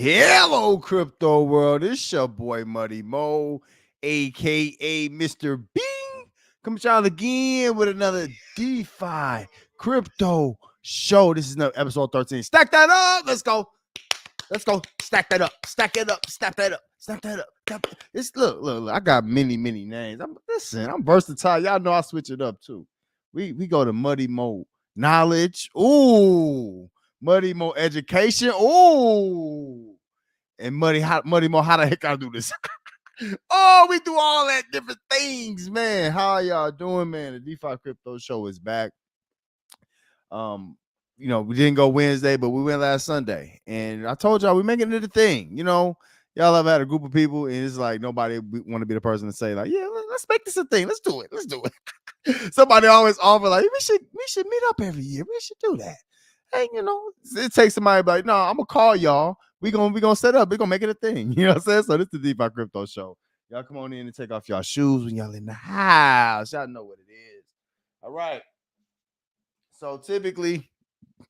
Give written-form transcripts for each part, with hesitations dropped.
Hello, crypto world. It's your boy Muddy Mo, aka Mr. Bing. Come y'all again with another DeFi Crypto Show. This is episode 13. Stack that up. Let's go. Let's go. Stack that up. Stack it up. Stack that up. Stack that up. It's look. I got many names. I'm versatile. Y'all know I switch it up too. We go to Muddy Mo Knowledge. Ooh. Muddy Mo Education. Ooh. And Muddy Mo, how the heck I do this? Oh, we do all that different things, man. How y'all doing, man? The DeFi Crypto Show is back. We didn't go Wednesday, but we went last Sunday. And I told y'all we're making it a thing. Y'all have had a group of people, and it's like nobody want to be the person to say, like, yeah, let's make this a thing. Let's do it. Somebody always offer, like, we should meet up every year. We should do that. And it takes somebody like, no, I'm gonna call y'all. We gonna set up. We gonna make it a thing. You know what I'm saying? So this is the DeFi Crypto Show. Y'all come on in and take off y'all shoes when y'all in the house. Y'all know what it is. All right. So typically,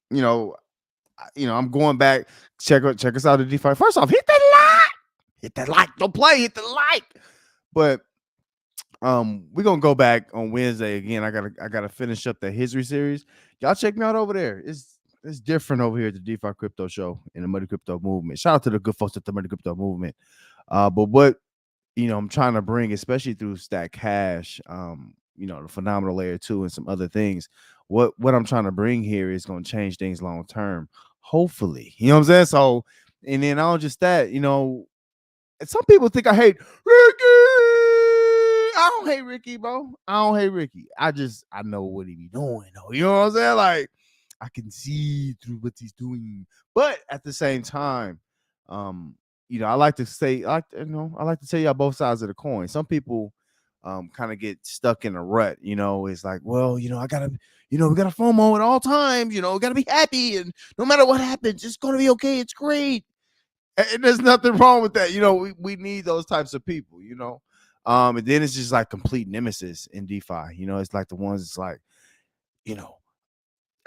I'm going back. Check us out at DeFi. First off, hit that like. Don't play. Hit the like. But we're gonna go back on Wednesday again. I gotta finish up the history series. Y'all check me out over there. It's different over here at the DeFi Crypto Show in the Muddy Crypto Movement. Shout out to the good folks at the Muddy Crypto Movement. But what I'm trying to bring, especially through Stack Cash, the phenomenal layer 2 and some other things. What I'm trying to bring here is going to change things long term. Hopefully, you know what I'm saying. So, and then not just that, some people think I hate Ricky. I don't hate Ricky, bro. I don't hate Ricky. I know what he be doing, though. You know what I'm saying? Like, I can see through what he's doing, but at the same time, I like to say, I like to tell y'all both sides of the coin. Some people, kind of get stuck in a rut. It's like, well, we gotta FOMO at all times. We gotta be happy, and no matter what happens, it's gonna be okay. It's great, and there's nothing wrong with that. We need those types of people. And then it's just like complete nemesis in DeFi. It's like the ones that's like,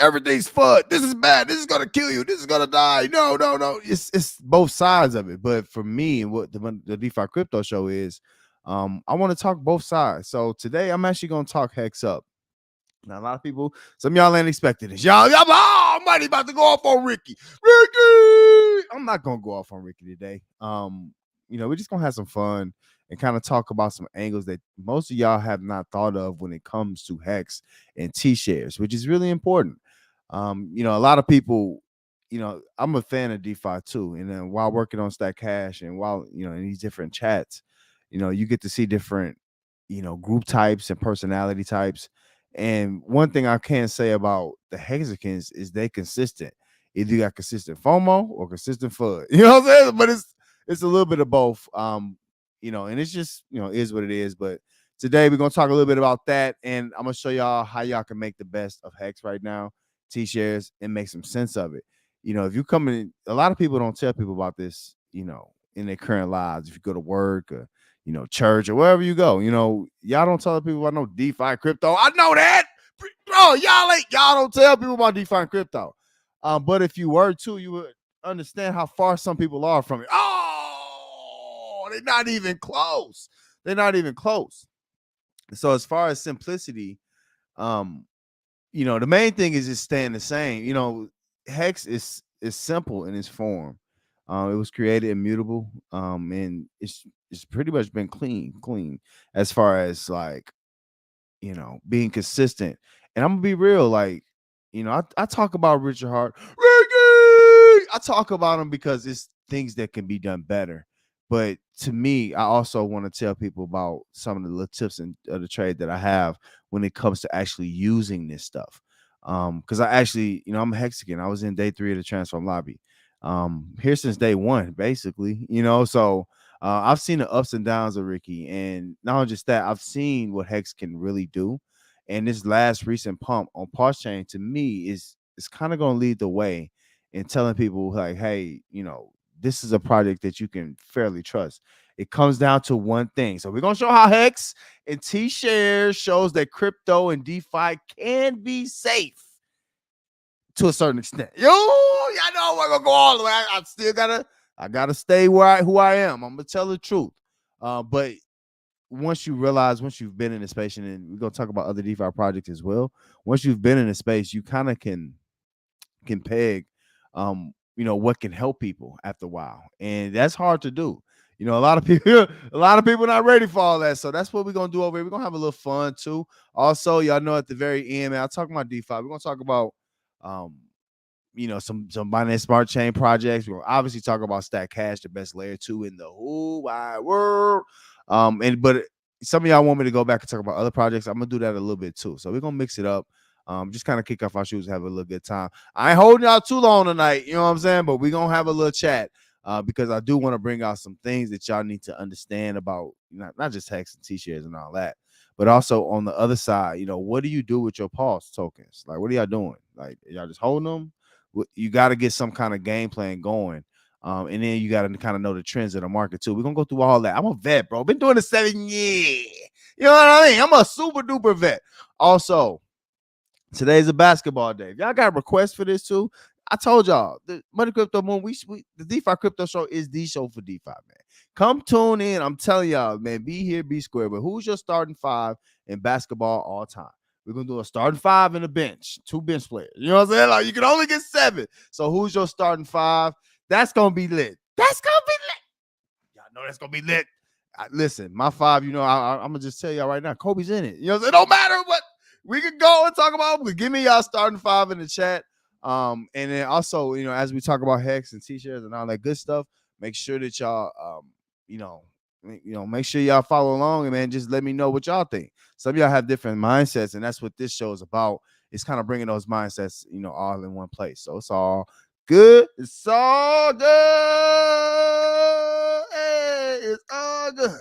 everything's fun. This is bad. This is gonna kill you. This is gonna die. No. It's both sides of it. But for me, what the DeFi Crypto Show is, I want to talk both sides. So today, I'm actually gonna talk Hex Up. Now, a lot of people, some of y'all ain't expecting this. Y'all, I'm mighty about to go off on Ricky. I'm not gonna go off on Ricky today. We're just gonna have some fun and kind of talk about some angles that most of y'all have not thought of when it comes to Hex and Tshares, which is really important. A lot of people, I'm a fan of DeFi too. And then while working on Stack Cash and while, in these different chats, you get to see different, group types and personality types. And one thing I can say about the Hexicans is they consistent. Either you got consistent FOMO or consistent FUD. You know what I'm saying? But it's a little bit of both. And it's just, is what it is. But today we're gonna talk a little bit about that, and I'm gonna show y'all how y'all can make the best of Hex right now, Tshares, and make some sense of it. If you come in, a lot of people don't tell people about this, in their current lives. If you go to work or church or wherever you go, y'all don't tell people about no DeFi crypto. I know that, bro. Y'all don't tell people about DeFi and crypto. But if you were to, you would understand how far some people are from it. Oh, they're not even close. So as far as simplicity, the main thing is just staying the same. Hex is simple in its form. It was created immutable, and it's pretty much been clean as far as like, being consistent. And I'm gonna be real, like, I talk about Richard Hart, Ricky. I talk about him because it's things that can be done better. But to me, I also want to tell people about some of the little tips of the trade that I have when it comes to actually using this stuff. Because I actually, I'm a Hexican. I was in day 3 of the Transform Lobby. Here since day 1, basically, so I've seen the ups and downs of Ricky, and not just that, I've seen what Hex can really do. And this last recent pump on Pulse Chain, to me, is kind of going to lead the way in telling people, like, hey, this is a project that you can fairly trust. It comes down to one thing. So we're going to show how Hex and Tshares shows that crypto and DeFi can be safe to a certain extent. Y'all know we're going to go all the way. I still got to I gotta stay who I am. I'm gonna tell the truth. But once you realize, once you've been in the space, and we're gonna talk about other DeFi projects as well. Once you've been in the space, you kind of can peg, what can help people after a while, and that's hard to do. A lot of people, a lot of people not ready for all that. So that's what we're gonna do over here. We're gonna have a little fun too. Also, y'all know at the very end, man, I'll talk about DeFi. We're gonna talk about um some Binance Smart Chain projects. We'll obviously talk about Stack Cash, the best layer 2 in the whole wide world. But some of y'all want me to go back and talk about other projects. I'm gonna do that a little bit too. So we're gonna mix it up. Just kind of kick off our shoes, have a little good time. I ain't holding y'all too long tonight, you know what I'm saying? But we're gonna have a little chat. Because I do want to bring out some things that y'all need to understand about not just Hex and Tshares and all that, but also on the other side, what do you do with your pulse tokens? Like, what are y'all doing? Like, y'all just holding them? You got to get some kind of game plan going. And then you got to kind of know the trends of the market too. We're going to go through all that. I'm a vet, bro. Been doing it 7 years. You know what I mean? I'm a super duper vet. Also, today's a basketball day. If y'all got requests for this too, I told y'all, the Money Crypto Moon, the DeFi Crypto Show is the show for DeFi, man. Come tune in. I'm telling y'all, man, be here, be square. But who's your starting 5 in basketball all time? We're going to do a starting 5 and a bench, 2 bench players. You know what I'm saying? Like, you can only get 7. So who's your starting 5? That's going to be lit. That's going to be lit. Y'all know that's going to be lit. Listen, my 5, I'm going to just tell y'all right now, Kobe's in it. You know what I'm saying? It don't matter what we could go and talk about. Give me y'all starting 5 in the chat. And then also, as we talk about Hex and Tshares and all that good stuff, make sure that y'all, make sure y'all follow along, and man, just let me know what y'all think. Some of y'all have different mindsets, and that's what this show is about. It's kind of bringing those mindsets, all in one place. So it's all good. It's all good. Hey, it's all good.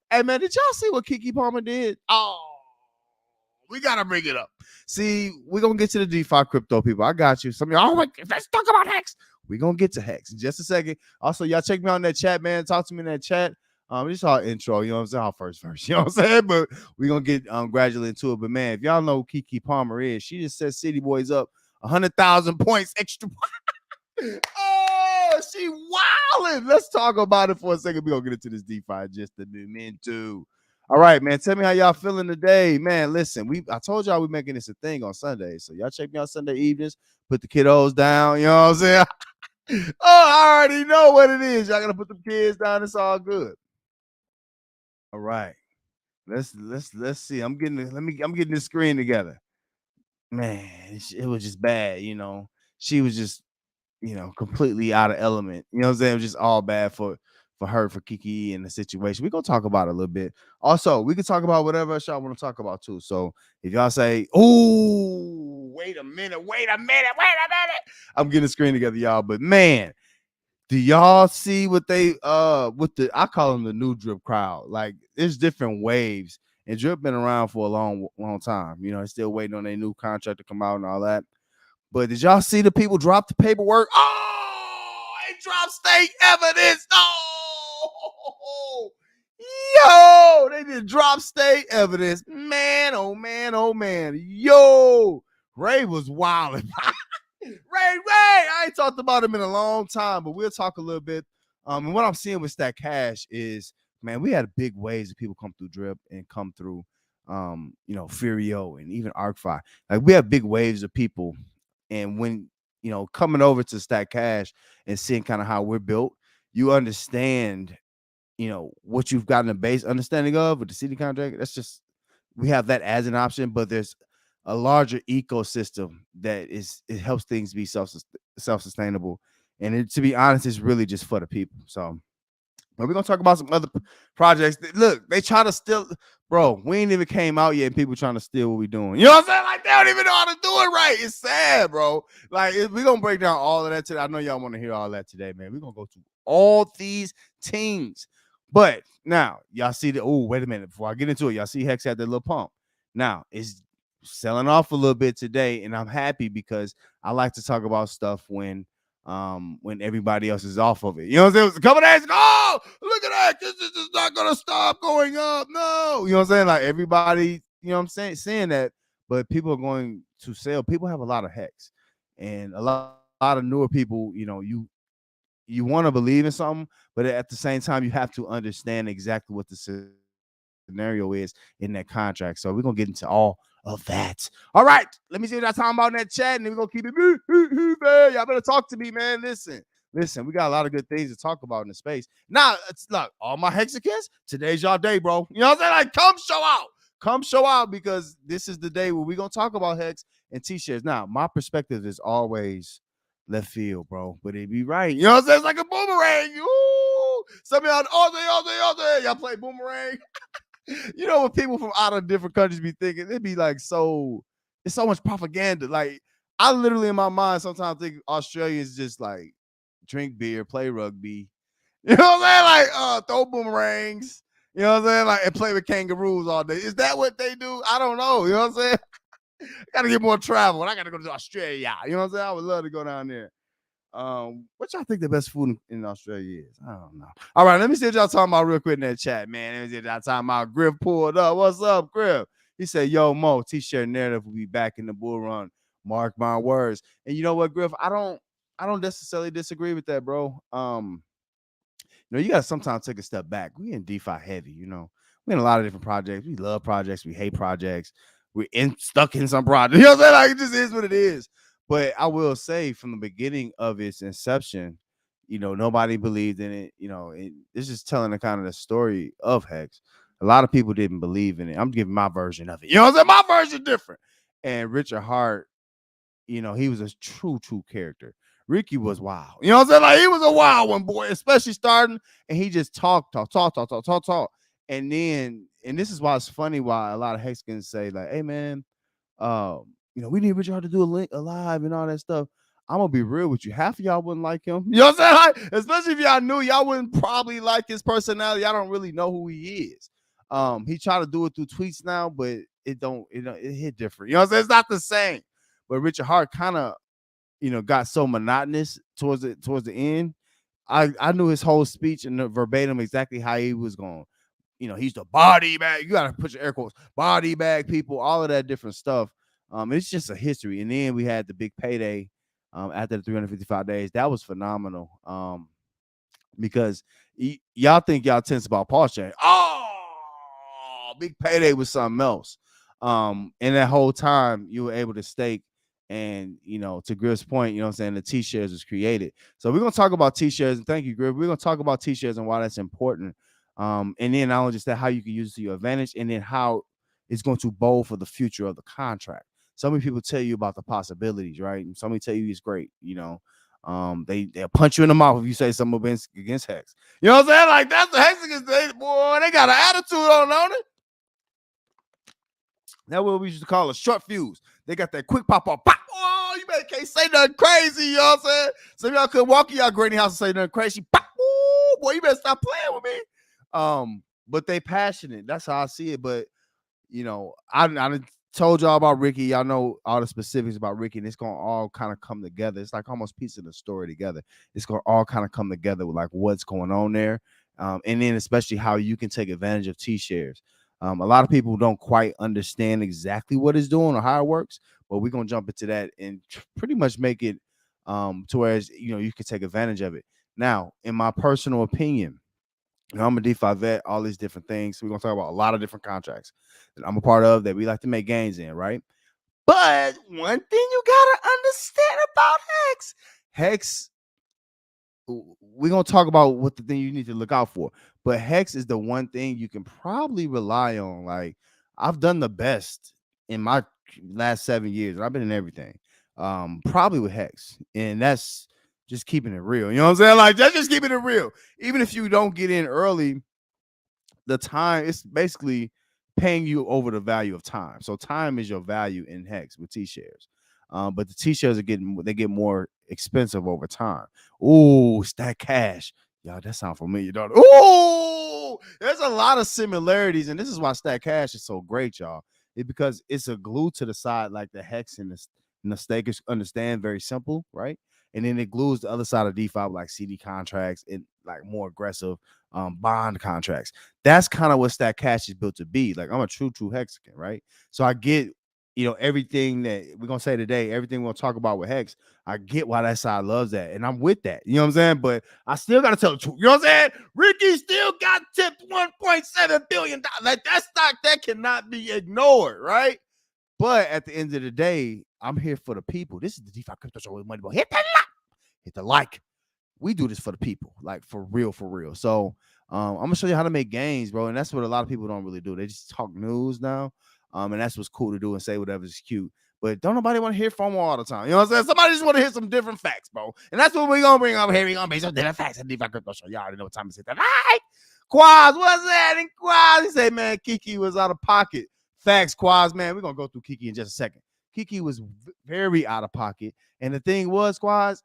Hey, man, did y'all see what Keke Palmer did? Oh, we gotta bring it up. See, we're gonna get to the DeFi crypto people. I got you. Some of y'all, let's talk about Hex. We're gonna get to Hex in just a second. Also, y'all check me out in that chat, man. Talk to me in that chat. This is our intro, you know what I'm saying? Our first verse, you know what I'm saying? But we're gonna get gradually into it. But man, if y'all know who Keke Palmer is, she just set City Boys up 100,000 points extra. Oh, she wildin'. Let's talk about it for a second. We're gonna get into this DeFi just a minute too. All right, man. Tell me how y'all feeling today, man. Listen, I told y'all we're making this a thing on Sunday, so y'all check me out Sunday evenings. Put the kiddos down. You know what I'm saying? Oh, I already know what it is. Y'all gotta put the kids down. It's all good. All right. Let's see. I'm getting this screen together. Man, it was just bad. She was just completely out of element. You know what I'm saying? It was just all bad for her, for Kiki and the situation. We're gonna talk about it a little bit. Also, we can talk about whatever else y'all want to talk about too. So if y'all say, "Oh, wait a minute," I'm getting the screen together, y'all. But man, do y'all see what they I call them the new drip crowd? Like, there's different waves, and drip been around for a long time. It's still waiting on their new contract to come out and all that. But did y'all see the people drop the paperwork? Oh, they dropped state evidence. Oh, yo, they did drop state evidence. Man, oh man, oh man. Yo, Ray was wilding. Ray, I ain't talked about him in a long time, but we'll talk a little bit. And what I'm seeing with Stack Cash is, man, we had big waves of people come through drip and come through Furio and even ArcFi. Like, we have big waves of people. And when, coming over to Stack Cash and seeing kind of how we're built, you understand, what you've gotten a base understanding of with the CD contract. That's just, we have that as an option, but there's a larger ecosystem that it helps things be self-sustainable. And to be honest, it's really just for the people. So, but we're gonna talk about some other projects. Look, they try to steal, bro. We ain't even came out yet, and people trying to steal what we doing. You know what I'm saying? Like, they don't even know how to do it right. It's sad, bro. Like, we're gonna break down all of that today. I know y'all want to hear all that today, man. We're gonna go through all these teams. But now, y'all see wait a minute. Before I get into it, y'all see Hex had that little pump. Now, it's selling off a little bit today, and I'm happy because I like to talk about stuff when everybody else is off of it. You know what I'm saying? It was a couple days ago. Oh, look at that. This is not gonna stop going up. No. You know what I'm saying? Like, everybody, you know what I'm saying that, but people are going to sell. People have a lot of Hex, and a lot lot of newer people, you want to believe in something, but at the same time, you have to understand exactly what the scenario is in that contract. So we're gonna get into all of that. All right, let me see what y'all talking about in that chat, and then we're gonna keep it. Man. Y'all better talk to me, man. Listen, we got a lot of good things to talk about in the space. Now, look, all my Hexicans, today's y'all day, bro. You know what I'm saying? Like, come show out, because this is the day where we're gonna talk about Hex and T-shirts. Now, my perspective is always left field, bro, but it be right. You know what I'm saying? It's like a boomerang. Ooh, some of y'all all day, y'all play boomerang. You know what people from out of different countries be thinking? It'd be like it's so much propaganda. Like, I literally in my mind sometimes think Australians just like drink beer, play rugby. You know what I'm saying? Like throw boomerangs. You know what I'm saying? Like, and play with kangaroos all day. Is that what they do? I don't know. You know what I'm saying? Gotta get more travel. I gotta go to Australia. You know what I'm saying? I would love to go down there. What y'all think the best food in Australia is? I don't know. All right, let me see what y'all talking about real quick in that chat, man. Let me see what y'all talking about. Griff pulled up. What's up, Griff? He said, "Yo, Mo, T-shirt narrative will be back in the bull run. Mark my words." And you know what, Griff? I don't necessarily disagree with that, bro. You gotta sometimes take a step back. We in DeFi heavy, We in a lot of different projects. We love projects. We hate projects. We're stuck in some projects. You know what I'm saying? Like, it just is what it is. But I will say, from the beginning of its inception, nobody believed in it. It's just telling the kind of the story of Hex. A lot of people didn't believe in it. I'm giving my version of it. You know what I'm saying? My version different. And Richard Hart, he was a true character. Ricky was wild. You know what I'm saying? Like, he was a wild one, boy, especially starting, and he just talk. And then, and this is why it's funny why a lot of Hexicans say, like, hey, man, we need Richard Hart to do a live and all that stuff. I'm gonna be real with you. Half of y'all wouldn't like him. You know what I'm saying? Like, especially if y'all knew, y'all wouldn't probably like his personality. Y'all don't really know who he is. He tried to do it through tweets now, but it hit different. You know what I'm saying? It's not the same. But Richard Hart kind of, got so monotonous towards the end. I knew his whole speech and the verbatim exactly how he was going. He's the body bag. You gotta put your air quotes, body bag people, all of that different stuff. It's just a history. And then we had the big payday after the 355 days. That was phenomenal. Because y'all think y'all tense about pulse chain. Oh, big payday was something else. And that whole time you were able to stake. And, to Griff's point, you know what I'm saying, the T-shares was created. So we're going to talk about T-shares. And thank you, Griff. We're going to talk about T-shares and why that's important. And then not only just that, how you can use it to your advantage, and then how it's going to bowl for the future of the contract. So many people tell you about the possibilities, right? And somebody tell you it's great, they'll punch you in the mouth if you say something against Hex. You know what I'm saying? Like, that's the Hexicans, boy, they got an attitude on it. That's what we used to call a short fuse. They got that quick pop up. Pop. Oh, you better can't say nothing crazy. You know what I'm saying? Some of y'all could walk in y'all granny house and say nothing crazy. Pop. Ooh, boy, you better stop playing with me. But they passionate. That's how I see it. But I told y'all about Ricky. Y'all know all the specifics about Ricky, and it's gonna all kind of come together. It's like almost piecing the story together. It's gonna all kind of come together with like what's going on there, and then especially how you can take advantage of T-shares. A lot of people don't quite understand exactly what it's doing or how it works, but we're gonna jump into that and pretty much make it to where you can take advantage of it. Now, in my personal opinion, I'm a DeFi vet, all these different things. So we're gonna talk about a lot of different contracts that I'm a part of that we like to make gains in, right? But one thing you gotta understand about Hex, we're gonna talk about what the thing you need to look out for. But Hex is the one thing you can probably rely on. Like, I've done the best in my last 7 years. I've been in everything. Probably with Hex. And that's just keeping it real. You know what I'm saying? Like, that's just keeping it real. Even if you don't get in early, the time, it's basically paying you over the value of time. So time is your value in Hex with T-shares. But the T-shares they get more expensive over time. Ooh, Stack Cash. Y'all, that sound familiar, don't it? Ooh, there's a lot of similarities, and this is why Stack Cash is so great, y'all. It's because it's a glue to the side, like the Hex and the stakers understand, very simple, right? And then it glues the other side of DeFi, like CD contracts and like more aggressive bond contracts. That's kind of what Stack Cash is built to be. Like, I'm a true Hexican, right? So I get everything that we're gonna say today, everything we're gonna talk about with Hex, I get why that side loves that, and I'm with that. You know what I'm saying? But I still gotta tell the truth. You know what I'm saying? Ricky still got tipped $1.7 billion. Like that stock that cannot be ignored, right? But at the end of the day, I'm here for the people. This is the DeFi Crypto Show with Money Ball. Hit the like. We do this for the people, like for real, for real. So I'm gonna show you how to make gains, bro. And that's what a lot of people don't really do. They just talk news now. And that's what's cool to do and say whatever's cute. But don't nobody want to hear FOMO all the time. You know what I'm saying? Somebody just want to hear some different facts, bro. And that's what we're gonna bring up here. We're gonna bring some different facts at DeFi Crypto Show. Y'all already know what time to say that. All right. Quaz, what's that? And Quaz, he said, man, Kiki was out of pocket. Facts, Quaz, man. We're gonna go through Kiki in just a second. Kiki was very out of pocket. And the thing was, Quaz,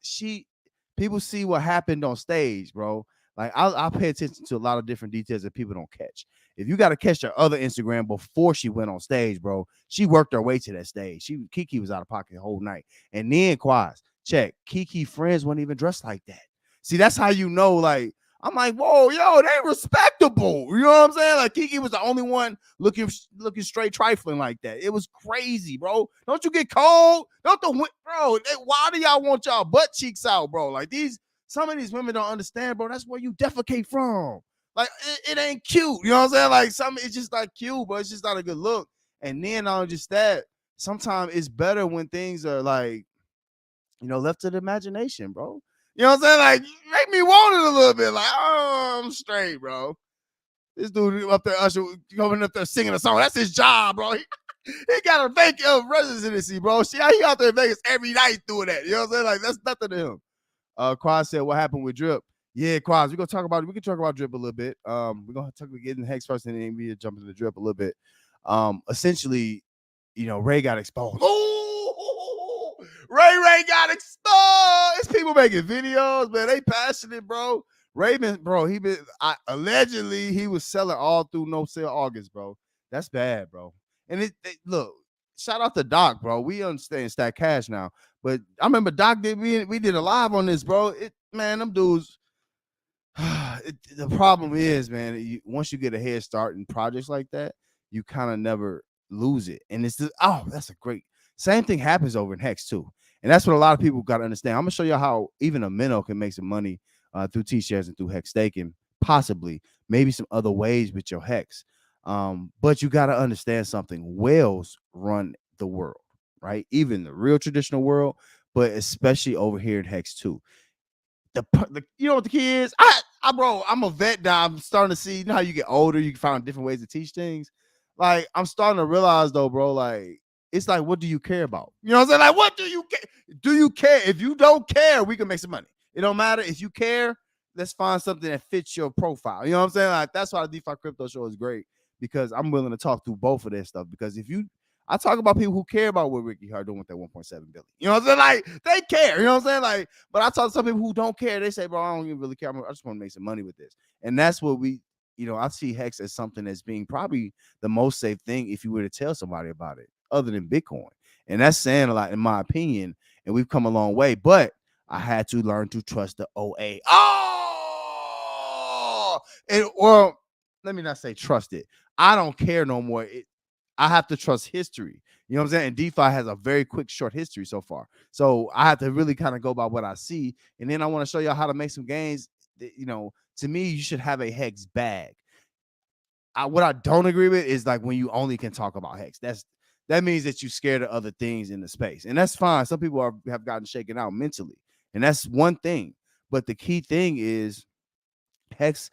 people see what happened on stage, bro. Like I'll pay attention to a lot of different details that people don't catch. If you got to catch her other Instagram before she went on stage, bro, she worked her way to that stage. Kiki was out of pocket the whole night. And then Quaz, check, Kiki friends weren't even dressed like that. See, that's how you know, like, I'm like, whoa, yo, they respectable. You know what I'm saying? Like Kiki was the only one looking straight trifling like that. It was crazy, bro. Don't you get cold? Bro, why do y'all want y'all butt cheeks out, bro? Like some of these women don't understand, bro. That's where you defecate from. Like it ain't cute. You know what I'm saying? Like it's just not cute, but it's just not a good look. And then not just that, sometimes it's better when things are like, left to the imagination, bro. You know what I'm saying? Like, make me want it a little bit. Like, oh, I'm straight, bro. This dude up there, Usher, going up there singing a song. That's his job, bro. He got a fake residency, bro. See how he out there in Vegas every night doing that. You know what I'm saying? Like, that's nothing to him. Quaz said, what happened with Drip? Yeah, Quaz, we can talk about Drip a little bit. We're going to get in the Hex first and then we jump into the Drip a little bit. Essentially, Ray got exposed. Ray got exposed. It's people making videos, man. They passionate, bro. Raven, bro, allegedly he was selling all through no sale August, bro. That's bad, bro. And look, shout out to Doc, bro. We understand Stack Cash now, but I remember Doc we did a live on this, bro. Man, them dudes. The problem is, man, once you get a head start in projects like that, you kind of never lose it. And it's that's a great. Same thing happens over in Hex too. And that's what a lot of people got to understand. I'm going to show you how even a minnow can make some money through Tshares and through Hex staking, possibly, maybe some other ways with your Hex. But you got to understand something. Whales run the world, right? Even the real traditional world, but especially over here in Hex too. You know what the key is? Bro, I'm a vet now. I'm starting to see, how you get older, you can find different ways to teach things. Like, I'm starting to realize though, bro, like, it's like, what do you care about? You know what I'm saying? Like, what do you care? Do you care? If you don't care, we can make some money. It don't matter. If you care, let's find something that fits your profile. You know what I'm saying? Like, that's why the DeFi Crypto Show is great, because I'm willing to talk through both of this stuff. Because I talk about people who care about what Ricky Hart doing with that 1.7 billion. You know what I'm saying? Like, they care. You know what I'm saying? Like, but I talk to some people who don't care. They say, bro, I don't even really care. I just want to make some money with this. And that's what I see Hex as something that's being probably the most safe thing if you were to tell somebody about it, other than Bitcoin. And that's saying a lot, in my opinion. And we've come a long way. But I had to learn to trust the OA. Well, let me not say trust it. I don't care no more. I have to trust history. You know what I'm saying? And DeFi has a very quick, short history so far. So I have to really kind of go by what I see. And then I want to show y'all how to make some gains. To me, you should have a Hex bag. What I don't agree with is like when you only can talk about Hex. That means that you're scared of other things in the space. And that's fine. Some people have gotten shaken out mentally. And that's one thing. But the key thing is Hex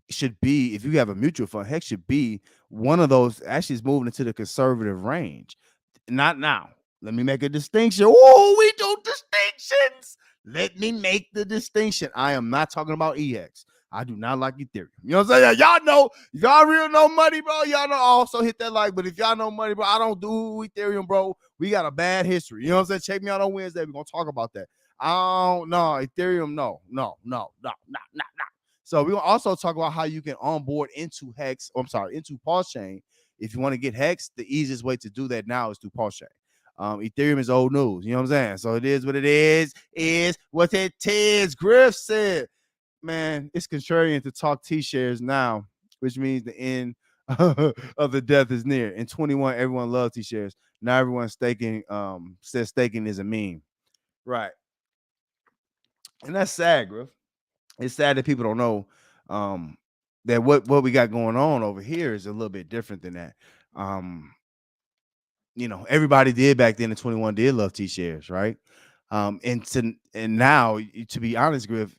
should be, if you have a mutual fund, Hex should be one of those. Actually, is moving into the conservative range. Not now. Let me make a distinction. Oh, we do distinctions. Let me make the distinction. I am not talking about EX. I do not like Ethereum. You know what I'm saying? Y'all know, y'all real know money, bro. Y'all know, also hit that like. But if y'all know money, bro, I don't do Ethereum, bro. We got a bad history. You know what I'm saying? Check me out on Wednesday. We're going to talk about that. I don't know. Ethereum, no. So we're going to also talk about how you can onboard into Hex, into Pulse Chain. If you want to get Hex, the easiest way to do that now is through Pulse Chain. Ethereum is old news. You know what I'm saying? So it is what it is what it is. Griff said, man, it's contrarian to talk Tshares now, which means the end of the death is near. In 21, everyone loved Tshares. Now everyone's staking, says staking is a meme. Right. And that's sad, Griff. It's sad that people don't know um that what we got going on over here is a little bit different than that. Um, everybody did back then in 21 did love T-shares, right? And now, to be honest, Griff,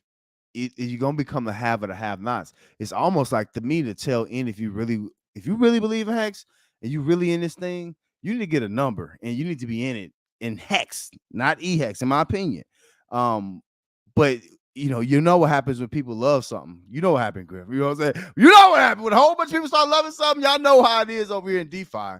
you're gonna become the have or the have-nots. It's almost like, to me, to tell in if you really believe in hex and you really in this thing, you need to get a number and you need to be in it in hex, not e-hex, in my opinion. But you know what happens when people love something. You know what happened, Griff. You know what I'm saying? You know what happened when a whole bunch of people start loving something. Y'all know how it is over here in DeFi.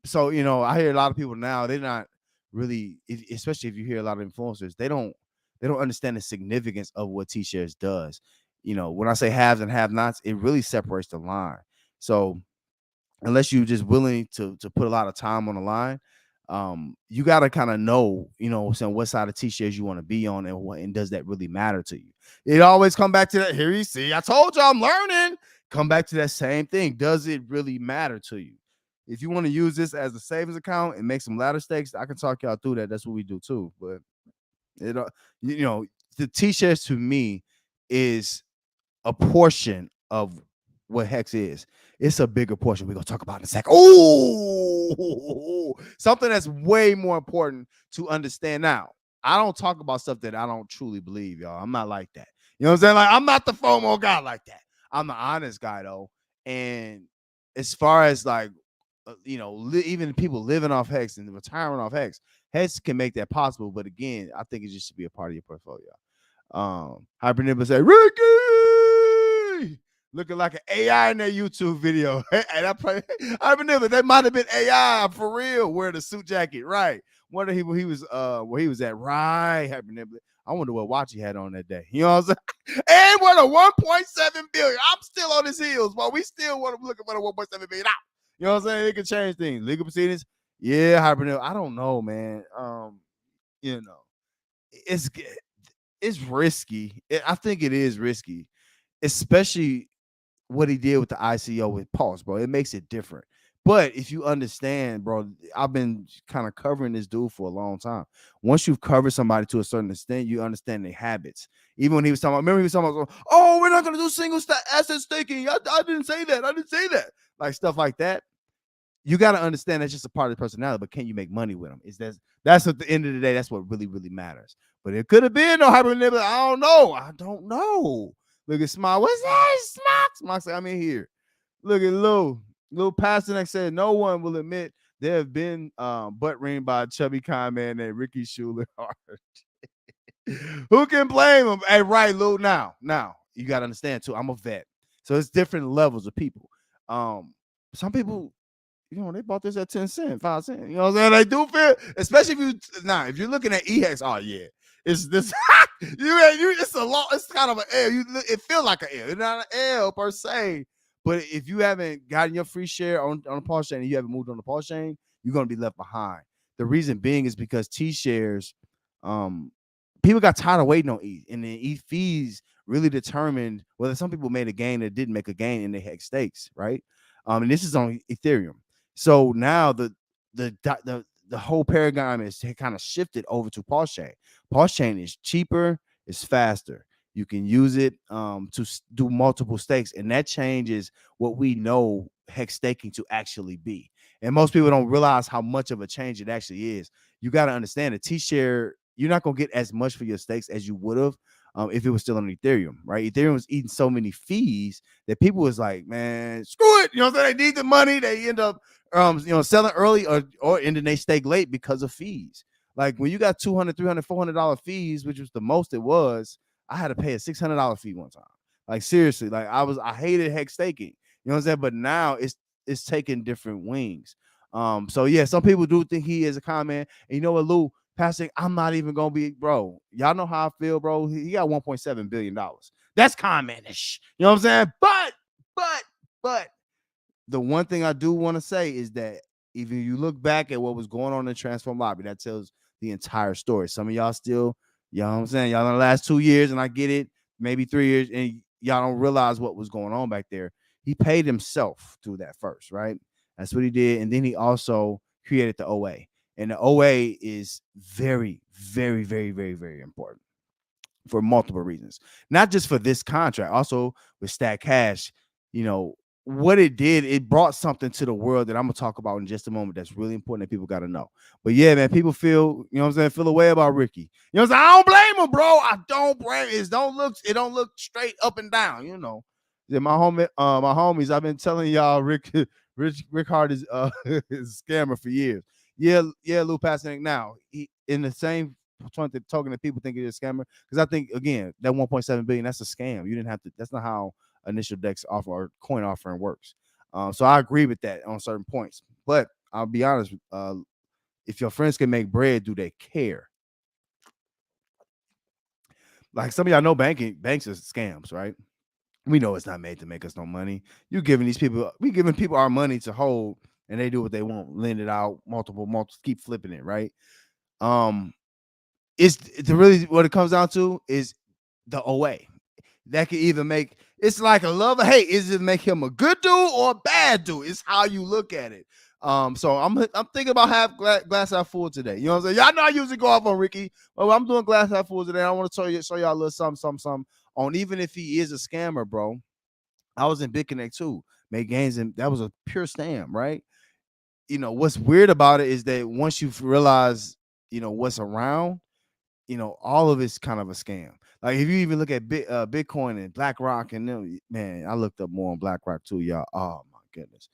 So I hear a lot of people now, they're not really, especially if you hear a lot of influencers, they don't understand the significance of what T-shares does. When I say haves and have-nots, it really separates the line. So unless you're just willing to put a lot of time on the line, you got to kind of know, saying what side of T-shares you want to be on, and does that really matter to you? It always come back to that. Here you see, I told you I'm learning. Come back to that same thing. Does it really matter to you? If you want to use this as a savings account and make some ladder stakes, I can talk y'all through that. That's what we do too. But it, the T-shares to me is a portion of what hex is. It's a bigger portion. We're gonna talk about in a second. Oh, something that's way more important to understand. Now, I don't talk about stuff that I don't truly believe, y'all. I'm not like that. You know what I'm saying? Like, I'm not the FOMO guy like that. I'm the honest guy though. And as far as like, even people living off hex and retiring off hex can make that possible. But again, I think it just should be a part of your portfolio. Hyper Nibble said, Ricky, looking like an AI in that YouTube video. And Hyper Nibble, that might have been AI for real, wearing the suit jacket, right? Wonder he was where he was at, right? Hyper Nibble. I wonder what watch he had on that day. You know what I'm saying? And what a 1.7 billion. I'm still on his heels, but we still want to looking for the 1.7 billion out. You know what I'm saying? It can change things. Legal proceedings. Yeah, Hyper Nibble. I don't know, man. It's risky. I think it is risky, especially what he did with the ICO with Pulse, bro. It makes it different. But if you understand, bro, I've been kind of covering this dude for a long time. Once you've covered somebody to a certain extent, you understand their habits. Even when he was talking about, remember he was talking about, oh, we're not going to do single asset staking. I didn't say that. I didn't say that. Like stuff like that. You got to understand that's just a part of the personality, but can you make money with them? That's at the end of the day, that's what really, really matters. But it could have been no hyper nibble. I don't know. Look at Smile. What's that? Smile said, I'm in here. Look at Lou. Lou Pasternak said, no one will admit they have been butt ringed by a chubby con man named Ricky Schuler. Who can blame him? Hey, right, Lou. Now, you got to understand too, I'm a vet. So it's different levels of people. Some people, they bought this at 10 cents, 5 cents. You know what I'm saying? They do feel, especially if you're looking at EX, oh yeah, it's this. It's a lot. It's kind of an L. It feels like an L. It's not an L per se, but if you haven't gotten your free share on the Pulse chain and you haven't moved on the Pulse chain, you're gonna be left behind. The reason being is because T shares, people got tired of waiting on ETH, and then ETH fees really determined whether some people made a gain or didn't make a gain in their hex stakes, right? And this is on Ethereum. So now the whole paradigm is kind of shifted over to Pulse chain. Pulse chain is cheaper, it's faster. You can use it to do multiple stakes, and that changes what we know hex staking to actually be. And most people don't realize how much of a change it actually is. You got to understand that T-share, you're not gonna get as much for your stakes as you would have if it was still on Ethereum, right? Ethereum was eating so many fees that people was like, man, screw it. You know what I'm saying? They need the money. They end up selling early or ending they stake late because of fees. Like when you got $200, $300, $400 fees, which was the most it was, I had to pay a $600 fee one time. Like seriously, like I hated hex staking. You know what I'm saying? But now it's taking different wings. So yeah, some people do think he is a con man. And you know what, Lou? Pastor, I'm not even gonna be, bro. Y'all know how I feel, bro. He got $1.7 billion. That's con manish. You know what I'm saying? But the one thing I do want to say is that if you look back at what was going on in the Transform Lobby, that tells the entire story. Some of y'all still, you know what I'm saying? Y'all in the last 2 years, and I get it, maybe 3 years, and y'all don't realize what was going on back there. He paid himself through that first, right? That's what he did. And then he also created the OA. And the OA is very, very, very, very, very important for multiple reasons. Not just for this contract, also with Stack Cash, you know, what it did, it brought something to the world that I'm gonna talk about in just a moment that's really important that people gotta know. But yeah, man, people feel, you know what I'm saying, feel a way about Ricky. You know what I'm saying? I don't blame him, bro. I don't blame it. It don't look straight up and down, you know. Yeah, my homies, I've been telling y'all Rick Hart is is a scammer for years. Yeah, Lou Passanek now. He in the same token that people think it is a scammer. Because I think again, that 1.7 billion, that's a scam. You didn't have to, that's not how initial DEX offer or coin offering works. So I agree with that on certain points. But I'll be honest, if your friends can make bread, do they care? Like some of y'all know banks are scams, right? We know it's not made to make us no money. We giving people our money to hold, and they do what they want, lend it out, multiple, keep flipping it, right? It's really what it comes down to is the OA. That could either make, it's like a love or hate. Is it make him a good dude or a bad dude? It's how you look at it. So I'm thinking about glass half full today. You know what I'm saying? Y'all know I usually go off on Ricky, but I'm doing glass half full today. I want to show y'all a little something on, even if he is a scammer, bro. I was in BitConnect too, made gains, and that was a pure scam, right? You know what's weird about it is that once you realize, you know, what's around, you know, all of it's kind of a scam. Like if you even look at Bitcoin and BlackRock and them, man, I looked up more on BlackRock too, y'all. Oh my goodness.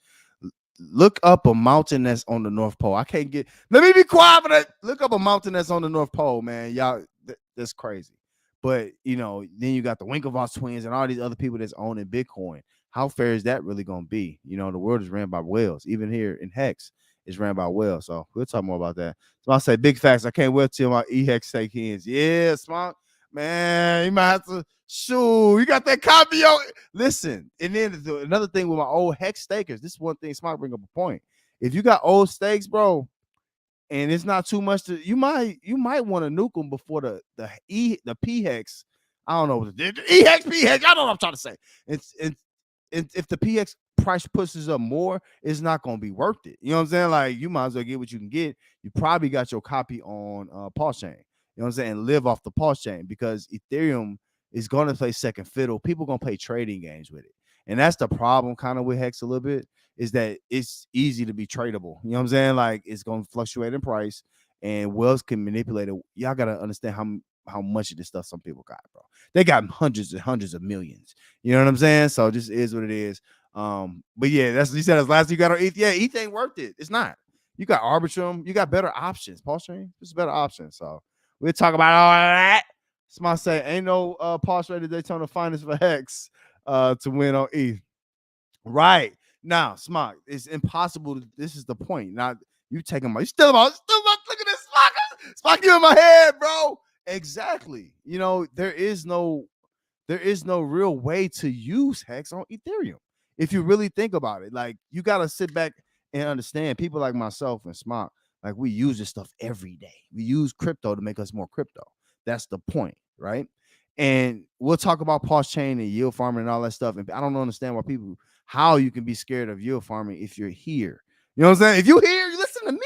Look up a mountain that's on the North Pole. I can't get, let me be quiet for that. Look up a mountain that's on the North Pole, man. Y'all, that's crazy. But you know, then you got the Winklevoss twins and all these other people that's owning Bitcoin. How fair is that really gonna be? You know, the world is ran by whales. Even here in Hex, it's ran by whales. So we'll talk more about that. So I say big facts. I can't wait till my EHEX take ends. Yeah, smart man. You might have to shoot. You got that copy on. Listen, and then another thing with my old Hex stakers. This is one thing. Smart bring up a point. If you got old stakes, bro, and it's not too much to, you might want to nuke them before the P hex. I don't know what the E hex, P hex. I don't know what I'm trying to say. It's if the PX price pushes up more, it's not gonna be worth it. You know what I'm saying? Like you might as well get what you can get. You probably got your copy on Pulse Chain. You know what I'm saying? And live off the Pulse Chain because Ethereum is gonna play second fiddle. People gonna play trading games with it, and that's the problem kind of with Hex a little bit is that it's easy to be tradable. You know what I'm saying? Like it's gonna fluctuate in price, and Wells can manipulate it. Y'all gotta understand how much of this stuff some people got, bro. They got hundreds and hundreds of millions. You know what I'm saying? So just is what it is. But yeah, that's you said as last you got on ETH. Yeah, ETH ain't worth it. It's not. You got Arbitrum, you got better options. Pulse Chain, just better options. So we'll talk about all of that. Smart say ain't no Pulse Chain Daytona finest for Hex to win on ETH. Right. Now, Smart, it's impossible. This is the point. Now you taking my, you still about look at this Smart you in my head, bro. Exactly. You know, there is no real way to use Hex on Ethereum. If you really think about it, like you got to sit back and understand people like myself and Smart, like we use this stuff every day. We use crypto to make us more crypto. That's the point, right? And we'll talk about Pulse Chain and yield farming and all that stuff. And I don't understand why people, how you can be scared of yield farming if you're here. You know what I'm saying? If you here, you listen to me.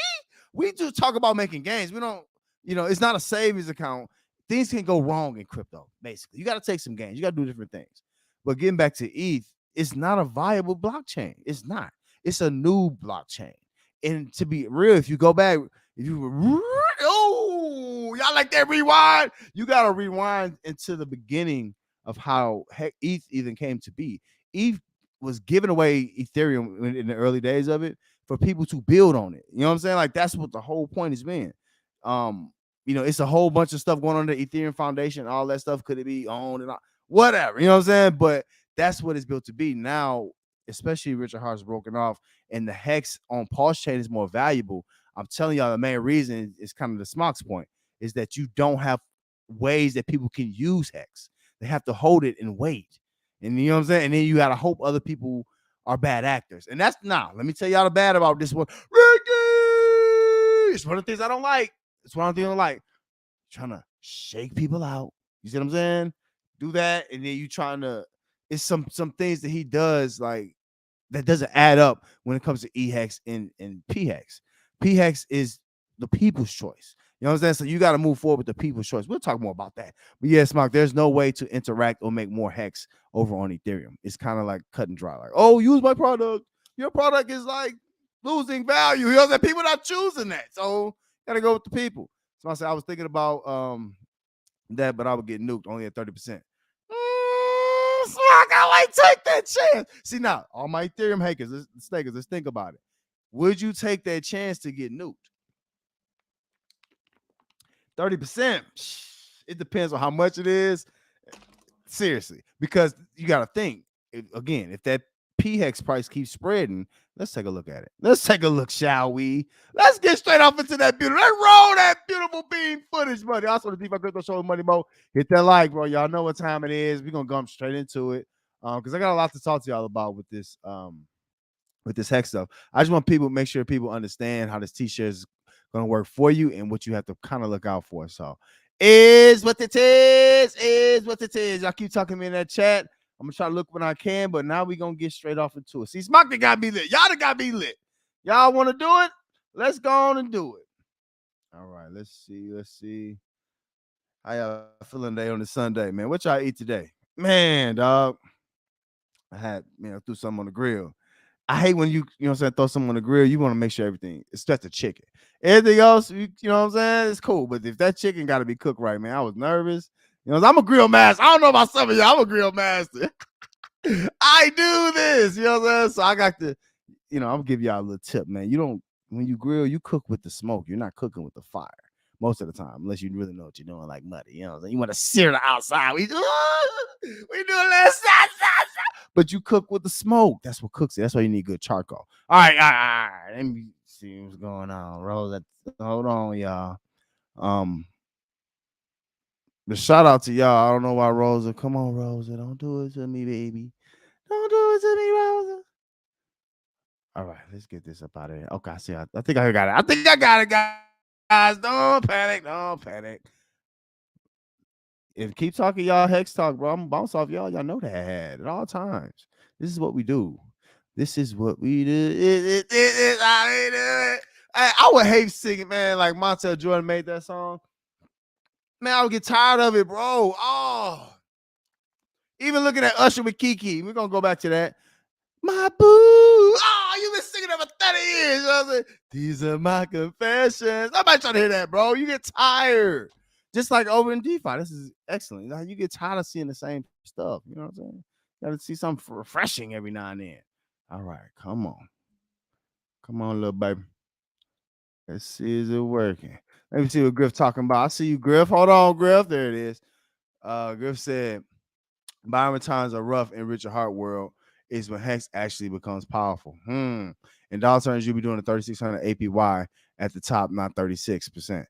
We just talk about making gains. We don't, you know, it's not a savings account. Things can go wrong in crypto, basically. You got to take some gains. You got to do different things. But getting back to ETH, it's not a viable blockchain. It's not. It's a new blockchain. And to be real, if you go back, if you, oh, y'all like that rewind? You got to rewind into the beginning of how ETH even came to be. ETH was giving away Ethereum in the early days of it for people to build on it. You know what I'm saying? Like that's what the whole point has been. You know, it's a whole bunch of stuff going on the Ethereum Foundation, all that stuff. Could it be owned and all, whatever? You know what I'm saying? But that's what it's built to be now, especially Richard Hart's broken off and the Hex on Pulse Chain is more valuable. I'm telling y'all the main reason is kind of the Smock's point is that you don't have ways that people can use Hex. They have to hold it and wait. And you know what I'm saying? And then you got to hope other people are bad actors. And that's now, let me tell y'all the bad about this one. Ricky! It's one of the things I don't like. It's one of the things I don't like. Trying to shake people out. You see what I'm saying? Do that. And then you trying to, it's some things that he does like that doesn't add up when it comes to EHEX and PHEX. PHEX is the people's choice. You know what I'm saying? So you got to move forward with the people's choice. We'll talk more about that. But yes, Mark, there's no way to interact or make more hex over on Ethereum. It's kind of like cut and dry. Like, oh, use my product. Your product is like losing value. You know what I'm saying? People not choosing that. So gotta go with the people. So I said I was thinking about that, but I would get nuked only at 30%. So I gotta like take that chance. See now, all my Ethereum hackers, stakers, let's think about it. Would you take that chance to get nuked? 30%. It depends on how much it is. Seriously, because you got to think again. If that PHEX price keeps spreading, let's take a look at it. Let's take a look, shall we? Let's get straight off into that beautiful. Let's roll that beautiful bean footage, buddy. Also, the Defi Crypto Show, Money Mo. Hit that like, bro. Y'all know what time it is. We're gonna jump straight into it, because I got a lot to talk to y'all about with this hex stuff. I just want people to make sure people understand how this T-shirt is going to work for you and what you have to kind of look out for. So is what it is what it is. Y'all keep talking to me in that chat. I'm gonna try to look when I can, but now we're gonna get straight off into it. See, Smock got me lit. Y'all got me lit. Y'all want to do it? Let's go on and do it. All right, let's see. How y'all feeling today on the Sunday, man? What y'all eat today? Man, dog. I had, threw something on the grill. I hate when you know what I'm saying, throw something on the grill. You want to make sure everything, it's just the chicken. Everything else, you know what I'm saying, it's cool. But if that chicken got to be cooked right, man, I was nervous. You know, I'm a grill master. I don't know about some of y'all. I'm a grill master. I do this. You know what I'm saying? So I got to, I'm gonna give y'all a little tip, man. You don't, when you grill, you cook with the smoke. You're not cooking with the fire most of the time, unless you really know what you're doing, like muddy. You know what I'm saying? You want to sear the outside. We do this, but you cook with the smoke. That's what cooks it. That's why you need good charcoal. All right. Let me see what's going on, Rose. Hold on, y'all. The shout out to y'all. I don't know why Rosa. Come on, Rosa. Don't do it to me, baby. Don't do it to me, Rosa. All right, let's get this up out of here. Okay, I see. I think I got it. I think I got it, guys. Don't panic. Don't panic. If keep talking y'all hex talk, bro, I'm bounce off y'all. Y'all know that at all times. This is what we do. This is what we do. I would hate singing, man. Like Montel Jordan made that song. Man, I would get tired of it, bro. Oh, even looking at Usher with Kiki. We're gonna go back to that. My boo. Oh, you've been singing that for 30 years. You know what I'm saying? These are my confessions. Nobody trying to hear that, bro. You get tired. Just like over in DeFi. This is excellent. Now you get tired of seeing the same stuff. You know what I'm saying? You gotta see something refreshing every now and then. All right, come on. Come on, little baby. Let's see, is it working? Let me see what Griff talking about. I see you, Griff. Hold on, Griff. There it is. Griff said, buying times are rough in Richard Hart world is when Hex actually becomes powerful. In dollar terms, you'll be doing a 3,600 APY at the top, not 36%.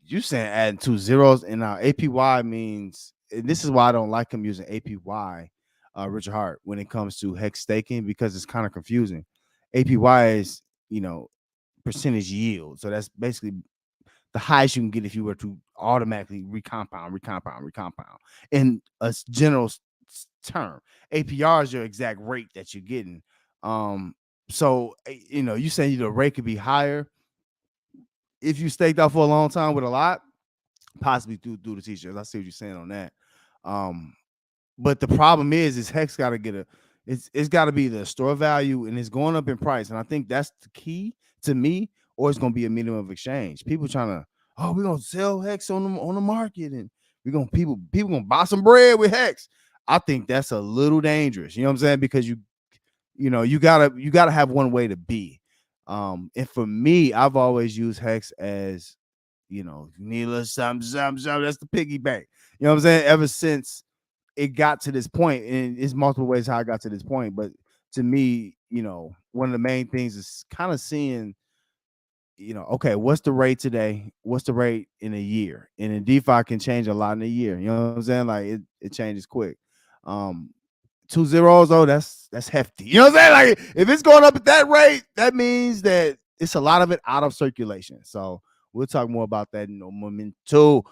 You saying adding 2 zeros, and now APY means, and this is why I don't like him using APY, Richard Hart, when it comes to Hex staking, because it's kind of confusing. APY is, percentage yield. So that's basically the highest you can get if you were to automatically recompound in a general term. APR is your exact rate that you're getting. So you say the rate could be higher if you staked out for a long time with a lot, possibly through the t-shirts. I see what you're saying on that. But the problem is Hex got to get it's got to be the store value, and it's going up in price. And I think that's the key to me, or it's going to be a minimum of exchange. People trying to, we're going to sell Hex on the market, and we're going to people going to buy some bread with Hex. I think that's a little dangerous. You know what I'm saying? Because you gotta have one way to be. And for me, I've always used Hex as, you need a little something, that's the piggy bank. You know what I'm saying? Ever since it got to this point, and it's multiple ways how I got to this point, but to me, one of the main things is kind of seeing, okay, what's the rate today? What's the rate in a year? And in DeFi can change a lot in a year. You know what I'm saying? Like it changes quick. 2 zeros, though, that's hefty. You know what I'm saying? Like if it's going up at that rate, that means that it's a lot of it out of circulation. So we'll talk more about that in a moment too.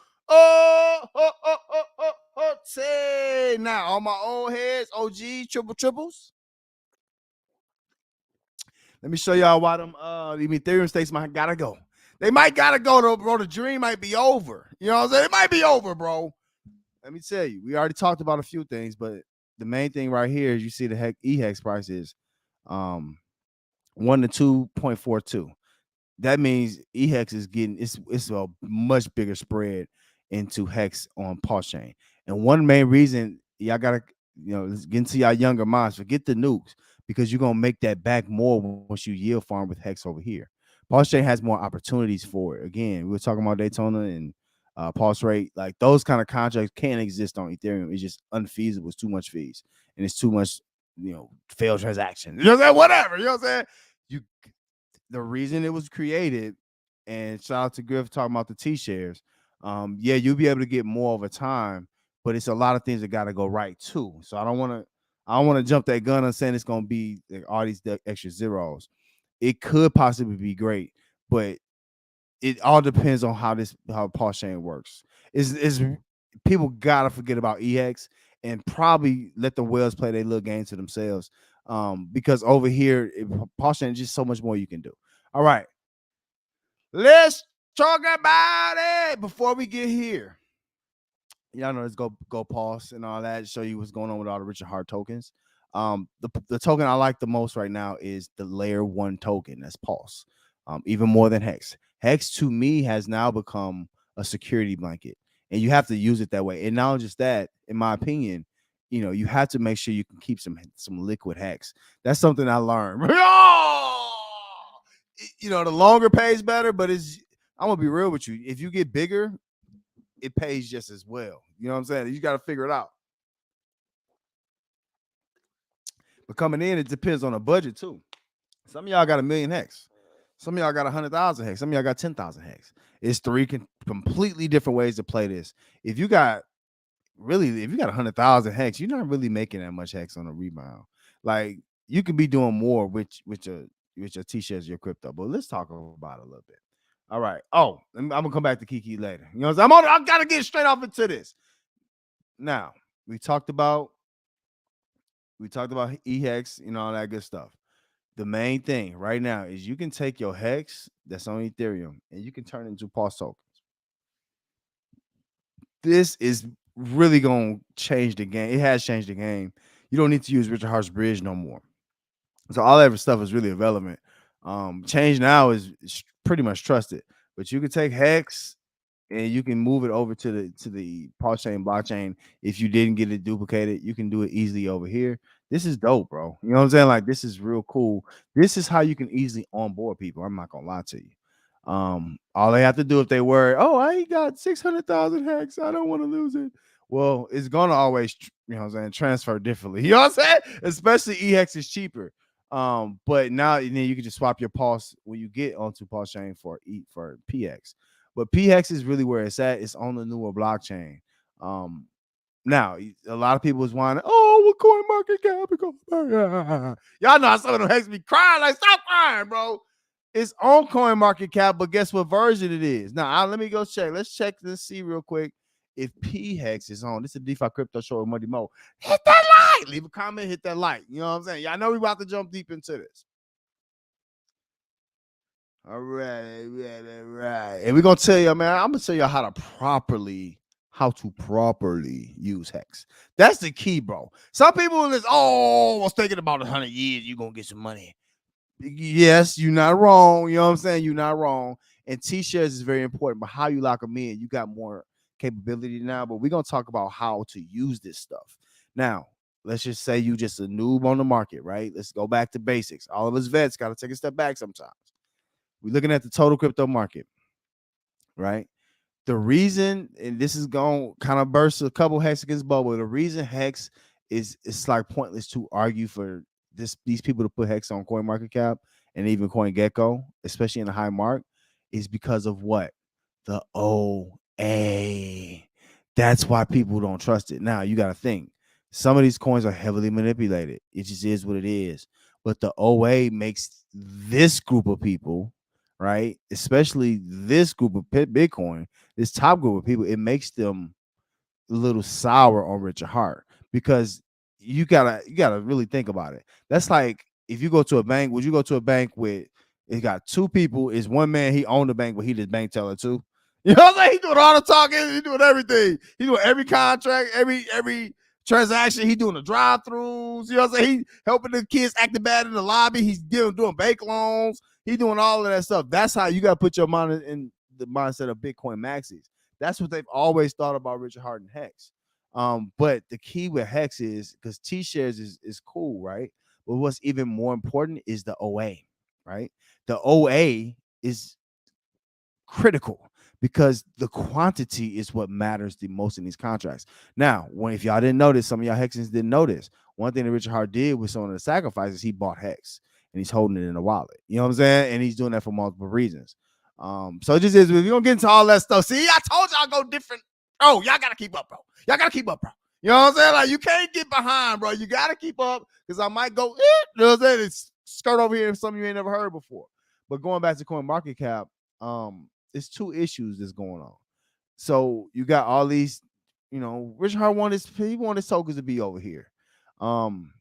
Say now on my own heads, OG triples. Let me show y'all why them Ethereum stakes might gotta go. They might gotta go, though, bro. The dream might be over. You know what I'm saying? It might be over, bro. Let me tell you, we already talked about a few things, but the main thing right here is you see the EHEX price is 1 to 2.42. That means EHEX is getting it's a much bigger spread into Hex on Pulse Chain. And one main reason y'all gotta, let's get into y'all younger minds, forget the nukes, because you're gonna make that back more once you yield farm with Hex over here. Pulse Chain has more opportunities for it. Again, we were talking about Daytona and pulse rate, like those kind of contracts can't exist on Ethereum. It's just unfeasible. It's too much fees and it's too much, failed transaction. You know what I'm saying? Whatever. You know what I'm saying? You The reason it was created, and shout out to Griff talking about the Tshares. Yeah, you'll be able to get more over time, but it's a lot of things that got to go right too. So I don't want to jump that gun on saying it's going to be like all these extra zeros. It could possibly be great, but it all depends on how Pulse Chain works. Is people gotta forget about EX and probably let the whales play their little game to themselves. Because over here, Pulse Chain is just so much more you can do. All right, let's talk about it before we get here. Y'all know, let's go pause and all that, show you what's going on with all the Richard Hart tokens. The token I like the most right now is the layer 1 token. That's Pulse. Even more than Hex. Hex to me has now become a security blanket, and you have to use it that way. And not just that, in my opinion, you have to make sure you can keep some liquid Hex. That's something I learned. The longer pays better, but I'm gonna be real with you. If you get bigger, it pays just as well. You know what I'm saying? You got to figure it out. But coming in, it depends on the budget too. Some of y'all got 1 million Hex. Some of y'all got 100,000 Hex. Some of y'all got 10,000 Hex. It's 3 completely different ways to play this. If you got 100,000 Hex, you're not really making that much Hex on a rebound. Like, you can be doing more with your T-shirts, your crypto. But let's talk about it a little bit. All right. Oh, I'm gonna come back to Kiki later. You know what I'm saying? I gotta get straight off into this. Now, we talked about EHEX, all that good stuff. The main thing right now is you can take your Hex that's on Ethereum and you can turn it into Pulse tokens. This is really going to change the game. It has changed the game. You don't need to use Richard Hart's bridge no more. So all that stuff is really irrelevant. Change now is pretty much trusted, but you can take Hex and you can move it over to the Pulse Chain blockchain. If you didn't get it duplicated, you can do it easily over here. This is dope, bro. You know what I'm saying? Like, this is real cool. This is how you can easily onboard people. I'm not gonna lie to you. All they have to do if they worry, oh, I got 600,000 Hex, I don't want to lose it. Well, it's gonna always, transfer differently. You know what I'm saying? Especially EHEX is cheaper. But now then you can just swap your Pulse when you get onto Pulse Chain for PX. But PX is really where it's at. It's on the newer blockchain. Now a lot of people is whining, oh, what coin market cap? Y'all know how some of them Hex be crying, like, stop crying, bro. It's on coin market cap, but guess what version it is? Now, let me go check. Let's check this, see real quick if PHEX is on. This is a DeFi Crypto Show with Money Mo. Hit that like, leave a comment, hit that like. You know what I'm saying? Y'all know we about to jump deep into this. All right. And we're gonna tell you, man, I'm gonna tell you how to properly use Hex. That's the key, bro. Some people is, I was thinking about 100 years, you're gonna get some money. Yes, you're not wrong. You know what I'm saying? You're not wrong. And T-shares is very important, but how you lock them in, you got more capability now. But we're gonna talk about how to use this stuff. Now, let's just say you just a noob on the market, right? Let's go back to basics. All of us vets got to take a step back sometimes. We're looking at the total crypto market, right? The reason, and this is going to kind of burst a couple Hex against bubble. The reason Hex is, it's like pointless to argue for these people to put Hex on CoinMarketCap and even CoinGecko, especially in the high mark, is because of what? The OA. That's why people don't trust it. Now, you got to think. Some of these coins are heavily manipulated. It just is what it is. But the OA makes this group of people, right, especially this group of Bitcoin, this top group of people, it makes them a little sour on Richard Hart, because you gotta really think about it. That's like if you go to a bank, would you go to a bank with it got two people? Is one man he owned the bank, but he just bank teller too? You know what I'm saying? He doing all the talking, he doing everything. He doing every contract, every transaction. He doing the drive-throughs. You know what I'm saying? He helping the kids acting bad in the lobby. He's doing bank loans. He doing all of that stuff. That's how you got to put your mind in the mindset of Bitcoin maxis. That's what they've always thought about Richard Hart and Hex. But the key with Hex is because Tshares is cool, right? But what's even more important is the OA, right? The OA is critical because the quantity is what matters the most in these contracts. Now, if y'all didn't notice, some of y'all Hexans didn't notice. One thing that Richard Hart did with some of the sacrifices, he bought Hex and he's holding it in a wallet. You know what I'm saying? And he's doing that for multiple reasons. So it just is, we're gonna get into all that stuff. See, I told y'all go different. Oh, y'all gotta keep up, bro. Y'all gotta keep up, bro. You know what I'm saying? Like, you can't get behind, bro. You gotta keep up because I might go, you know what I'm saying? It's skirt over here, something you ain't never heard before. But going back to CoinMarketCap, it's two issues that's going on. So you got all these, Richard Hart wanted his tokens to be over here. And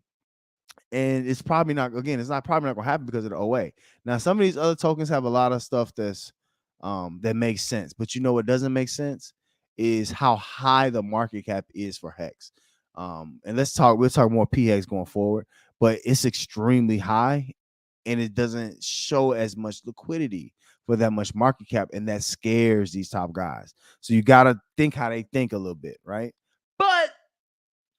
it's probably not, again, it's not probably not gonna happen because of the OA. Now, some of these other tokens have a lot of stuff that's that makes sense, but you know what doesn't make sense is how high the market cap is for Hex. And we'll talk more PHEX going forward, but it's extremely high and it doesn't show as much liquidity for that much market cap, and that scares these top guys. So you got to think how they think a little bit, right? But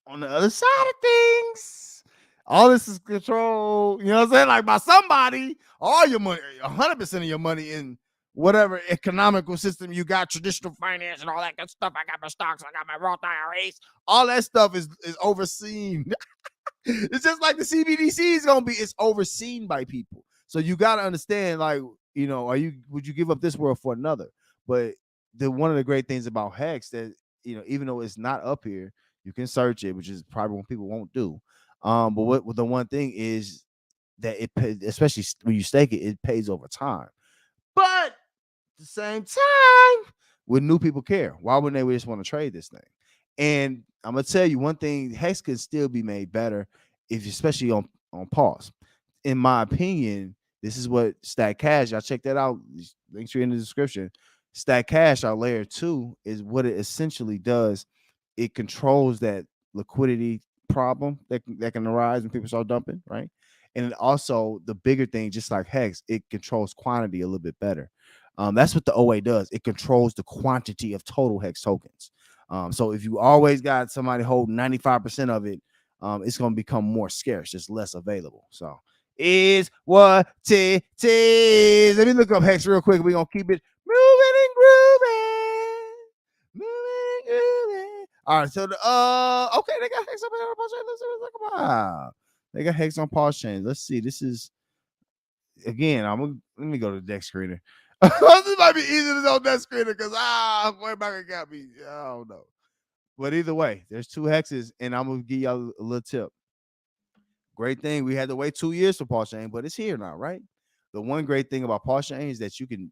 on the other side of things, all this is controlled, you know what I'm saying? Like by somebody, all your money, 100% of your money in whatever economical system you got, traditional finance and all that good stuff. I got my stocks, I got my Roth IRAs. All that stuff is overseen. It's just like the CBDC is gonna be. It's overseen by people. So you got to understand, like, would you give up this world for another? But one of the great things about Hex that even though it's not up here, you can search it, which is probably what people won't do. But what the one thing is that it pays, especially when you stake it, it pays over time. But at the same time, would new people care? Why wouldn't they just want to trade this thing? And I'm gonna tell you one thing: Hex could still be made better especially on pause. In my opinion, this is what Stack Cash. Y'all check that out. Links are in the description. Stack Cash, our layer 2, is what it essentially does. It controls that liquidity problem that can arise when people start dumping, right? And also the bigger thing, just like Hex, it controls quantity a little bit better. That's what the OA does. It controls the quantity of total Hex tokens. So if you always got somebody holding 95% of it, it's going to become more scarce, just less available. So is what it is. Let me look up Hex real quick. We're going to keep it moving and grooving. Moving and grooving. All right. So, okay, they got Hex up here on pause chain. Let's see what it's talking about. They got Hex on pause chain. Let's see. This is, again, let me go to the deck screener. This might be easier to know deck screener because, going back and got me. I don't know. But either way, there's two hexes, and I'm gonna give y'all a little tip. Great thing, we had to wait 2 years for pause chain, but it's here now, right? The one great thing about pause chain is that you can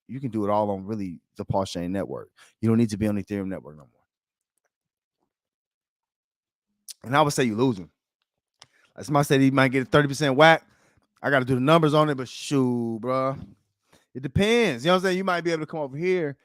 do it all on really the pause chain network. You don't need to be on the Ethereum network no more. And I would say you're losing. Like somebody said he might get a 30% whack. I got to do the numbers on it, but shoot, bro. It depends. You know what I'm saying? You might be able to come over here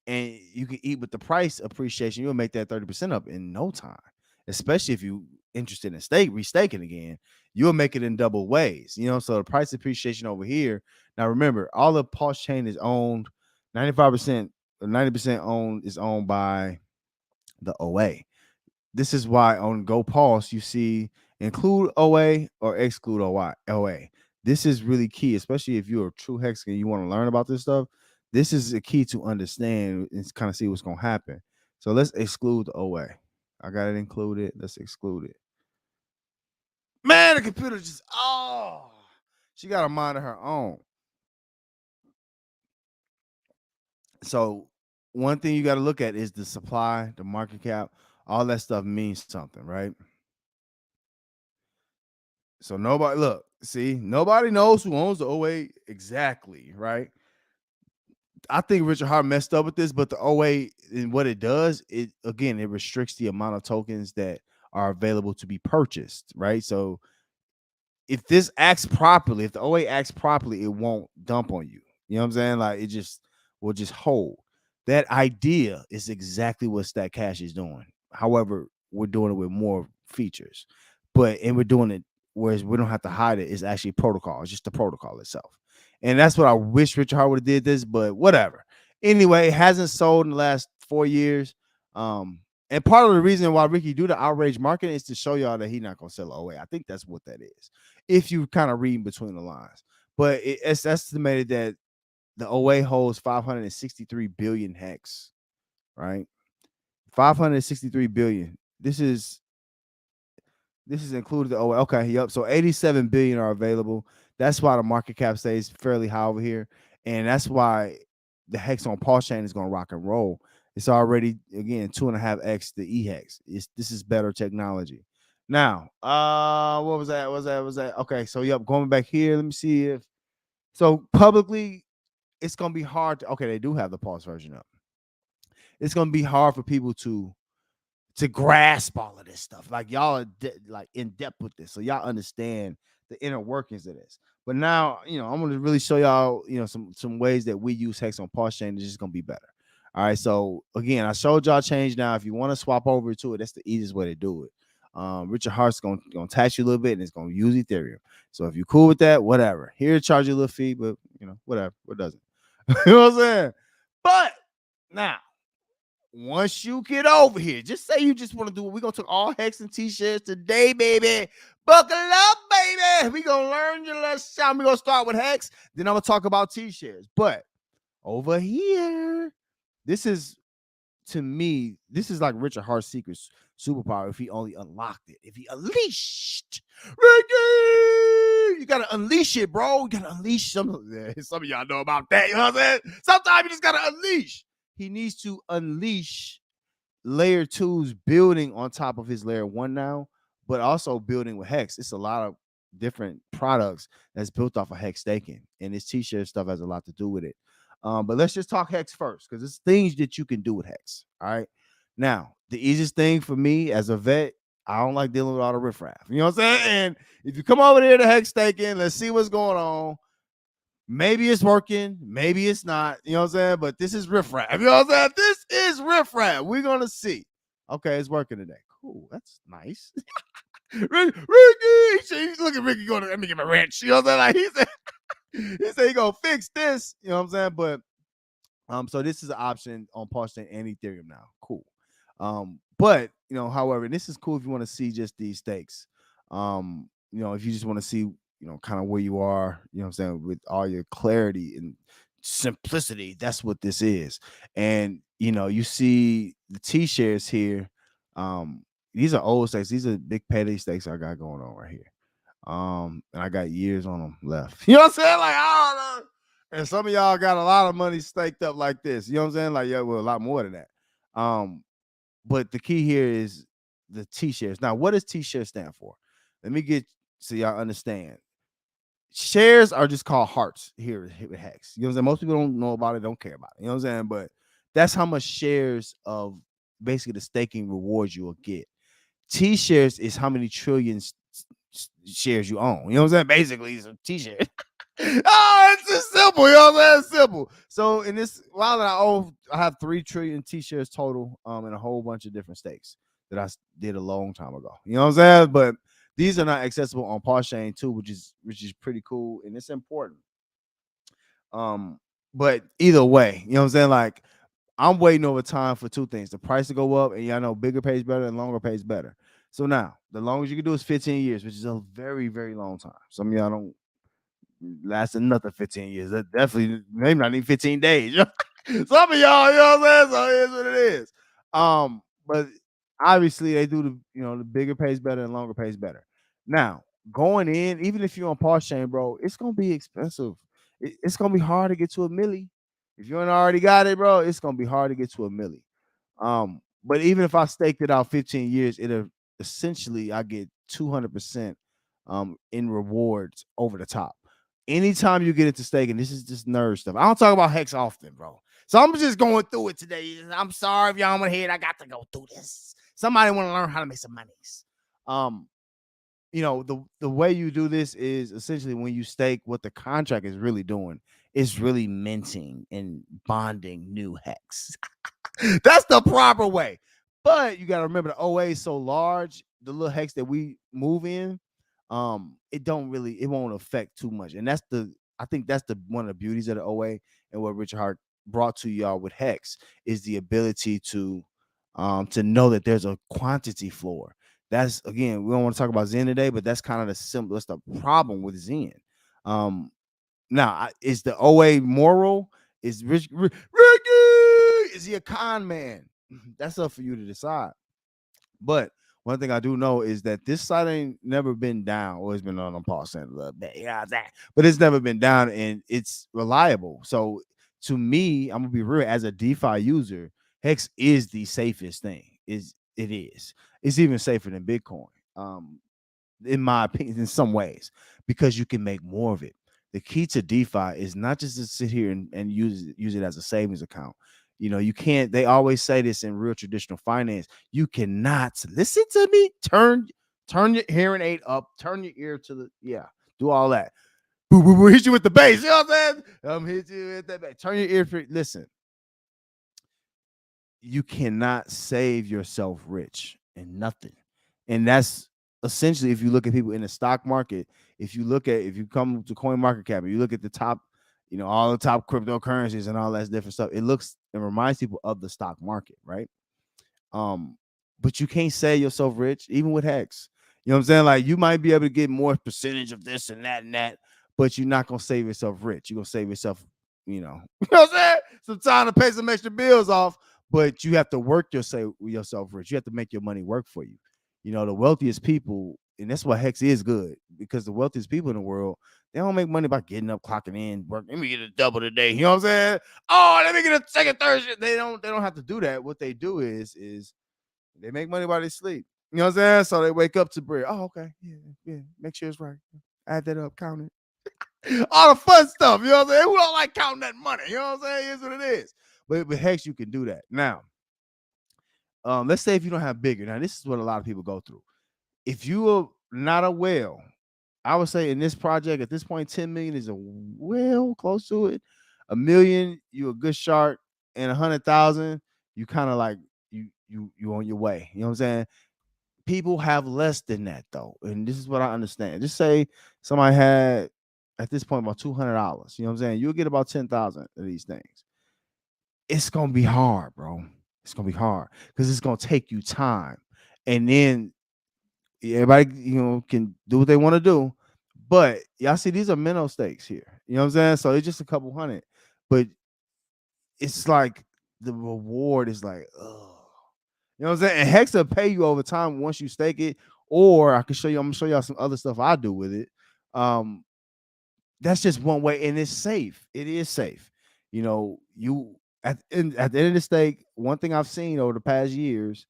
and you can eat with the price appreciation. You'll make that 30% up in no time, especially if you interested in restaking again. You'll make it in double ways. So the price appreciation over here. Now remember, all the pause chain is owned 95%, 90% is owned by the OA. This is why on Go Pulse you see include OA or exclude OA. This is really key, especially if you're a true Hex and you want to learn about this stuff. This is a key to understand and kind of see what's going to happen. So let's exclude the OA. I got it included. Let's exclude it. Man, the computer just, she got a mind of her own. So one thing you got to look at is the supply, the market cap, all that stuff means something, right? So nobody knows who owns the OA exactly, right? I think Richard Hart messed up with this, but the OA and what it does, it restricts the amount of tokens that are available to be purchased, right? So if this acts properly, if the OA acts properly, it won't dump on you. You know what I'm saying? Like it just will just hold. That idea is exactly what Stack Cash is doing. However, we're doing it with more features, and we're doing it whereas we don't have to hide it. It's actually protocol. It's just the protocol itself, and that's what I wish Richard Hart would have did this, but whatever. Anyway, it hasn't sold in the last 4 years. And part of the reason why Ricky do the outrage marketing is to show y'all that he's not gonna sell OA. I think that's what that is. If you kind of read between the lines, but it's estimated that the OA holds 563 billion hex, right? 563 billion. This is included the OA. Okay, yep. So 87 billion are available. That's why the market cap stays fairly high over here, and that's why the hex on Pulse chain is going to rock and roll. It's already again 2.5x the ehex. This is better technology. Now, what was that? Was that okay? So yep, going back here. Let me see if so publicly, it's going to be hard to. Okay, they do have the Pulse version up. It's going to be hard for people to grasp all of this stuff. Like y'all are like in depth with this, so y'all understand the inner workings of this. But now, I'm going to really show y'all, some ways that we use hex on Pulse chain. It's just going to be better. All right. So again, I showed y'all change. Now, if you want to swap over to it, that's the easiest way to do it. Richard Hart's going to tax you a little bit, and it's going to use Ethereum. So if you're cool with that, whatever. Here, charge you a little fee, but whatever. What doesn't? You know what I'm saying? But now, once you get over here, just say you just want to do it. We're going to talk all hex and T-shirts today, baby. Buckle up, baby. We're going to learn your lesson. We're going to start with hex. Then I'm going to talk about T-shirts. But over here, this is, to me, this is like Richard Hart's secret superpower if he only unlocked it. If he unleashed. Ricky! You got to unleash it, bro. You got to unleash some of y'all know about that. You know what I'm saying? Sometimes you just got to unleash. He needs to unleash layer 2's building on top of his layer 1 now, but also building with hex. It's a lot of different products that's built off of hex staking, and this T-shirt stuff has a lot to do with it. But let's just talk hex first, because it's things that you can do with hex. All right. Now, the easiest thing for me as a vet, I don't like dealing with all the riffraff. You know what I'm saying? And if you come over there to hex staking, let's see what's going on. Maybe it's working, maybe it's not. You know what I'm saying? But this is riffraff. You know what I'm saying? This is riffraff. We're gonna see. Okay, it's working today. Cool, that's nice. Ricky, look at Ricky going. Let me give him a wrench. You know what I'm saying? Like he said he gonna fix this. You know what I'm saying? But so this is an option on Pulse Chain and Ethereum now. Cool. But however, this is cool if you want to see just these stakes. If you just want to see, kind of where you are, what I'm saying, with all your clarity and simplicity, that's what this is. And you see the T-shares here. These are old stakes. These are big payday stakes I got going on right here. And I got years on them left. You know what I'm saying? Like, I don't know. And some of y'all got a lot of money staked up like this. You know what I'm saying? Like, yeah, well, a lot more than that. But the key here is the T-shares. Now, what does T-share stand for? Let me get so y'all understand. Shares are just called hearts here with hex. You know what I'm saying? Most people don't know about it, don't care about it. You know what I'm saying? But that's how much shares of basically the staking rewards you will get. T-shares is how many trillions shares you own. You know what I'm saying? Basically, it's a T-shirt. Oh, it's just simple. You know what I'm saying? It's simple. So in this, I have 3 trillion T-shares total, and a whole bunch of different stakes that I did a long time ago. You know what I'm saying? But these are not accessible on Pulse Chain too, which is pretty cool, and it's important. But either way, you know what I'm saying? Like, I'm waiting over time for 2 things: the price to go up, and y'all know bigger pays better and longer pays better. So now, the longest you can do is 15 years, which is a very, very long time. Some of y'all don't last another 15 years. That definitely, maybe not even 15 days. Some of y'all, you know what I'm saying? So it is what it is. But obviously they do the bigger pays better and longer pays better. Now, going in, even if you're on Pulse Chain, bro, it's gonna be expensive. It's gonna be hard to get to a milli. If you ain't already got it, bro, it's gonna be hard to get to a milli. But even if I staked it out 15 years, it'll essentially I get 200% in rewards over the top. Anytime you get into staking, this is just nerd stuff. I don't talk about hex often, bro. So I'm just going through it today. I'm sorry if y'all want to hear it. I got to go through this. Somebody want to learn how to make some monies. the way you do this is essentially when you stake, what the contract is really doing is really minting and bonding new hex. That's the proper way. But you got to remember the OA is so large, the little hex that we move in, it won't affect too much. And I think that's the one of the beauties of the OA, and what Richard Hart brought to y'all with hex is the ability to know that there's a quantity floor. That's, again, we don't want to talk about Zen today, but that's kind of that's the problem with Zen. Now, is the OA moral? Is Ricky? Is he a con man? That's up for you to decide. But one thing I do know is that this site ain't never been down. Always been on pause a little bit, but it's never been down, and it's reliable. So to me, I'm gonna be real. As a DeFi user, Hex is the safest thing. It is. It's even safer than Bitcoin. In my opinion, in some ways, because you can make more of it. The key to DeFi is not just to sit here and use it as a savings account. You can't. They always say this in real traditional finance. You cannot, listen to me. Turn your hearing aid up. Turn your ear to do all that. Boo boo boo. Hit you with the bass. You know what I'm saying? Hit you with that bass. Turn your ear. Listen. You cannot save yourself rich in nothing, and that's essentially, if you look at people in the stock market, if you come to coin market cap, you look at the top, all the top cryptocurrencies and all that different stuff, it reminds people of the stock market, right? But you can't save yourself rich even with Hex. You know what I'm saying? Like, you might be able to get more percentage of this and that, but you're not gonna save yourself rich. You're gonna save yourself, you know what I'm saying, some time to pay some extra bills off, but you have to work yourself rich. You have to make your money work for you. The wealthiest people, and that's why Hex is good, because the wealthiest people in the world, they don't make money by getting up, clocking in, work. Let me get a double today. You know what I'm saying? Oh, let me get a second Thursday. They don't have to do that. What they do is they make money while they sleep. You know what I'm saying? So they wake up to bread. Oh, okay. Yeah. Make sure it's right. Add that up, count it. All the fun stuff. You know what I'm saying? Who don't like counting that money? You know what I'm saying? Here's what it is. But with Hex, you can do that. Now, let's say if you don't have bigger. Now, this is what a lot of people go through. If you are not a whale, I would say in this project at this point, 10 million is a whale, close to it. $1 million, you a good shark, and 100,000, you kind of like you on your way. You know what I'm saying? People have less than that though, and this is what I understand. Just say somebody had at this point about $200. You know what I'm saying? You'll get about 10,000 of these things. It's gonna be hard, bro. It's gonna be hard because it's gonna take you time, and then everybody, can do what they want to do. But y'all see, these are minnow stakes here. You know what I'm saying? So it's just a couple hundred, but it's like the reward is like, oh, you know what I'm saying? And Hex will pay you over time once you stake it. Or I'm gonna show y'all some other stuff I do with it. That's just one way, and it's safe. It is safe. You at the end of the stake, one thing I've seen over the past years,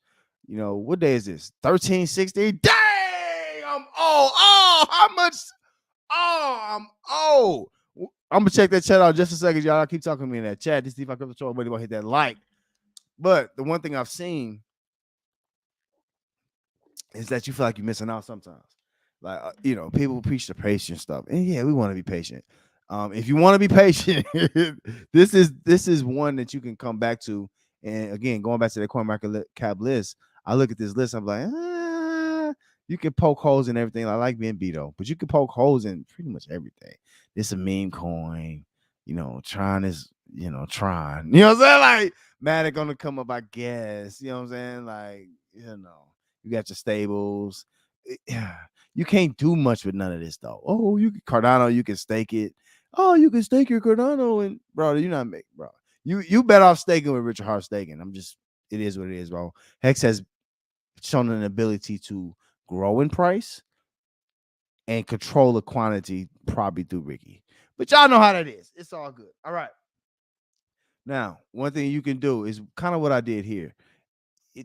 what day is this? 1360. Dang, I'm old. Oh, how much? Oh, I'm old. I'm gonna check that chat out just a second, y'all. Keep talking to me in that chat. This Defi Crypto Show. Everybody want to hit that like. But the one thing I've seen is that you feel like you're missing out sometimes. Like, people preach the patience stuff, and yeah, we want to be patient. If you want to be patient, this is one that you can come back to. And again, going back to the coin market cap list, I look at this list, I'm like, you can poke holes in everything. I like being Beto, but you can poke holes in pretty much everything. This a meme coin, Tron is, Tron. You know what I'm saying? Like, Matic gonna come up, I guess. You know what I'm saying? Like, you got your stables. You can't do much with none of this though. Oh, Cardano, you can stake it. Oh, you can stake your Cardano, and bro, you're not making, bro. You bet off staking with Richard Hart staking. It is what it is, bro. Hex has shown an ability to grow in price and control the quantity, probably through Ricky. But y'all know how that is. It's all good. All right. Now, one thing you can do is kind of what I did here.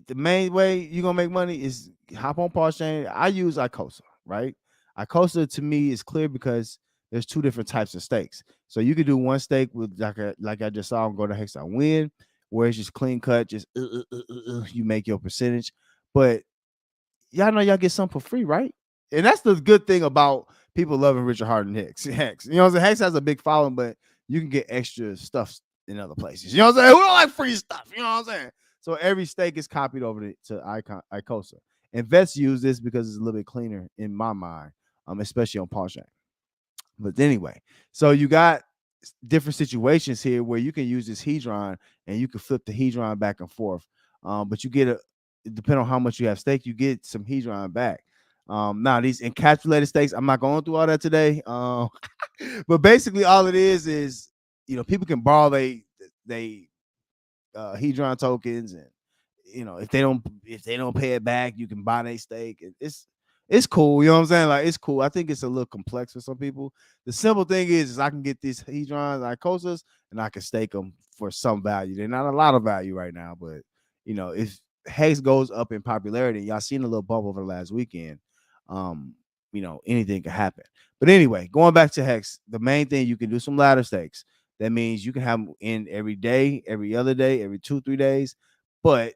The main way you're gonna make money is hop on Pause Chain. I use Icosa, right? Icosa to me is clear because there's two different types of stakes. So you could do one stake with like I just saw him go to Hex, I win, where it's just clean cut, just you make your percentage. But y'all know y'all get some for free, right? And that's the good thing about people loving Richard Harden Hicks. Hex. You know what I'm saying? Hex has a big following, but you can get extra stuff in other places. You know what I'm saying? Who don't like free stuff? You know what I'm saying? So every stake is copied over to Icosa. And vets use this because it's a little bit cleaner in my mind, especially on Paul Chain. But anyway, so you got different situations here where you can use this hedron and you can flip the hedron back and forth. But you get depending on how much you have stake, you get some hedron back. Now these encapsulated stakes, I'm not going through all that today. But basically all it is people can borrow they hedron tokens, and if they don't pay it back, you can buy their stake. It's cool, you know what I'm saying? Like, it's cool. I think it's a little complex for some people. The simple thing is I can get these hedrons, Icosas, and I can stake them for some value. They're not a lot of value right now, but if Hex goes up in popularity, y'all seen a little bump over the last weekend. Anything can happen. But anyway, going back to Hex, the main thing, you can do some ladder stakes. That means you can have them in every day, every other day, every 2-3 days. But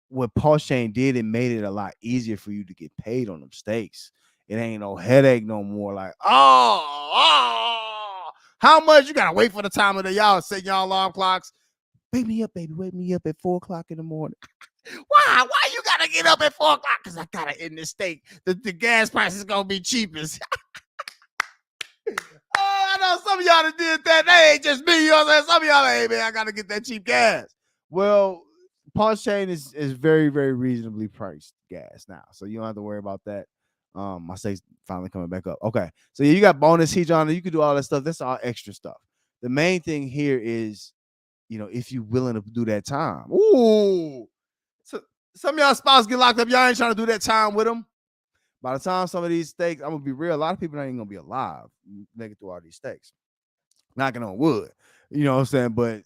what Paul Chain did, it made it a lot easier for you to get paid on them stakes. It ain't no headache no more. Like, how much you gotta wait for the time of the y'all set y'all alarm clocks? Wake me up, baby. Wake me up at 4:00 in the morning. Why you gotta get up at 4:00? Because I gotta end this stake. The gas price is gonna be cheapest. I know some of y'all that did that. That ain't just me. You know what I'm saying? Some of y'all, hey man, I gotta get that cheap gas. Well, Paul Chain is very, very reasonably priced gas now, so you don't have to worry about that. My stake's finally coming back up. Okay, so yeah, you got bonus hedron, you can do all that stuff. That's all extra stuff. The main thing here is, if you're willing to do that time. Ooh, so some of y'all spouses get locked up. Y'all ain't trying to do that time with them. By the time some of these stakes, I'm gonna be real, a lot of people ain't gonna be alive making through all these stakes. Knocking on wood, you know what I'm saying? But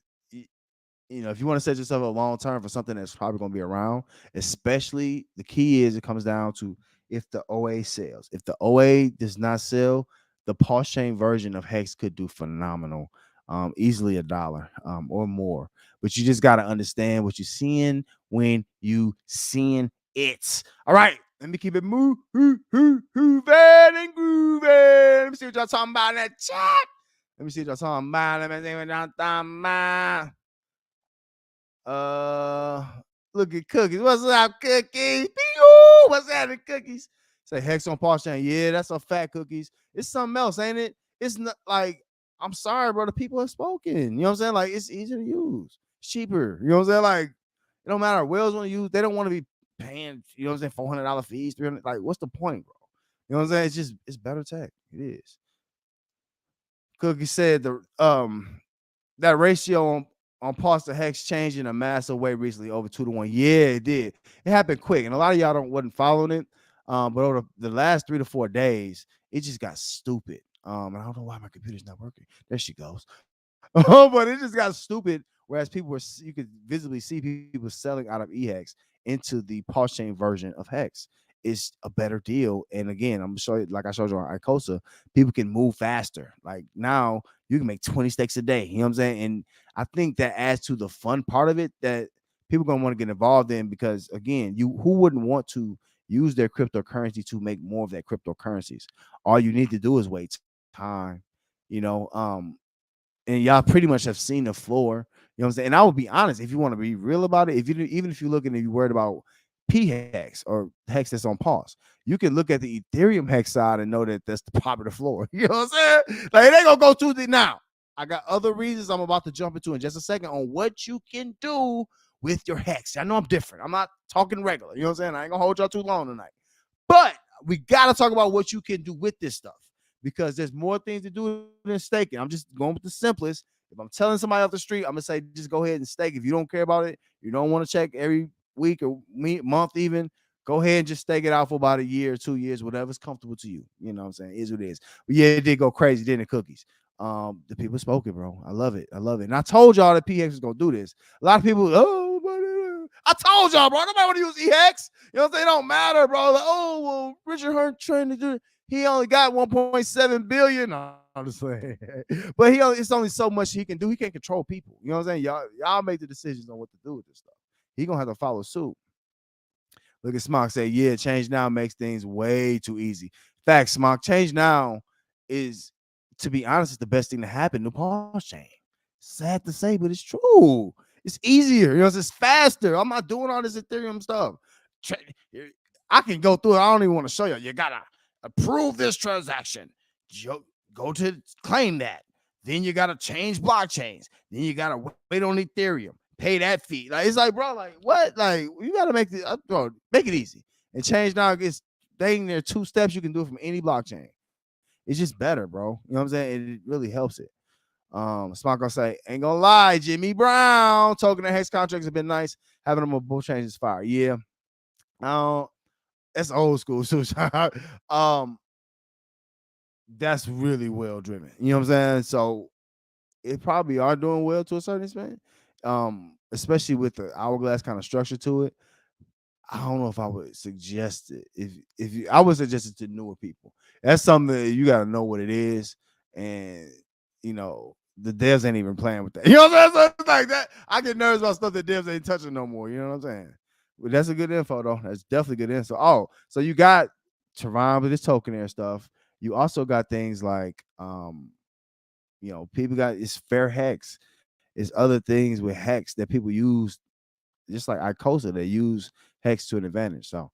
if you want to set yourself a long term for something that's probably gonna be around, especially the key is it comes down to if the OA sells. If the OA does not sell, the Paul Chain version of Hex could do phenomenal, easily $1 or more. But you just gotta understand what you're seeing when you seeing it. All right. Let me keep it moving and grooving. Let me see what y'all talking about in that chat. Let me see what y'all talking about. Let me see what y'all talking about. Look at Cookies. What's up, Cookies? What's happening, Cookies? Say Hex on Paul Chain. Yeah, that's a fat Cookies. It's something else, ain't it? It's not like, I'm sorry, bro. The people have spoken. You know what I'm saying? Like, it's easier to use. It's cheaper. You know what I'm saying? Like, it don't matter. Whales want to use. They don't want to be paying, you know what I'm saying, $400 fees, $300. Like, what's the point, bro? You know what I'm saying? It's better tech. It is. Cookie said that ratio on Pulse to Hex changed in a massive way recently, over 2-to-1. Yeah, it did. It happened quick, and a lot of y'all wasn't following it. But over the last 3 to 4 days, it just got stupid. And I don't know why my computer's not working. There she goes. But it just got stupid. Whereas you could visibly see people selling out of EHEX into the Pulse Chain version of Hex. It's a better deal. And again, I'm gonna show you, like I showed you on Icosa, people can move faster. Like now you can make 20 stakes a day. You know what I'm saying? And I think that adds to the fun part of it that people gonna want to get involved in, because again, who wouldn't want to use their cryptocurrency to make more of their cryptocurrencies? All you need to do is wait time, and y'all pretty much have seen the floor. You know what I'm saying? And I will be honest, if you want to be real about it, even if you're looking and you're worried about P Hex or Hex that's on pause, you can look at the Ethereum Hex side and know that that's the top of the floor. You know what I'm saying? Like, it ain't gonna go too deep. Now, I got other reasons I'm about to jump into in just a second on what you can do with your Hex. I know I'm different. I'm not talking regular. You know what I'm saying? I ain't gonna hold y'all too long tonight. But we gotta talk about what you can do with this stuff, because there's more things to do than staking. I'm just going with the simplest. If I'm telling somebody off the street, I'm gonna say just go ahead and stake. If you don't care about it, you don't want to check every week or month even, go ahead and just stake it out for about a year or 2 years, whatever's comfortable to you. You know what I'm saying? It is what it is. But yeah, it did go crazy, didn't it, Cookies? The people spoke it, bro. I love it. I love it. And I told y'all that PX was gonna do this. A lot of people, I told y'all, bro. Nobody want to use EX. You know what I'm saying? It don't matter, bro. Like, oh, well, Richard Hearn trying to do it. He only got 1.7 billion. No, I'm just saying. But it's only so much he can do. He can't control people. You know what I'm saying? Y'all make the decisions on what to do with this stuff. He gonna have to follow suit. Look at Smock say, yeah, change now makes things way too easy. Fact, Smock, change now is, to be honest, is the best thing to happen to pause chain. Sad to say, but it's true. It's easier. It's faster. I'm not doing all this Ethereum stuff. I can go through it. I don't even want to show you. You gotta approve this transaction. Go to claim that. Then you gotta change blockchains. Then you gotta wait on Ethereum. Pay that fee. Like, it's like, bro, like what? Like, you gotta make this, bro, make it easy. And change now gets dang, there are 2 steps you can do it from any blockchain. It's just better, bro. You know what I'm saying? It really helps it. Smart gonna say, ain't gonna lie, Jimmy Brown token and hex contracts have been nice. Having them on both chains is fire. Yeah. That's old school. So that's really well driven. You know what I'm saying? So it probably are doing well to a certain extent. Especially with the hourglass kind of structure to it. I don't know if I would suggest it. I would suggest it to newer people. That's something that you gotta know what it is, and the devs ain't even playing with that. You know what I'm saying? So it's like that. I get nervous about stuff that devs ain't touching no more. You know what I'm saying? Well, that's a good info though. That's definitely good info. Oh, so you got Tehran with this token and stuff. You also got things like people got it's fair hex. It's other things with hex that people use, just like Icosa, they use hex to an advantage. So,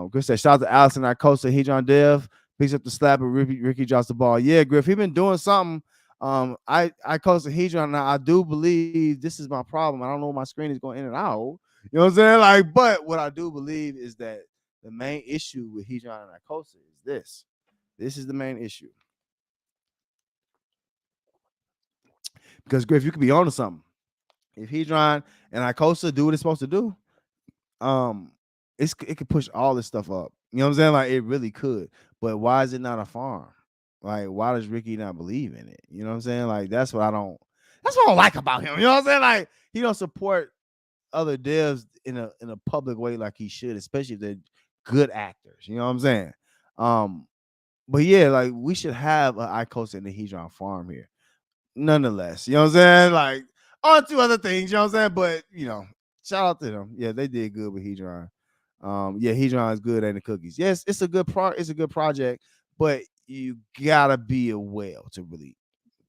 Griff said, shout out to Allison Icosa, Hedron Dev picks up the slap, and Ricky drops the ball. Yeah, Griff, he been doing something. Icosa Hedron. Now, I do believe this is my problem. I don't know, my screen is going in and out. You know what I'm saying? Like, but what I do believe is that the main issue with Hedron and Icosa is this. This is the main issue. Because Griff, you could be onto something. If Hedron and Icosa do what it's supposed to do, it could push all this stuff up. You know what I'm saying? Like, it really could. But why is it not a farm? Like, why does Ricky not believe in it? You know what I'm saying? Like, that's what I don't like about him. You know what I'm saying? Like, he don't support other devs in a public way like he should, especially if they're good actors. You know what I'm saying? But yeah, like, we should have an Icosa and the Hedron farm here. Nonetheless, you know what I'm saying? Like, on to other things, you know what I'm saying? But shout out to them. Yeah, they did good with Hedron. Yeah, Hedron is good at the cookies. Yes, it's a good project, but you gotta be a whale to really,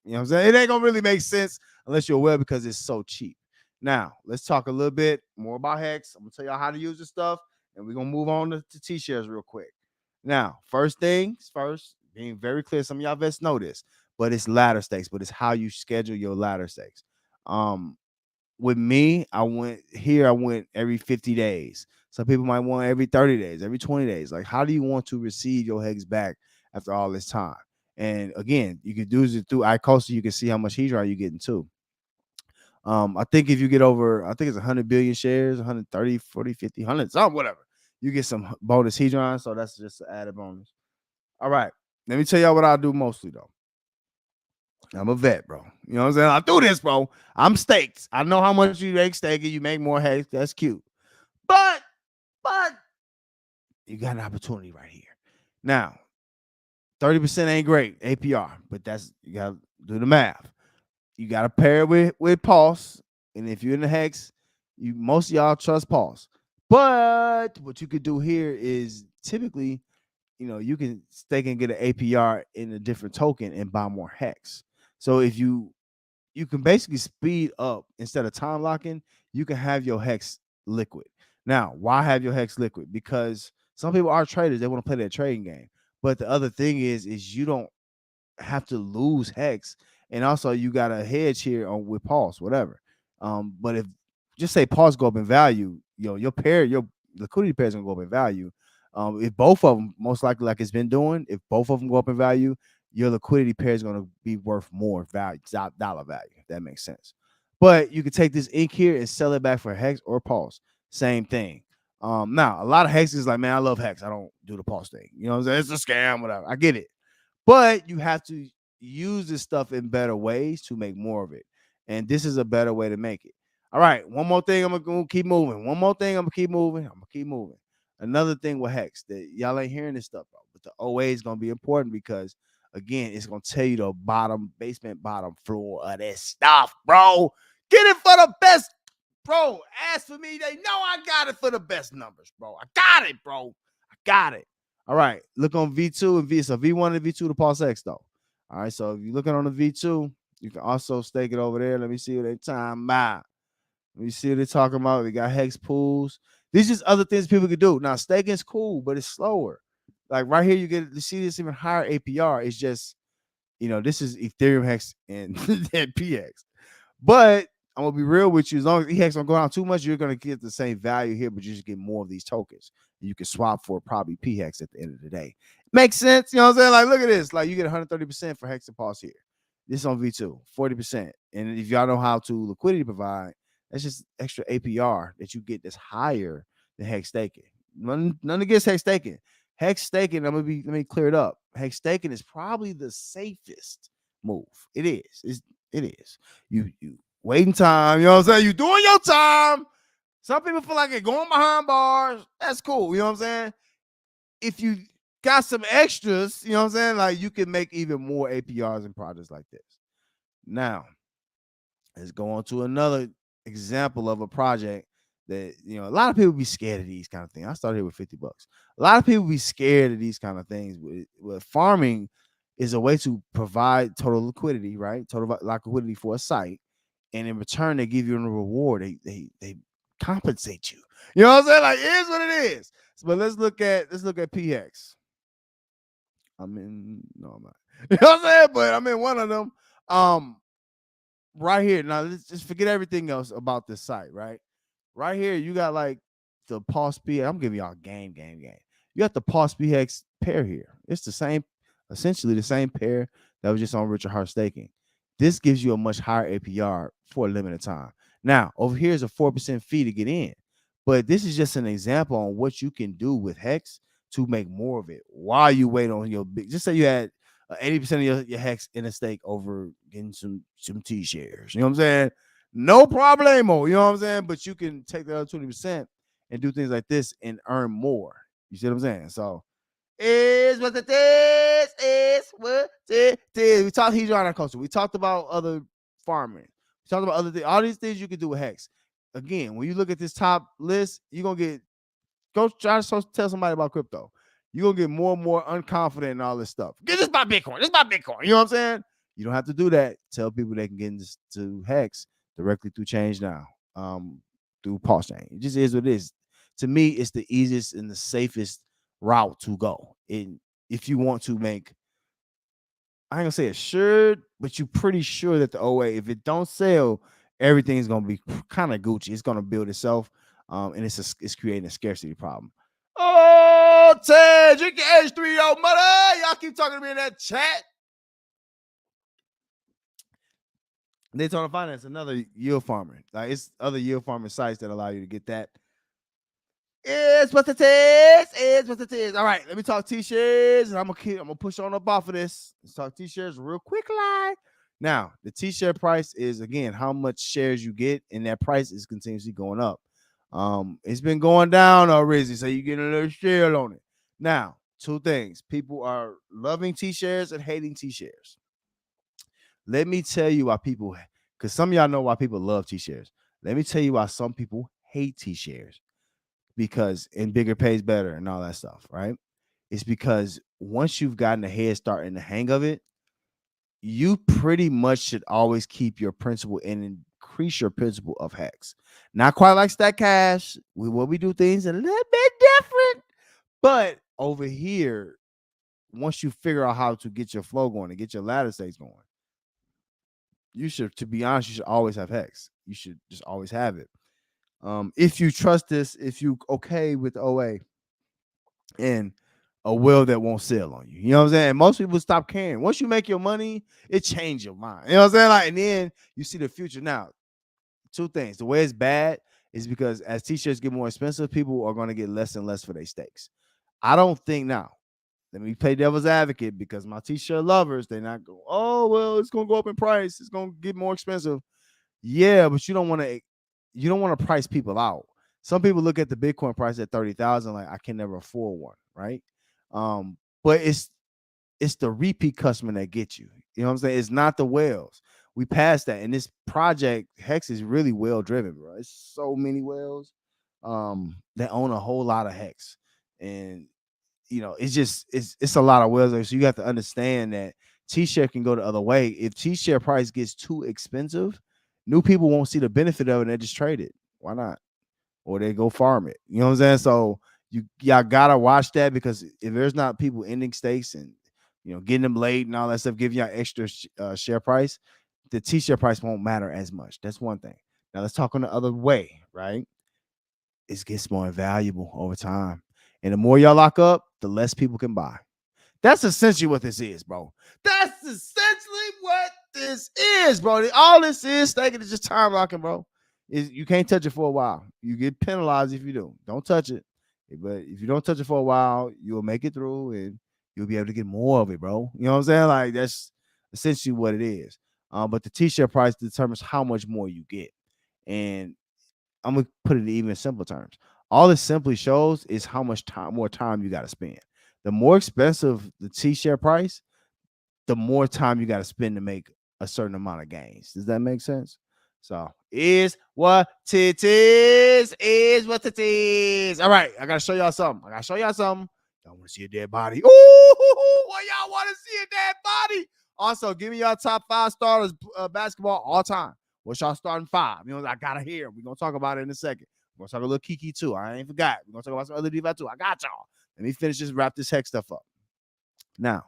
you know what I'm saying? It ain't gonna really make sense unless you're a whale because it's so cheap. Now, let's talk a little bit more about Hex. I'm gonna tell y'all how to use this stuff, and we're gonna move on to Tshares real quick. Now, first things first, being very clear, some of y'all vets know this, but it's ladder stakes, but it's how you schedule your ladder stakes. With me, I went every 50 days. Some people might want every 30 days, every 20 days. Like, how do you want to receive your hex back after all this time? And again, you can do it through Icosa. You can see how much Hedron you're getting too. I think if you get over, I think it's 100 billion shares, 130, 40, 50, 100, something, whatever, you get some bonus Hedron. So that's just an added bonus. All right. Let me tell y'all what I do mostly, though. I'm a vet, bro. You know what I'm saying? I do this, bro. I'm staked. I know how much you make staking. You make more hex. That's cute. But you got an opportunity right here. Now, 30% ain't great APR, but you got to do the math. You got to pair it with pulse. And if you're in the hex, most of y'all trust pulse. But what you could do here is typically, you can stake and get an APR in a different token and buy more hex. So if you can basically speed up instead of time locking, you can have your hex liquid. Now, why have your hex liquid? Because some people are traders, they want to play that trading game. But the other thing is you don't have to lose hex, and also you got a hedge here with pulse, whatever. But if just say pulse go up in value, your liquidity pair is gonna go up in value. If both of them, most likely, like it's been doing, if both of them go up in value, your liquidity pair is going to be worth more value, dollar value, if that makes sense. But you can take this ink here and sell it back for hex or pulse. Same thing. Now, a lot of hex is like, man, I love hex. I don't do the pulse thing. You know what I'm saying? It's a scam, whatever. I get it. But you have to use this stuff in better ways to make more of it. And this is a better way to make it. All right. One more thing. I'm going to keep moving. One more thing. I'm going to keep moving. Another thing with hex that y'all ain't hearing this stuff, bro. But the OA is going to be important because, again, it's going to tell you the bottom floor of this stuff, bro. Get it for the best bro, ask for me. They know I got it for the best numbers, bro. I got it, bro. I got it. All right. Look on V2 and V. So V1 and V2 to Pulse X, though. All right. So if you're looking on the V2, you can also stake it over there. Let me see what they time about. Let me see what they're talking about. We got hex pools. These just other things people could do. Now, staking is cool, but it's slower. Like right here, you see this even higher APR. It's just, this is Ethereum hex and PX. But I'm gonna be real with you. As long as EHEX don't go down too much, you're gonna get the same value here, but you just get more of these tokens. You can swap for probably PHEX at the end of the day. Makes sense, you know what I'm saying? Like, look at this. Like, you get 130% for Hex and Pulse here. This on V2, 40%. And if y'all know how to liquidity provide, that's just extra APR that you get that's higher than Hex staking. None against Hex staking. Hex staking, let me clear it up. Hex staking is probably the safest move. It is. It is. You waiting time, you know what I'm saying? You doing your time. Some people feel like they're going behind bars. That's cool, you know what I'm saying? If you got some extras, you know what I'm saying? Like, you can make even more APRs in projects like this. Now, let's go on to another example of a project that, a lot of people be scared of these kind of things. I started here with $50. A lot of people be scared of these kind of things. With farming is a way to provide total liquidity, right? Total liquidity for a site. And in return, they give you a reward. They compensate you. You know what I'm saying? Like, it is what it is. But let's look at PX. No, I'm not. You know what I'm saying? But I'm in one of them. Right here. Now let's just forget everything else about this site, right? Right here, you got like the Pulse PX. I'm giving y'all game. You got the Pulse PX pair here. It's the same, essentially the same pair that was just on Richard Hart staking. This gives you a much higher APR for a limited time. Now, over here is a 4% fee to get in. But this is just an example on what you can do with Hex to make more of it while you wait on your big. Just say you had 80% of your Hex in a stake over getting some T-shares. You know what I'm saying? No problemo. You know what I'm saying? But you can take the other 20% and do things like this and earn more. You see what I'm saying? So, is what it is. Is what it is. We talked hedron culture. We talked about other farming. We talked about other things. All these things you can do with Hex. Again, when you look at this top list, you're gonna go try to tell somebody about crypto. You're gonna get more and more unconfident in all this stuff. This is my Bitcoin. This is my Bitcoin. You know what I'm saying? You don't have to do that. Tell people they can get into Hex directly through Change Now, through Pulse Chain. It just is what it is. To me, it's the easiest and the safest route to go. And if you want to make, I ain't gonna say assured, but you're pretty sure that the OA, if it don't sell, everything's gonna be kind of Gucci. It's gonna build itself, and it's creating a scarcity problem. Oh, Ted, drink your H3O money. Y'all keep talking to me in that chat. Daytona Finance, another yield farmer. Like, it's other yield farming sites that allow you to get that. Is what it is. Is what it is. All right, let me talk T-shares, and I'm gonna push on up off of this. Let's talk T-shares real quick. Now, the T-share price is, again, how much shares you get, and that price is continuously going up. It's been going down already, so you get a little share on it. Now, two things: people are loving T-shares and hating T-shares. Let me tell you why people, because some of y'all know why people love T-shares. Let me tell you why some people hate T-shares. Because and bigger pays better and all that stuff, right? It's because once you've gotten a head start and the hang of it, you pretty much should always keep your principal and increase your principal of Hex. Not quite like Stack Cash. We do things a little bit different. But over here, once you figure out how to get your flow going and get your ladder stakes going, you should, to be honest, you should always have Hex. You should just always have it. If you trust this, if you okay with OA and a will that won't sell on you, you know what I'm saying? Most people stop caring. Once you make your money, it changes your mind. You know what I'm saying? Like, and then you see the future. Now, two things. The way it's bad is because as T-shirts get more expensive, people are going to get less and less for their stakes. I don't think now. Let me play devil's advocate, because my T-shirt lovers, they're not go, oh, well, it's going to go up in price. It's going to get more expensive. Yeah, but you don't want to price people out. Some people look at the Bitcoin price at 30,000 like, I can never afford one, right? But it's the repeat customer that gets you. You know what I'm saying? It's not the whales. We passed that, and this project Hex is really well driven, bro. It's so many whales that own a whole lot of Hex, and it's just it's a lot of whales there. So you have to understand that T-share can go the other way. If T-share price gets too expensive, new people won't see the benefit of it and they just trade it. Why not? Or they go farm it. You know what I'm saying? So y'all gotta watch that, because if there's not people ending stakes and getting them late and all that stuff, giving y'all extra share price, the T-share price won't matter as much. That's one thing. Now let's talk on the other way, right? It gets more valuable over time. And the more y'all lock up, the less people can buy. That's essentially what this is, bro. That's essentially what this is, bro. All this is staking is just time locking, bro. You can't touch it for a while. You get penalized if you do. Don't touch it. But if you don't touch it for a while, you'll make it through and you'll be able to get more of it, bro. You know what I'm saying? Like, that's essentially what it is. But the T-share price determines how much more you get. And I'm gonna put it in even simpler terms. All this simply shows is how much more time you got to spend. The more expensive the T-share price, the more time you got to spend to make a certain amount of gains. Does that make sense? So is what it is what it is. All right, I gotta show y'all something. Y'all want to see a dead body? Ooh, well, y'all want to see a dead body? Also, give me y'all top 5 starters basketball all time. What's y'all starting 5? I gotta hear. We're gonna talk about it in a second. We're gonna talk a little Kiki too. I ain't forgot. We're gonna talk about some other DeFi too. I got y'all. Let me finish this, wrap this Hex stuff up. Now,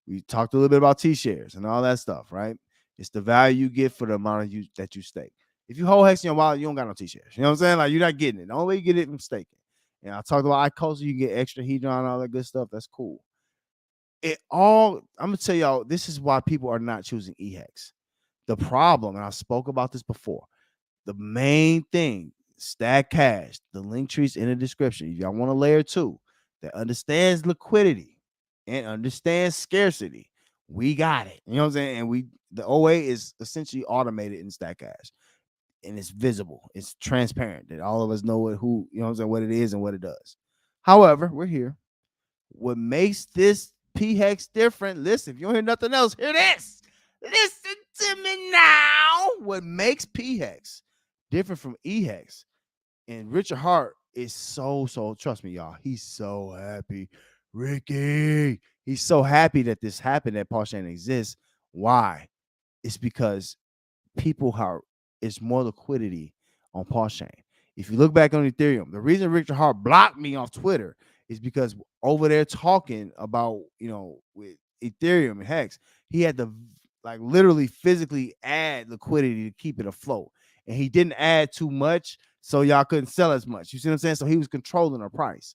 we talked a little bit about T-shares and all that stuff, right? It's the value you get for the amount of that you stake. If you hold Hex in your wallet, you don't got no T-shares. You know what I'm saying? Like, you're not getting it. The only way you get it from staking. And I talked about iCoastal, you get extra hedron and all that good stuff. That's cool. I'm gonna tell y'all, this is why people are not choosing eHex. The problem, and I spoke about this before, the main thing, Stack Cash, the link tree's in the description. If y'all want a layer 2 that understands liquidity and understands scarcity, we got it. You know what I'm saying? And the OA is essentially automated in Stack Cash. And it's visible, it's transparent, that all of us know what it is and what it does. However, we're here. What makes this PHEX different? Listen, if you don't hear nothing else, hear this. Listen to me now. What makes PHEX different from eHex? And Richard Hart is so, trust me, y'all, he's so happy. Ricky, he's so happy that this happened, that Poshchain exists. Why? It's because it's more liquidity on Poshchain. If you look back on Ethereum, the reason Richard Hart blocked me off Twitter is because over there talking about, with Ethereum and Hex, he had to literally physically add liquidity to keep it afloat. And he didn't add too much, so y'all couldn't sell as much. You see what I'm saying? So he was controlling the price.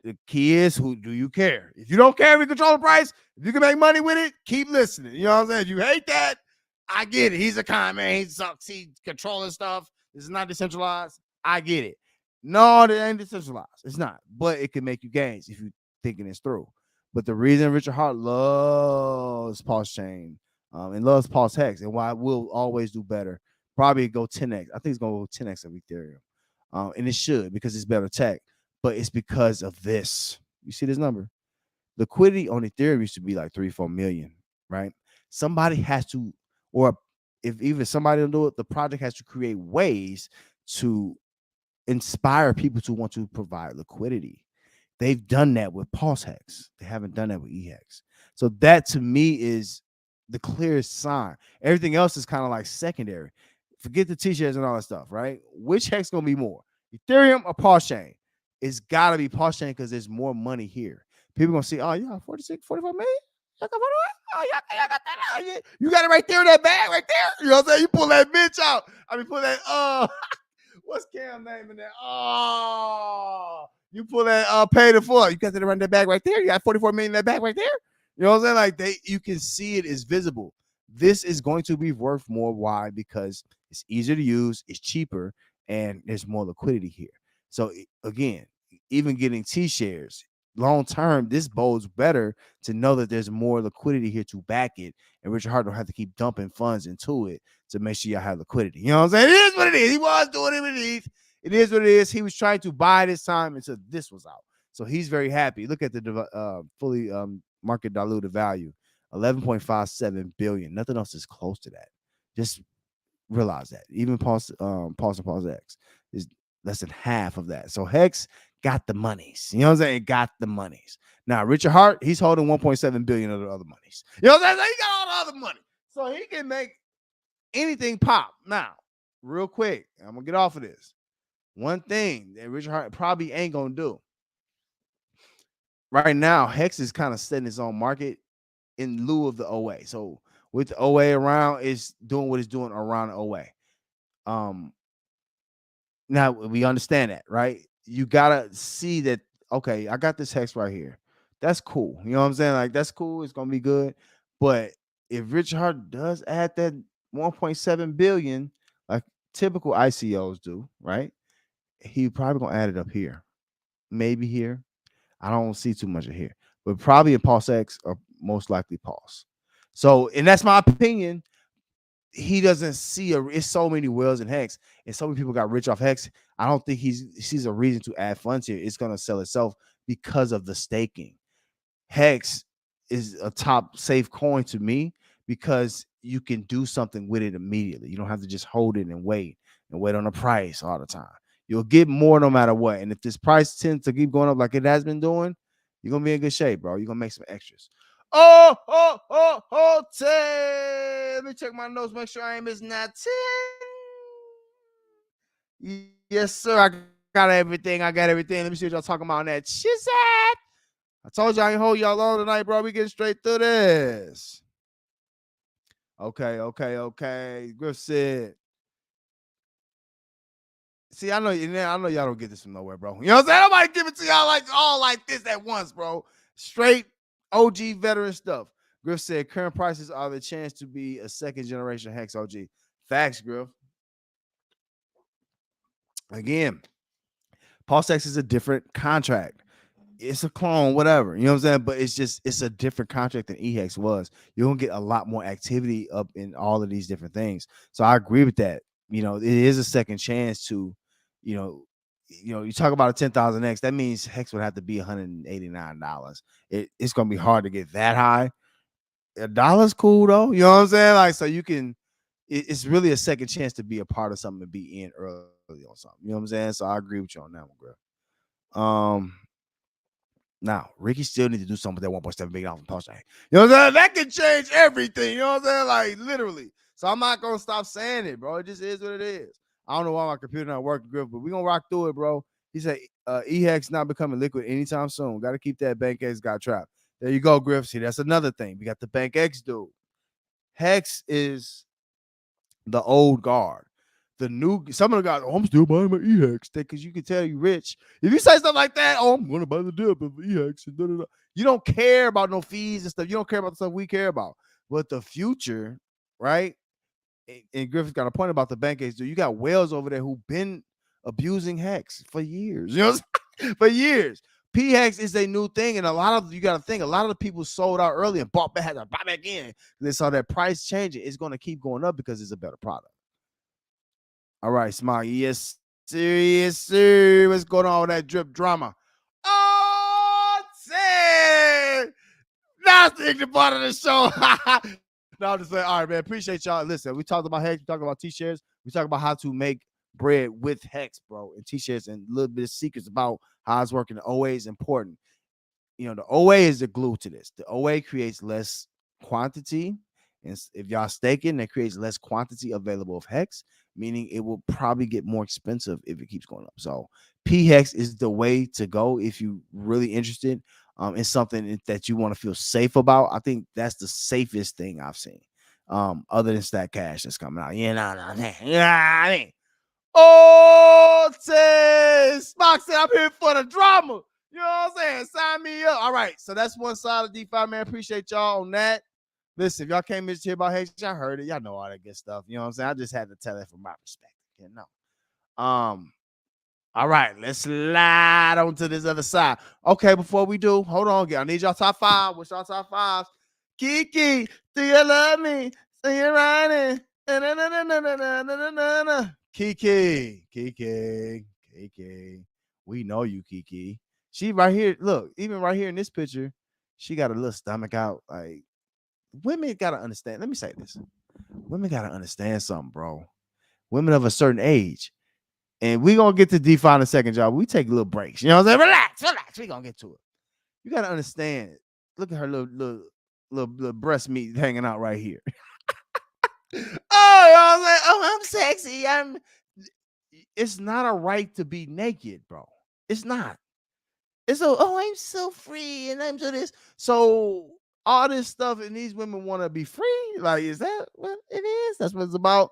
The key is, who do you care? If you don't care if you control the price, if you can make money with it, keep listening. You know what I'm saying? If you hate that, I get it. He's a con man. He's controlling stuff. This is not decentralized. I get it. No, it ain't decentralized. It's not. But it can make you gains if you're thinking this through. But the reason Richard Hart loves Poshchain and loves Pulse Hex, and why we'll always do better, probably go 10x. I think it's going to go 10x of Ethereum. And it should, because it's better tech. But it's because of this. You see this number? Liquidity on Ethereum used to be like 3-4 million, right? Somebody has to, or if even somebody don't do it, the project has to create ways to inspire people to want to provide liquidity. They've done that with Pulse Hex. They haven't done that with eHex. So that to me is the clearest sign. Everything else is kind of like secondary. Forget the T-shirts and all that stuff, right? Which hex gonna be more, Ethereum or Poshchain? It's gotta be Poshchain because there's more money here. People gonna see, oh, yeah, 46, 45 million. Oh, y'all got that. You got it right there in that bag right there. You know what I'm saying? You pull that bitch out. I mean, pull that, what's Cam name in there? Oh, you pull that pay the full. You got that around that bag right there. You got 44 million in that bag right there. You know what I'm saying? Like, you can see it is visible. This is going to be worth more. Why? Because it's easier to use, it's cheaper, and there's more liquidity here. So again, even getting T-shares long term, this bodes better to know that there's more liquidity here to back it, and Richard Hart don't have to keep dumping funds into it to make sure y'all have liquidity. You know what I'm saying? It is what it is. He was doing it with ETH. It is what it is. He was trying to buy this time until this was out. So he's very happy. Look at the fully market diluted value, 11.57 billion. Nothing else is close to that. Just realize that. Even Pulse and Pulse X is less than half of that. So Hex got the monies. You know what I'm saying? Got the monies. Now Richard Hart, he's holding 1.7 billion of the other monies. You know what I'm saying? He got all the other money, so he can make anything pop. Now, real quick, I'm gonna get off of this. One thing that Richard Hart probably ain't gonna do right now, Hex is kind of setting its own market in lieu of the OA. So with the OA around, it's doing what it's doing around the OA. Now we understand that, right? You gotta see that. Okay, I got this Hex right here. That's cool. You know what I'm saying? Like that's cool. It's gonna be good. But if Richard Hart does add that 1.7 billion, like typical ICOs do, right? He probably gonna add it up here, maybe here. I don't see too much of here, but probably in Pulse X or most likely Pulse. So, and that's my opinion. He doesn't see it's so many whales in Hex, and so many people got rich off Hex. I don't think he sees a reason to add funds here. It's gonna sell itself because of the staking. Hex is a top safe coin to me because you can do something with it immediately. You don't have to just hold it and wait on the price all the time. You'll get more no matter what. And if this price tends to keep going up like it has been doing, you're gonna be in good shape, bro. You're gonna make some extras. Oh, let me check my notes, make sure I ain't missing nothing. Yes, sir. I got everything. Let me see what y'all talking about on that. Shizat. I told you I ain't hold y'all long tonight, bro. We getting straight through this. Okay. Griff said. See, I know y'all don't get this from nowhere, bro. You know what I'm saying? Nobody give it to y'all like all like this at once, bro. Straight OG veteran stuff. Griff said current prices are the chance to be a second generation Hex OG. Facts, Griff. Again, Pulse X is a different contract. It's a clone, whatever. You know what I'm saying? But it's a different contract than EHEX was. You're gonna get a lot more activity up in all of these different things. So I agree with that. You know, it is a second chance to, you talk about a 10,000X. That means Hex would have to be $189. It's gonna be hard to get that high. $1's cool though. You know what I'm saying? Like, so you can. It's really a second chance to be a part of something and be in early on something. You know what I'm saying? So I agree with you on that one, bro. Now, Ricky still need to do something with that 1.7 billion off the post. You know what I'm saying? That can change everything. You know what I'm saying? Like, literally. So I'm not going to stop saying it, bro. It just is what it is. I don't know why my computer not working, Griff, but we're going to rock through it, bro. He said, EHEX not becoming liquid anytime soon. Got to keep that Bank X got trapped. There you go, Griff. See, that's another thing. We got the Bank X dude. Hex is the old guard. The new, some of the guys, I'm still buying my EHEX because you can tell you rich. If you say stuff like that, I'm going to buy the dip of EHEX. You don't care about no fees and stuff. You don't care about the stuff we care about. But the future, right? And Griffith's got a point about the Bank X. You got whales over there who've been abusing Hex for years. You know, for years. PHEX is a new thing, and you got to think, a lot of the people sold out early and bought back, had to buy back in. They saw that price changing. It's going to keep going up because it's a better product. All right, Smiley. Yes, sir. What's going on with that drip drama? Oh, that's the ignorant part of the show. No, I'm just saying, all right, man. Appreciate y'all. Listen, we talked about Hex, we talked about Tshares, we talked about how to make bread with Hex, bro, and Tshares, and a little bit of secrets about how it's working. The OA is important. The OA is the glue to this. The OA creates less quantity. And if y'all staking, that creates less quantity available of Hex, meaning it will probably get more expensive if it keeps going up. So PHEX is the way to go if you're really interested in something that you want to feel safe about. I think that's the safest thing I've seen. Other than Stack Cash that's coming out. Yeah, Oh, Spock said I'm here for the drama. You know what I'm saying? Sign me up. All right. So that's one side of DeFi, man. Appreciate y'all on that. Listen, if y'all came in to hear about Hex, y'all heard it. Y'all know all that good stuff. You know what I'm saying? I just had to tell it from my perspective. All right. Let's slide on to this other side. Okay, before we do, hold on. I need y'all top five. What's y'all top fives? Kiki, do you love me? So you're riding. Kiki. We know you, Kiki. She right here. Look, even right here in this picture, she got a little stomach out. Like, women gotta understand. Let me say this. women gotta understand something, bro. Women of a certain age, and we gonna get to DeFi in a second, y'all. We take little breaks. You know what I'm saying? Relax. We gonna get to it. You gotta understand. Look at her little breast meat hanging out right here. Oh, you know what I'm saying? Oh, I'm sexy. It's not a right to be naked, bro. It's not. It's so, oh, I'm so free and I'm so this. So all this stuff, and these women want to be free. Like, is that what it is? That's what it's about.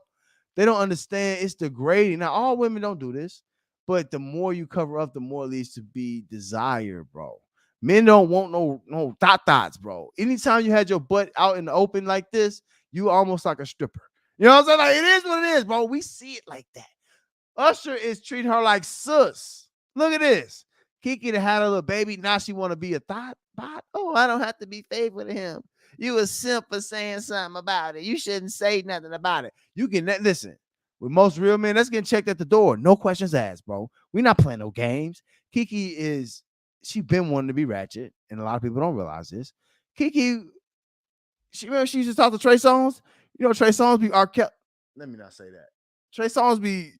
They don't understand it's degrading. Now, all women don't do this, but the more you cover up, the more it leads to be desire, bro. Men don't want no dots, bro. Anytime you had your butt out in the open like this, you almost like a stripper. You know what I'm saying? Like, it is what it is, bro. We see it like that. Usher is treating her like sus. Look at this. Kiki had a little baby. Now she want to be a thought bot. Oh, I don't have to be faithful to him. You a simp for saying something about it. You shouldn't say nothing about it. You can listen. With most real men, that's getting checked at the door. No questions asked, bro. We're not playing no games. She been wanting to be ratchet, and a lot of people don't realize this. Kiki, she used to talk to Trey Songz. You know, Trey Songz be let me not say that. Trey Songz be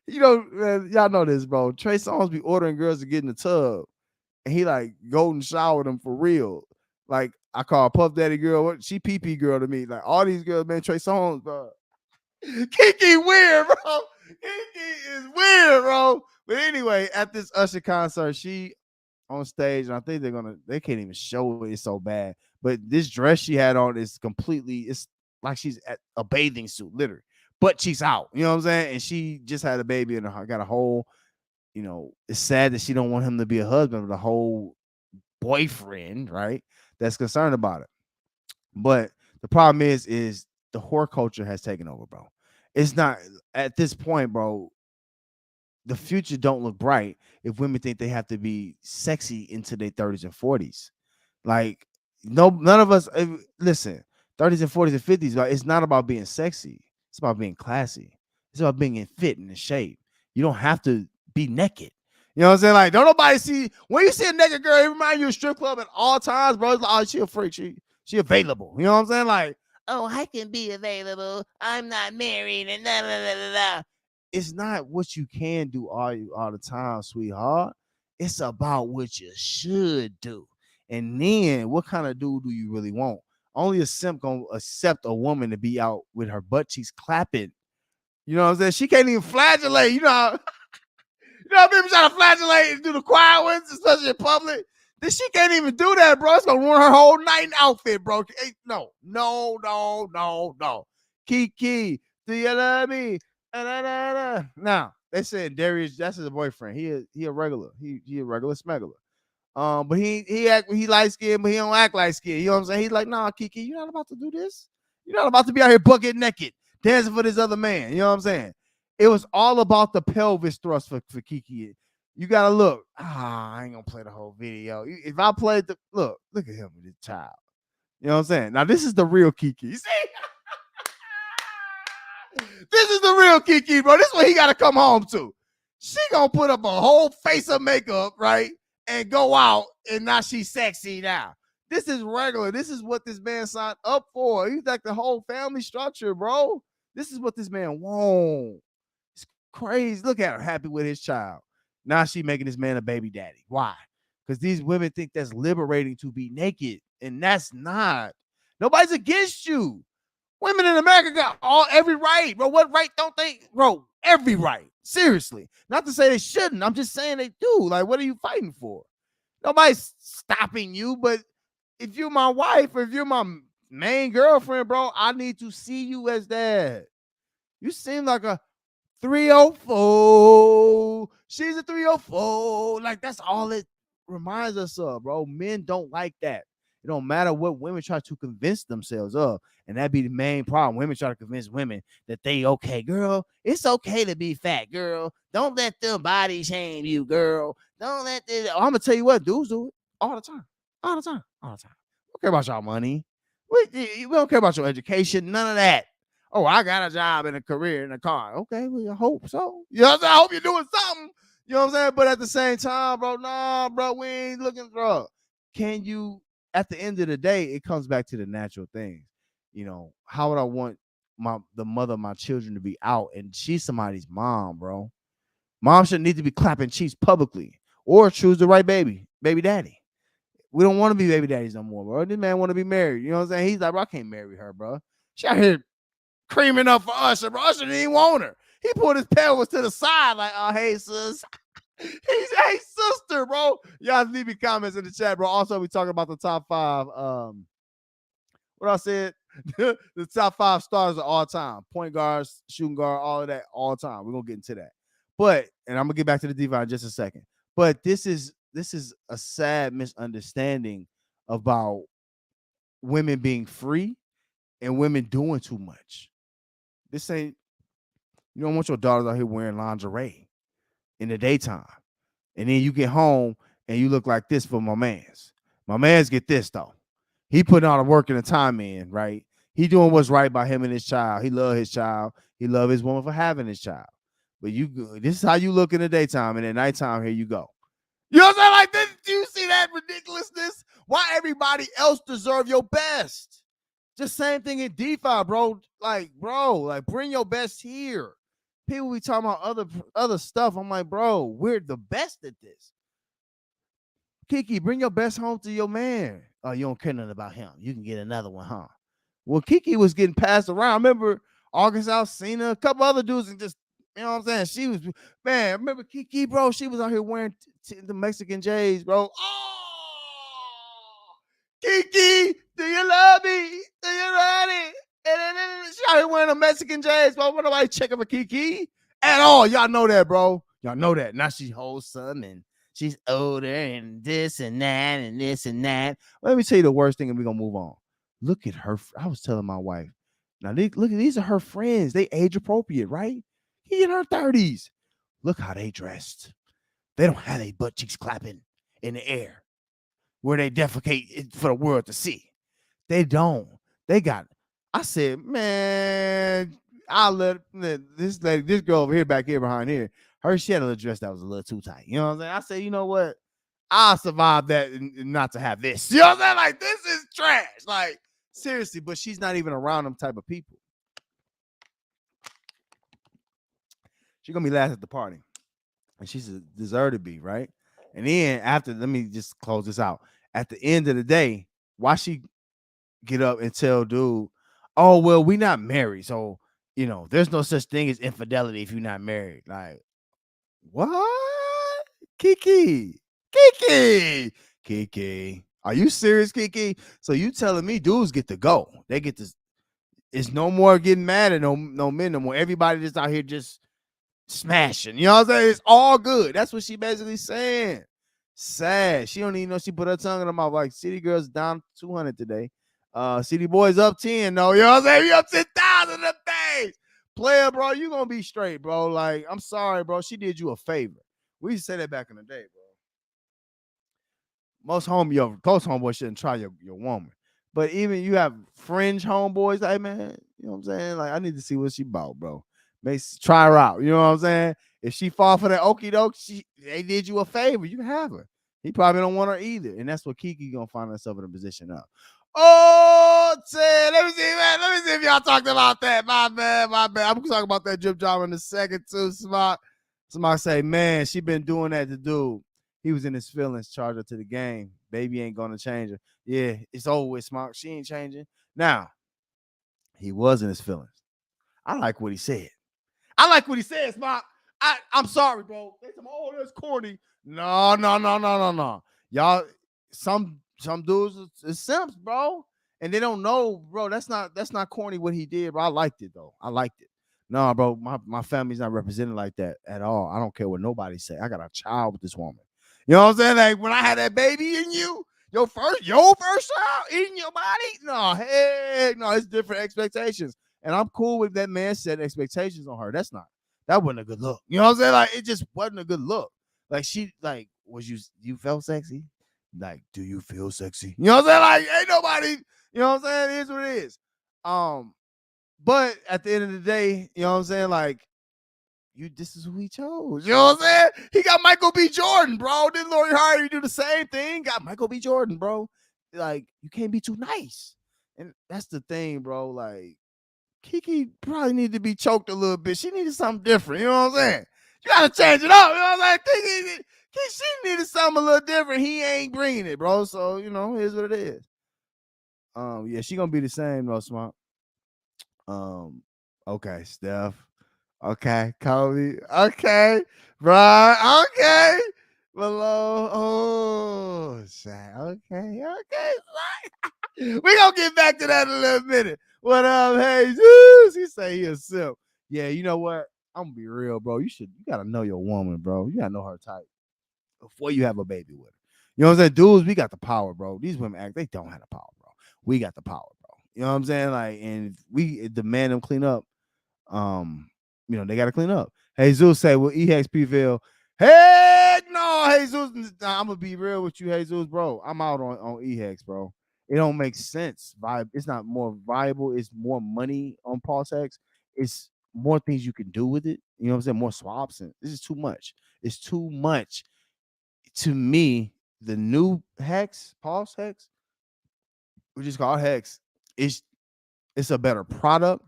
you know, man, y'all know this, bro. Trey Songz be ordering girls to get in the tub, and he like golden shower them for real. Like, I call Puff Daddy girl, she PP girl to me. Like, all these girls, man, Trey Songz, bro. Kiki weird, bro. Kiki is weird, bro. But anyway, at this Usher concert, she on stage, and I think they can't even show it. It's so bad. But this dress she had on is it's like she's at a bathing suit, literally. But she's out, you know what I'm saying? And she just had a baby and got a whole, you know, it's sad that she don't want him to be a husband, but a whole boyfriend, right? That's concerned about it. But the problem is the whore culture has taken over, bro. It's not at this point, bro. The future don't look bright if women think they have to be sexy into their 30s and 40s. Like, none of us listen, 30s and 40s and 50s, right? It's not about being sexy. It's about being classy. It's about being in fit and in shape. You don't have to be naked. You know what I'm saying? Like, don't nobody see when you see a naked girl, it reminds you of a strip club at all times, bro. It's like, oh, she a freak. She available. You know what I'm saying? Like, oh, I can be available. I'm not married and da da da da da. It's not what you can do all the time, sweetheart. It's about what you should do. And then what kind of dude do you really want? Only a simp gonna accept a woman to be out with her butt cheeks clapping. You know what I'm saying? She can't even flagellate. You know how people try to flagellate and do the quiet ones, especially in public. Then she can't even do that, bro. It's gonna ruin her whole night and outfit, bro. Hey, no. Kiki, do you love me? Now they said Darius, that's his boyfriend. He a regular. He a regular smuggler. But he light skinned, but he don't act like skin. You know what I'm saying? He's like, nah, Kiki, you're not about to do this. You're not about to be out here bucket naked, dancing for this other man. You know what I'm saying? It was all about the pelvis thrust for Kiki. You gotta look. I ain't gonna play the whole video. If I played look at him with his child. You know what I'm saying? Now this is the real Kiki. You see? This is the real Kiki, bro. This is what he gotta come home to. She gonna put up a whole face of makeup, right? And go out, and now she's sexy now. This is regular. This is what this man signed up for. He's like the whole family structure, bro. This is what this man wants. It's crazy. Look at her, happy with his child. Now she making this man a baby daddy. Why? Because these women think that's liberating to be naked, and that's not. Nobody's against you. Women in America got every right, bro. What right don't they, bro? Every right. Seriously. Not to say they shouldn't. I'm just saying they do. Like, what are you fighting for? Nobody's stopping you, but if you're my wife or if you're my main girlfriend, bro, I need to see you as that. You seem like a 304. She's a 304. Like, that's all it reminds us of, bro. Men don't like that. It don't matter what women try to convince themselves of. And that'd be the main problem. Women try to convince women that they okay, girl. It's okay to be fat, girl. Don't let them body shame you, girl. Don't let this. I'm gonna tell you what, dudes do it all the time. All the time. All the time. We don't care about y'all money. We don't care about your education. None of that. Oh, I got a job and a career and a car. Okay, well, I hope so. You know what I'm saying? I hope you're doing something. You know what I'm saying? But at the same time, bro, nah, bro, we ain't looking for. Can you, at the end of the day, it comes back to the natural things. How would I want the mother of my children to be out and she's somebody's mom, bro? Mom shouldn't need to be clapping cheeks publicly or choose the right baby daddy. We don't want to be baby daddies no more, bro. This man want to be married. You know what I'm saying? He's like, bro, I can't marry her, bro. She out here creaming up for Usher, bro. Usher didn't even want her. He pulled his pelvis to the side, like, oh, hey, sis. He's hey, sister, bro. Y'all leave me comments in the chat, bro. Also, we talking about the top 5. What I said, the top 5 starters of all time, point guards, shooting guard, all of that, all time. We're gonna get into that, and I'm gonna get back to the DeFi in just a second. But this is a sad misunderstanding about women being free and women doing too much. This ain't, you don't want your daughters out here wearing lingerie in the daytime, and then you get home and you look like this for my mans. My mans get this though. He putting all the work and the time in, right? He doing what's right by him and his child. He love his child. He love his woman for having his child. But this is how you look in the daytime, and at nighttime, here you go. You know what I'm saying? Like this, do you see that ridiculousness? Why everybody else deserve your best? Just same thing in DeFi, bro. Like, bring your best here. People be talking about other stuff. I'm like, bro, we're the best at this. Kiki, bring your best home to your man. Oh, you don't care nothing about him. You can get another one, huh? Well, Kiki was getting passed around. I remember August Alsina, a couple other dudes, and just, you know what I'm saying? She was, man, remember Kiki, bro? She was out here wearing the Mexican J's, bro. Oh, Kiki, do you love me? Do you love me? And she out here wearing the Mexican J's, bro. What nobody checking for Kiki at all? Y'all know that, bro. Y'all know that. Now she's wholesome and she's older and this and that and this and that. Let me tell you the worst thing, and we're gonna move on. Look at her. I was telling my wife, now look at these are her friends. They age appropriate, right? He in her 30s. Look how they dressed. They don't have their butt cheeks clapping in the air where they defecate for the world to see. They don't. They got. I said, man, I'll let this girl over here, back here, behind here. She had a little dress that was a little too tight. You know what I'm saying? I said, you know what? I'll survive that and not to have this. You know what I'm saying? Like, this is trash. Like, seriously, but she's not even around them type of people. She's going to be last at the party. And she's deserved to be, right? And then after, let me just close this out. At the end of the day, why she get up and tell dude, oh, well, we not married. So, there's no such thing as infidelity if you're not married. Like, what? Kiki. Are you serious, Kiki? So you telling me dudes get to go? They get to. It's no more getting mad at no men no more. Everybody just out here just smashing. You know what I'm saying? It's all good. That's what she basically saying. Sad. She don't even know she put her tongue in her mouth. Like, City Girls down 200 today. City Boys up 10. No, you know what I'm saying? You up 10,000 of days. Player, bro, you gonna be straight, bro. Like, I'm sorry, bro. She did you a favor. We used to say that back in the day, bro. Most close homeboys shouldn't try your woman. But even you have fringe homeboys, like, man, you know what I'm saying? Like, I need to see what she bought, bro. Try her out. You know what I'm saying? If she fall for that okie doke, they did you a favor. You can have her. He probably don't want her either. And that's what Kiki gonna find herself in a position of. Oh, Ted, let me see, man. Let me see if y'all talked about that. My bad. I'm gonna talk about that drip job in a second, too. Somebody say, man, she been doing that to dude. He was in his feelings, charged her to the game. Baby ain't gonna change her. Yeah, it's over with, Smock. She ain't changing. Now, he was in his feelings. I like what he said. Smock. I'm sorry, bro. They say, oh, that's corny. No. Y'all, some dudes is simps, bro. And they don't know, bro. That's not corny what he did, bro. I liked it, though. I liked it. No, bro, my family's not represented like that at all. I don't care what nobody say. I got a child with this woman. You know what I'm saying? Like, when I had that baby in you, your first child in your body, no, heck no, it's different expectations. And I'm cool with that man set expectations on her. That wasn't a good look. You know what I'm saying? Like, it just wasn't a good look. Like, you felt sexy? Like, do you feel sexy? You know what I'm saying? Like, ain't nobody, you know what I'm saying? It is what it is. But at the end of the day, you know what I'm saying? Like, this is who he chose. You know what I'm saying? He got Michael B. Jordan, bro. Didn't Lori Harvey do the same thing? Got Michael B. Jordan, bro. Like, you can't be too nice. And that's the thing, bro. Like Kiki probably needed to be choked a little bit. She needed something different. You know what I'm saying? You gotta change it up. You know what I'm saying? She needed something a little different. He ain't bringing it, bro. So here's what it is. Yeah, she gonna be the same though, Smart. Okay, Steph. Okay, Kobe. Okay, Brian. Okay, below. Oh, Shaq. Okay, okay. We gonna get back to that in a little minute. What up, Jesus? He say he a simp. Yeah, you know what? I'm gonna be real, bro. You gotta know your woman, bro. You gotta know her type before you have a baby with her. You know what I'm saying? Dudes, we got the power, bro. These women they don't have the power, bro. We got the power, bro. You know what I'm saying? Like, and if we demand them clean up, um, they gotta clean up. Jesus say, well, EXP feel, heck no, Jesus. I'm gonna be real with you, Jesus, bro. I'm out on EHEX, bro. It don't make sense. It's not more viable. It's more money on Pulse X. It's more things you can do with it. You know what I'm saying? More swaps, and this is too much. It's too much. To me, the new Hex, Pulse Hex, which is called Hex, it's a better product,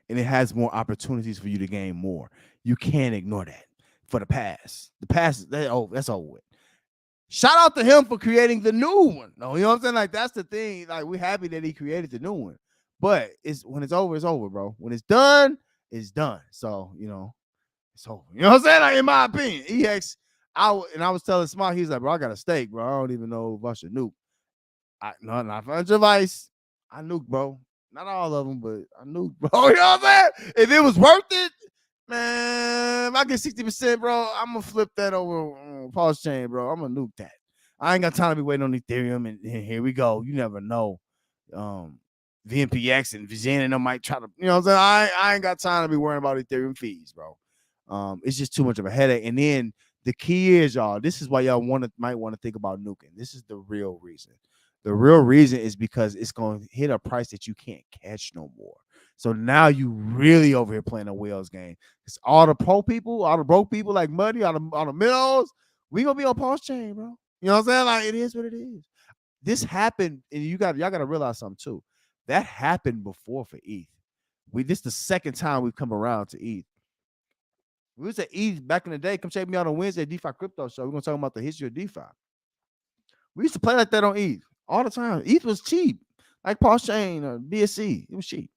and it has more opportunities for you to gain more. You can't ignore that. For the past, that's over with. Shout out to him for creating the new one. No, you know what I'm saying? Like, that's the thing. Like, we're happy that he created the new one. But when it's over, bro. When it's done, it's done. So, it's over. You know what I'm saying? Like, in my opinion, EX, I was telling Smart, he's like, bro, I got a stake, bro. I don't even know if I should nuke. Not financial advice. I nuke, bro. Not all of them, but I nuke, bro. You know what I'm saying? If it was worth it, man, if I get 60%, bro, I'm gonna flip that over on Pulse Chain, bro. I'm gonna nuke that. I ain't got time to be waiting on Ethereum, and here we go. You never know. VNPX and Vision and them might try to, you know what I'm saying? I ain't got time to be worrying about Ethereum fees, bro. It's just too much of a headache. And then the key is, y'all, this is why y'all might want to think about nuking. This is the real reason. The real reason is because it's going to hit a price that you can't catch no more. So now you really over here playing a whales game. It's all the broke people like Muddy, all the minnows, we gonna be on Pulse Chain, bro. You know what I'm saying? Like, it is what it is. This happened, and y'all gotta realize something too. That happened before for ETH. This is the second time we've come around to ETH. We was at ETH back in the day. Come check me out on Wednesday, Defi Crypto Show. We're gonna talk about the history of DeFi. We used to play like that on ETH all the time. ETH was cheap, like Pulse Chain or BSC. It was cheap.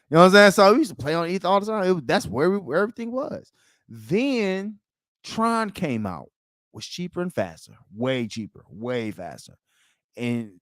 You know what I'm saying? So we used to play on ETH all the time. That's where everything was. Then Tron came out, was cheaper and faster, way cheaper, way faster. And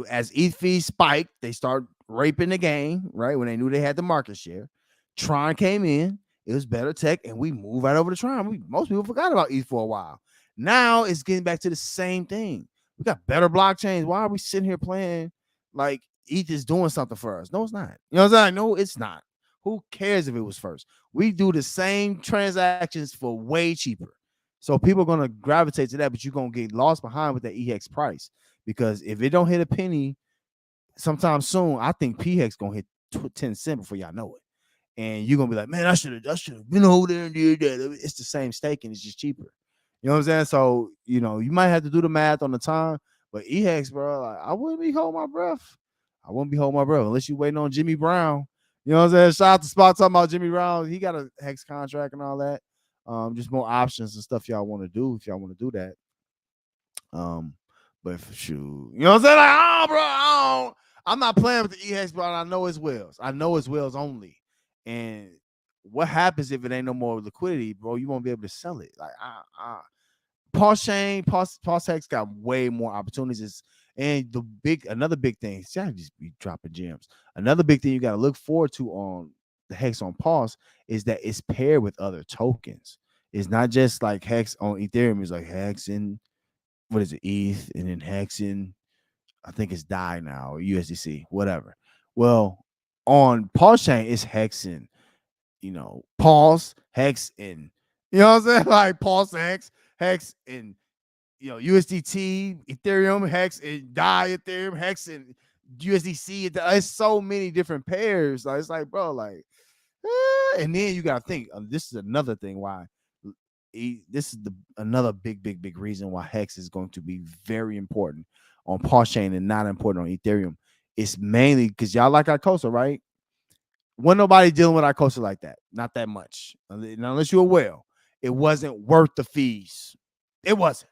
as ETH fees spiked, they start raping the game, right? When they knew they had the market share. Tron came in, it was better tech, and we moved right over to Tron. Most people forgot about ETH for a while. Now it's getting back to the same thing. We got better blockchains. Why are we sitting here playing like ETH is doing something for us? No, it's not. You know what I'm saying? No, it's not. Who cares if it was first? We do the same transactions for way cheaper. So people are going to gravitate to that, but you're going to get lost behind with that EX price. Because if it don't hit a penny sometime soon, I think PHEX going to hit 10 cents before y'all know it. And you're going to be like, man, I should have been over there and did that. It's the same stake and it's just cheaper. You know what I'm saying? So, you might have to do the math on the time, but EHEX, bro, like, I wouldn't be holding my breath. I wouldn't be holding my breath unless you waiting on Jimmy Brown. You know what I'm saying? Shout out to Spot talking about Jimmy Brown. He got a HEX contract and all that. Just more options and stuff y'all want to do if y'all want to do that. But for sure, you know what I'm saying? Like, oh, bro, I'm not playing with the EHEX, bro. I know it's whales. I know it's whales only. And what happens if it ain't no more liquidity, bro? You won't be able to sell it. Like, Pulse Chain, Pulse Hex got way more opportunities. And another big thing, see, I just be dropping gems. Another big thing you got to look forward to on the Hex on Pulse is that it's paired with other tokens. It's not just like Hex on Ethereum. It's like Hex and what is it, ETH, and then Hex and I think it's DAI now or USDC, whatever. Well, on Pulse Chain, it's Hex and Pulse, Hex, and you know what I'm saying? Like Pulse, Hex and USDT, Ethereum, Hex, and DAI, Ethereum, Hex, and USDC. It's so many different pairs. Like, it's like, bro, like, and then you gotta think. This is another thing why. This is another big reason why Hex is going to be very important on Pulse Chain and not important on Ethereum It's mainly because y'all like Icosa, right? Wasn't nobody dealing with Icosa like that. Not that much. Unless you're a whale. It wasn't worth the fees. It wasn't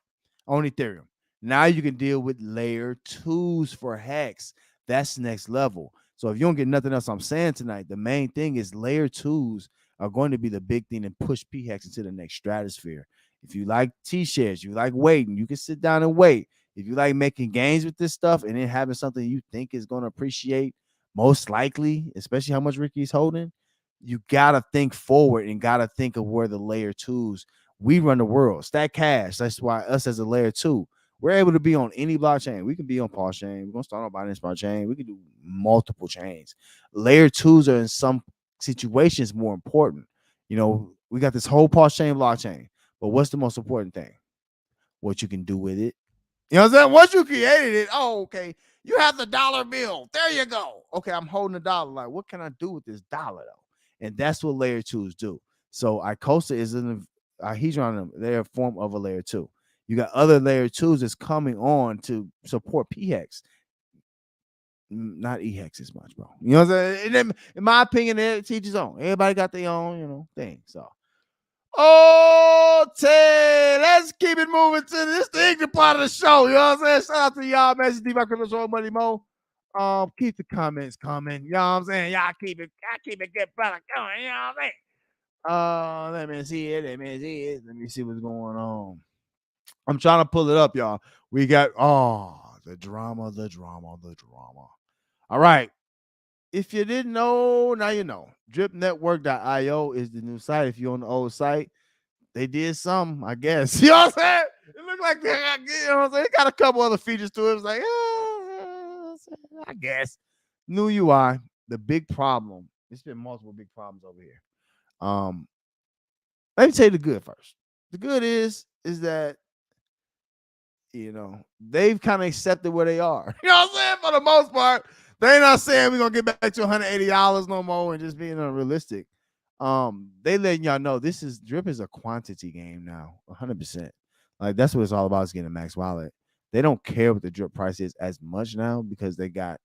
on Ethereum. Now you can deal with layer twos for Hex. That's next level. So if you don't get nothing else I'm saying tonight, the main thing is layer twos are going to be the big thing and push PHEX into the next stratosphere. If you like Tshares, you like waiting, you can sit down and wait. If you like making gains with this stuff and then having something you think is going to appreciate, most likely, especially how much Ricky's holding, you gotta think forward and gotta think of where the layer twos. We run the world. Stack Cash. That's why us as a layer two, we're able to be on any blockchain. We can be on Paul chain. We're gonna start on Binance Smart Chain. We can do multiple chains. Layer twos are in some situations more important. You know, we got this whole Paul chain blockchain, but what's the most important thing? What you can do with it. You know what I'm saying? Once you created it, oh, okay. You have the dollar bill. There you go. Okay, I'm holding a dollar. Like, what can I do with this dollar though? And that's what layer twos do. So Icosa is in a Hedron, they're a form of a layer two. You got other layer twos that's coming on to support PHEX. Not EHEX as much, bro. You know what I'm saying? In my opinion, it teaches on. Everybody got their own, thing. So Ted, let's keep it moving to this thing, the part of the show. You know what I'm saying? Shout out to y'all, man. It's Defi Crypto Show, Money Mo. Keep the comments coming. You know what I'm saying? Y'all keep it good product going. You know what I'm saying? Let me see it. Let me see what's going on. I'm trying to pull it up, y'all. We got the drama. All right. If you didn't know, now you know. DripNetwork.io is the new site. If you're on the old site, they did some, I guess. You know what I'm saying? It looked like they got a couple other features to it. It's like, I guess. New UI. The big problem. There's been multiple big problems over here. Let me tell you the good first. The good is that they've kind of accepted where they are. You know what I'm saying? For the most part, they're not saying we're gonna get back to $180 no more and just being unrealistic. They letting y'all know Drip is a quantity game now, 100%. Like that's what it's all about, is getting a max wallet. They don't care what the drip price is as much now because they got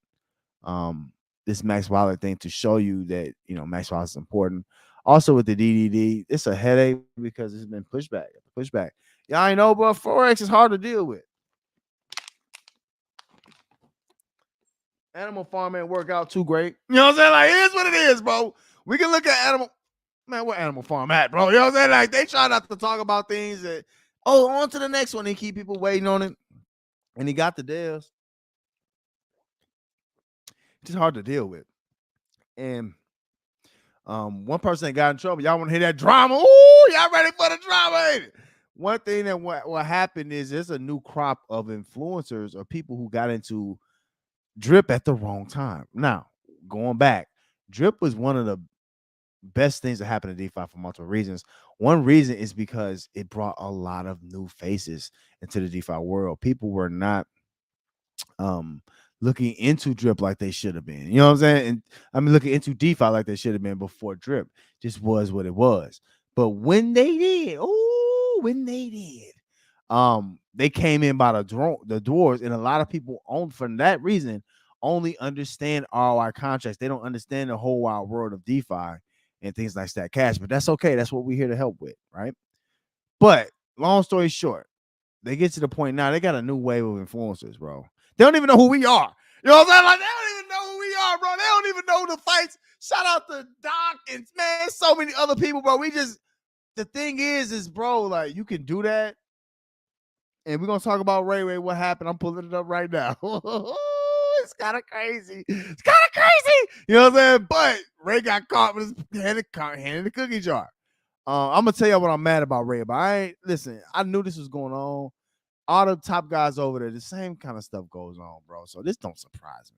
this max wallet thing to show you that max wallet is important. Also with the DDD, it's a headache because it's been pushback. Y'all ain't know, but Forex is hard to deal with. Animal Farm ain't work out too great. You know what I'm saying? Like, here's what it is, bro. We can look at Animal. Man, where Animal Farm at, bro? You know what I'm saying? Like, they try not to talk about things that, on to the next one. They keep people waiting on it. And he got the deals. It's just hard to deal with. And one person that got in trouble. Y'all want to hear that drama? Ooh, y'all ready for the drama, ain't it? One thing that what happened is there's a new crop of influencers or people who got into Drip at the wrong time. Now, going back, Drip was one of the best things that happened to DeFi for multiple reasons. One reason is because it brought a lot of new faces into the DeFi world. People were not looking into Drip like they should have been. You know what I'm saying? And I mean, looking into DeFi like they should have been before Drip. Just was what it was. But when they did, they came in by the doors, and a lot of people for that reason only understand ROI contracts. They don't understand the whole wide world of DeFi and things like that cash. But that's okay. That's what we're here to help with, right? But long story short, they get to the point now. They got a new wave of influencers, bro. They don't even know who we are. You know what I'm saying? Like, they don't even know who we are, bro. They don't even know the fights. Shout out to Doc and man, so many other people, bro. The thing is, bro, like, you can do that. And we're gonna talk about Ray. What happened? I'm pulling it up right now. It's kind of crazy. You know what I'm saying? But Ray got caught with his hand in the cookie jar. I'm gonna tell you what I'm mad about Ray. But I knew this was going on. All the top guys over there, the same kind of stuff goes on, bro. So this don't surprise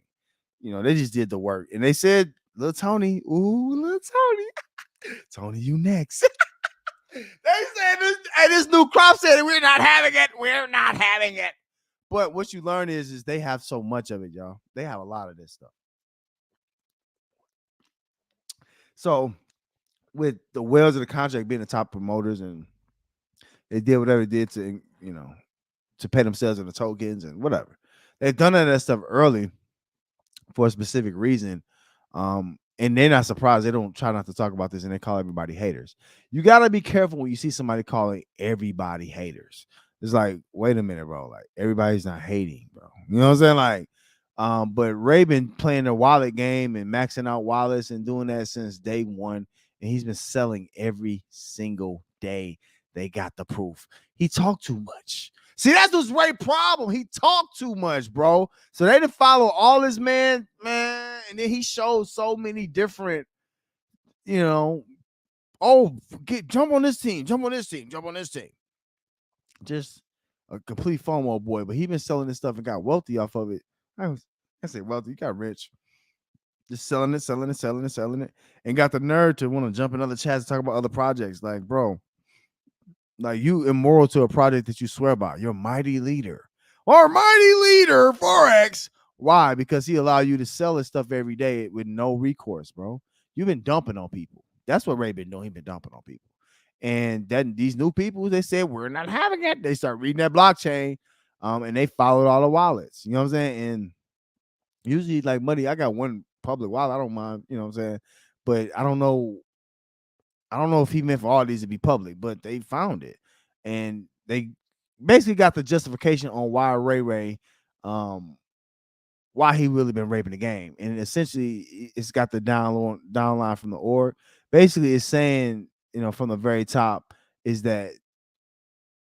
me. They just did the work. And they said, little Tony, Tony, you next. They said this new crop said we're not having it. But what you learn is they have so much of it, y'all. They have a lot of this stuff. So with the whales of the contract being the top promoters, and they did whatever they did to, to pay themselves in the tokens and whatever. They've done that stuff early. for a specific reason. And they're not surprised. They don't try not to talk about this, and they call everybody haters. You gotta be careful when you see somebody calling everybody haters. It's like, wait a minute, bro. Like, everybody's not hating, bro. You know what I'm saying? Like, but Ray been playing the wallet game and maxing out wallets and doing that since day one, and he's been selling every single day. They got the proof. He talked too much. See, that's what's Ray's problem. He talked too much, bro. So they didn't follow all this man, and then he showed so many different, jump on this team, jump on this team, jump on this team. Just a complete FOMO boy, but he been selling this stuff and got wealthy off of it. I say wealthy, he got rich. Just selling it, and got the nerve to want to jump in other chats and talk about other projects. Like, bro, like, you immoral to a project that you swear by. You're a mighty leader. Our mighty leader, Forex. Why? Because he allowed you to sell his stuff every day with no recourse, bro. You've been dumping on people. That's what Ray been doing. He been dumping on people. And then these new people, they said, we're not having it. They start reading that blockchain, and they followed all the wallets. You know what I'm saying? And usually, like, money, I got one public wallet. I don't mind, you know what I'm saying? But I don't know if he meant for all these to be public, but they found it. And they basically got the justification on why Ray, why he really been raping the game. And essentially, it's got the downline from the org. Basically, it's saying, from the very top, is that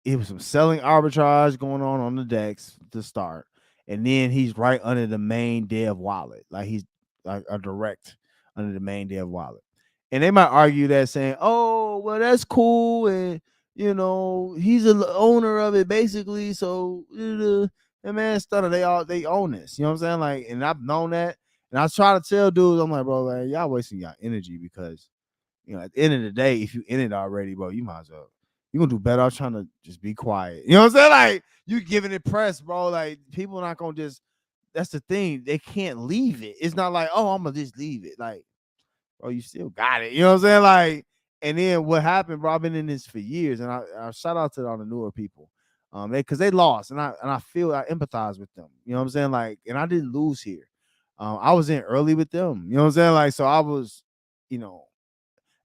it was some selling arbitrage going on the DEX to start. And then he's right under the main dev wallet. Like, he's like a direct under the main dev wallet. And they might argue that, saying, oh, well, that's cool. And, he's the owner of it, basically. So, and man, Stunner, they own this. You know what I'm saying? Like, and I've known that. And I try to tell dudes, I'm like, bro, like, y'all wasting y'all energy, because, at the end of the day, if you in it already, bro, you might as well. You're going to do better off trying to just be quiet. You know what I'm saying? Like, you giving it press, bro. Like, people not going to just, that's the thing. They can't leave it. It's not like, oh, I'm going to just leave it. Like, bro, you still got it. You know what I'm saying? Like, and then what happened, bro, I've been in this for years, and I shout out to all the newer people. Because they lost, and I empathize with them. You know what I'm saying? Like, and I didn't lose here. I was in early with them. You know what I'm saying? Like, so I was,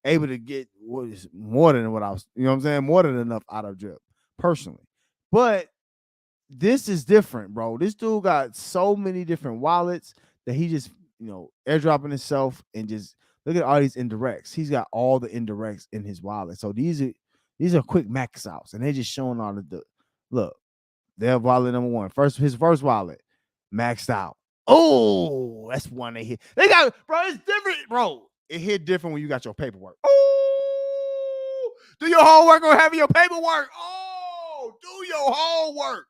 able to get what is more than what I was, you know what I'm saying? More than enough out of drip, personally. But this is different, bro. This dude got so many different wallets that he just, airdropping himself, and just look at all these indirects. He's got all the indirects in his wallet. So these are quick max outs, and they're just showing all of the look. Their wallet number one, his first wallet maxed out. Oh, that's one they hit. They got, bro. It's different, bro. It hit different when you got your paperwork. Oh, do your homework or have your paperwork. Oh, do your homework.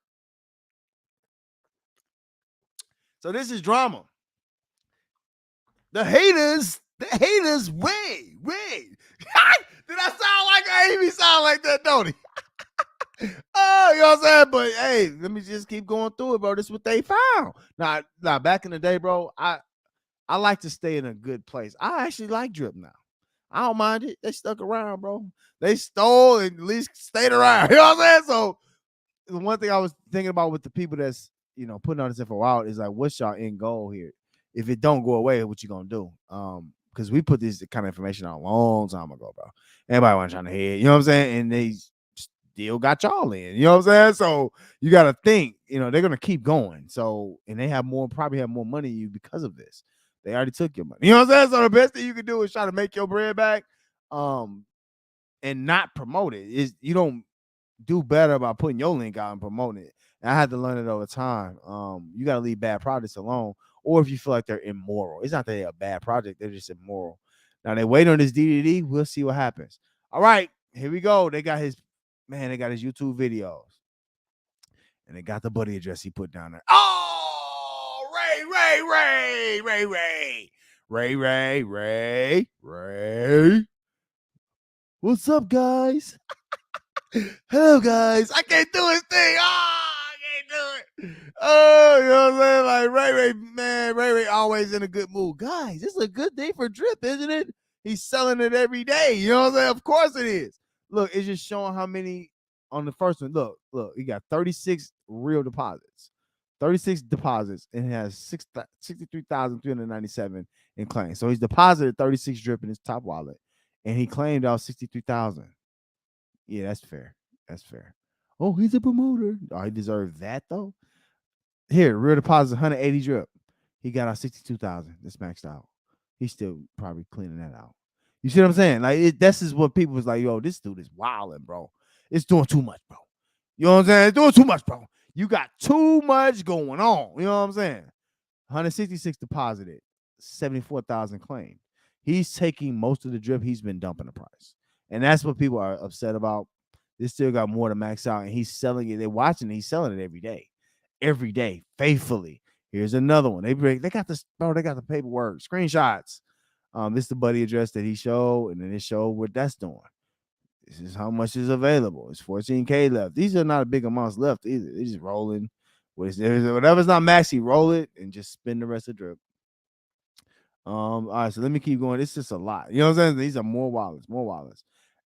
So this is drama. The haters, way. Did I sound like he sound like that, don't he? Oh, you know what I'm saying? But hey, let me just keep going through it, bro. This is what they found. Now, back in the day, bro, I like to stay in a good place. I actually like drip now. I don't mind it. They stuck around, bro. They stole and at least stayed around. You know what I'm saying? So the one thing I was thinking about with the people that's, putting on this info out is like, what's y'all end goal here? If it don't go away, what you gonna do? Because we put this kind of information out a long time ago, bro. Everybody wasn't trying to hear it, you know what I'm saying? And they still got y'all in, you know what I'm saying? So you got to think, they're gonna keep going. So, and they probably have more money than you because of this. They already took your money. You know what I'm saying? So the best thing you can do is try to make your bread back, and not promote it. You don't do better by putting your link out and promoting it. And I had to learn it over time. You got to leave bad projects alone, or if you feel like they're immoral. It's not that they're a bad project; they're just immoral. Now they wait on this DDD. We'll see what happens. All right, here we go. They got his YouTube videos, and they got the buddy address he put down there. Oh, Ray. What's up, guys? Hello, guys. I can't do his thing. I can't do it. Oh, you know what I'm saying? Like, Ray always in a good mood. Guys, this is a good day for drip, isn't it? He's selling it every day. You know what I'm saying? Of course it is. Look, it's just showing how many on the first one. Look, he got 36 real deposits. 36 deposits, and has 63,397 in claims. So he's deposited 36 drip in his top wallet, and he claimed out 63,000. Yeah, that's fair. That's fair. Oh, he's a promoter. Oh, he deserved that though. Here, real deposit 180 drip. He got out 62,000. That's maxed out. He's still probably cleaning that out. You see what I'm saying? Like this is what people was like, yo, this dude is wilding, bro. It's doing too much, bro. You know what I'm saying? It's doing too much, bro. You got too much going on. You know what I'm saying? 166 deposited, 74,000 claimed. He's taking most of the drip. He's been dumping the price. And that's what people are upset about. They still got more to max out, and he's selling it. They're watching it. He's selling it every day, faithfully. Here's another one. They got this, bro. They got the paperwork, screenshots. This is the buddy address that he showed, and then it showed what that's doing. This is how much is available. It's 14K left. These are not big amounts left either. They're just rolling. Whatever's not maxi, roll it and just spend the rest of the drip. All right, so let me keep going. It's just a lot. You know what I'm saying? These are more wallets.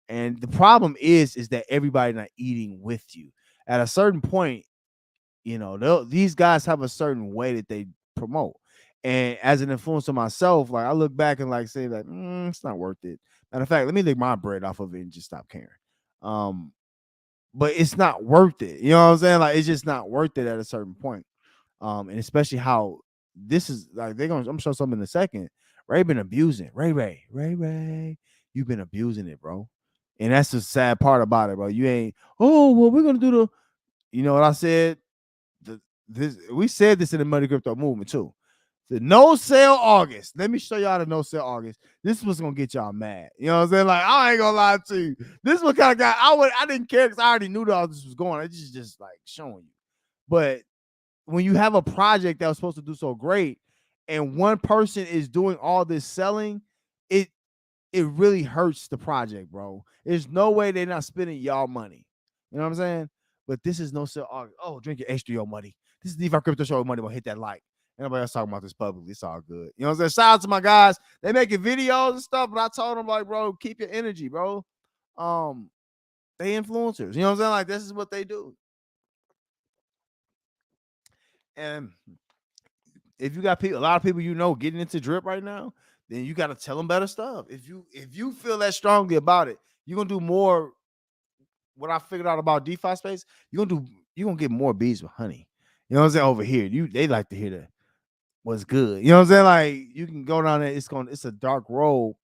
And the problem is that everybody not eating with you. At a certain point, you know, these guys have a certain way that they promote. And as an influencer myself, like I look back and like say like, it's not worth it. Matter of fact, let me lick my bread off of it and just stop caring. But it's not worth it. You know what I'm saying? Like it's just not worth it at a certain point. And especially how this is like I'm gonna show something in a second. Ray been abusing. Ray, you've been abusing it, bro. And that's the sad part about it, bro. You ain't, oh, well, we're gonna do you know what I said? We said this in the money crypto movement too. The no sale August. Let me show y'all the no sale August. This was gonna get y'all mad. You know what I'm saying? Like, I ain't gonna lie to you. This one kind of guy I didn't care because I already knew that all this was going. I just like showing you. But when you have a project that was supposed to do so great and one person is doing all this selling, it really hurts the project, bro. There's no way they're not spending y'all money. You know what I'm saying? But this is no sale. Oh, drink your H3O money. This is Defi Crypto Show money. We'll hit that like. Nobody else talking about this publicly. It's all good. You know what I'm saying? Shout out to my guys. They making videos and stuff, but I told them, like, bro, keep your energy, bro. They influencers. You know what I'm saying? Like, this is what they do. And if you got a lot of people you know getting into drip right now, then you got to tell them better stuff. If you feel that strongly about it, you're gonna do more. What I figured out about DeFi space, you're gonna get more bees with honey. You know what I'm saying? Over here, they like to hear what's good. You know what I'm saying? Like you can go down there, it's a dark road.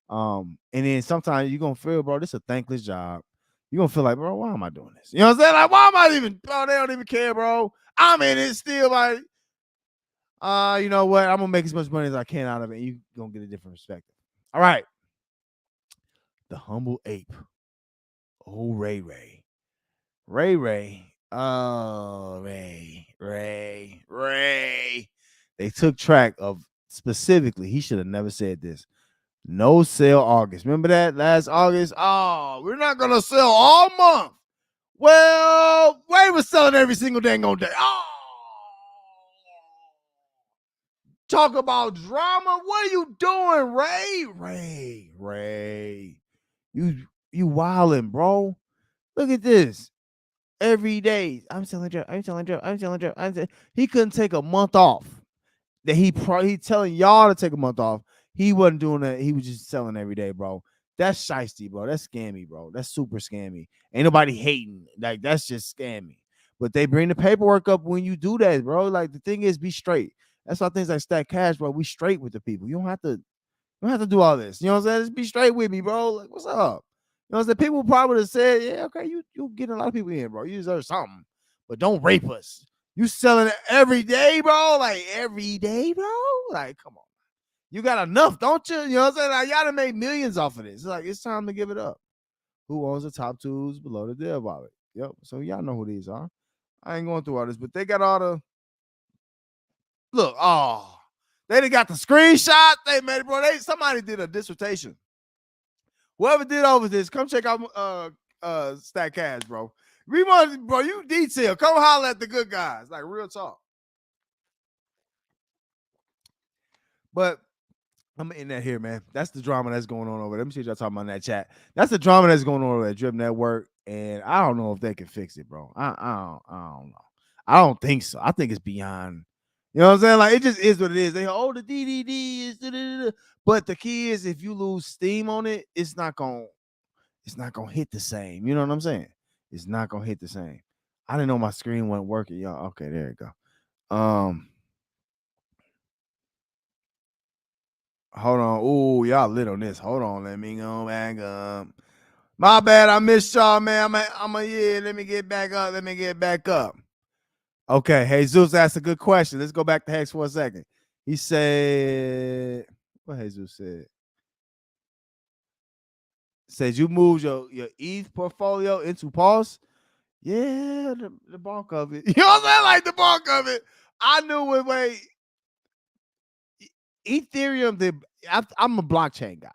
And then sometimes you're gonna feel, bro, this is a thankless job. You're gonna feel like, bro, why am I doing this? You know what I'm saying? Like, why am I even, bro? They don't even care, bro. I'm in it still, like, you know what? I'm gonna make as much money as I can out of it, and you're gonna get a different perspective. All right. The humble ape. Oh, Ray. Oh, Ray. They took track of specifically, he should have never said this. No sale August. Remember that last August? Oh, we're not gonna sell all month. Well, Ray was selling every single dang on day. Oh, talk about drama. What are you doing, Ray? You wilding, bro. Look at this. Every day, I'm selling drip. He couldn't take a month off. That he telling y'all to take a month off. He wasn't doing that. He was just selling every day, bro. That's shiesty, bro. That's scammy, bro. That's super scammy. Ain't nobody hating. Like, that's just scammy. But they bring the paperwork up when you do that, bro. Like, the thing is, be straight. That's why things like Stack Cash, bro. We straight with the people. You don't have to do all this. You know what I'm saying? Just be straight with me, bro. Like, what's up? You know what I'm saying? People probably would have said, yeah, okay, you getting a lot of people in, bro. You deserve something. But don't rape us. You selling it every day, bro? Like, every day, bro? Like, come on. You got enough, don't you? You know what I'm saying? Like, y'all done made millions off of this. It's like, it's time to give it up. Who owns the top tools below the dev wallet? Yep. So y'all know who these are. I ain't going through all this, but they got all the look. Oh, they done got the screenshot. They made it, bro. Somebody did a dissertation. Whoever did over this, come check out Stack Cash, bro. We want, bro, you detail. Come holler at the good guys. Like, real talk. But I'm in that here, man. That's the drama that's going on over there. Let me see what y'all talking about in that chat. That's the drama that's going on over at Drip Network, and I don't know if they can fix it, bro. I don't know. I don't think so. I think it's beyond. You know what I'm saying? Like it just is what it is. They the DDD is, da-da-da-da. But the key is if you lose steam on it, it's not gonna hit the same. You know what I'm saying? It's not gonna hit the same. I didn't know my screen wasn't working, y'all. Okay, there you go. Hold on. Ooh, y'all lit on this. Hold on. Let me go back up. My bad. I missed y'all, man. Yeah. Let me get back up. Let me get back up. Okay. Jesus asked a good question. Let's go back to Hex for a second. He said, what Jesus said? Said you moved your ETH portfolio into pause. Yeah, the bulk of it. You know what I'm saying? Like the bulk of it. I knew it. Wait, Ethereum. I'm a blockchain guy.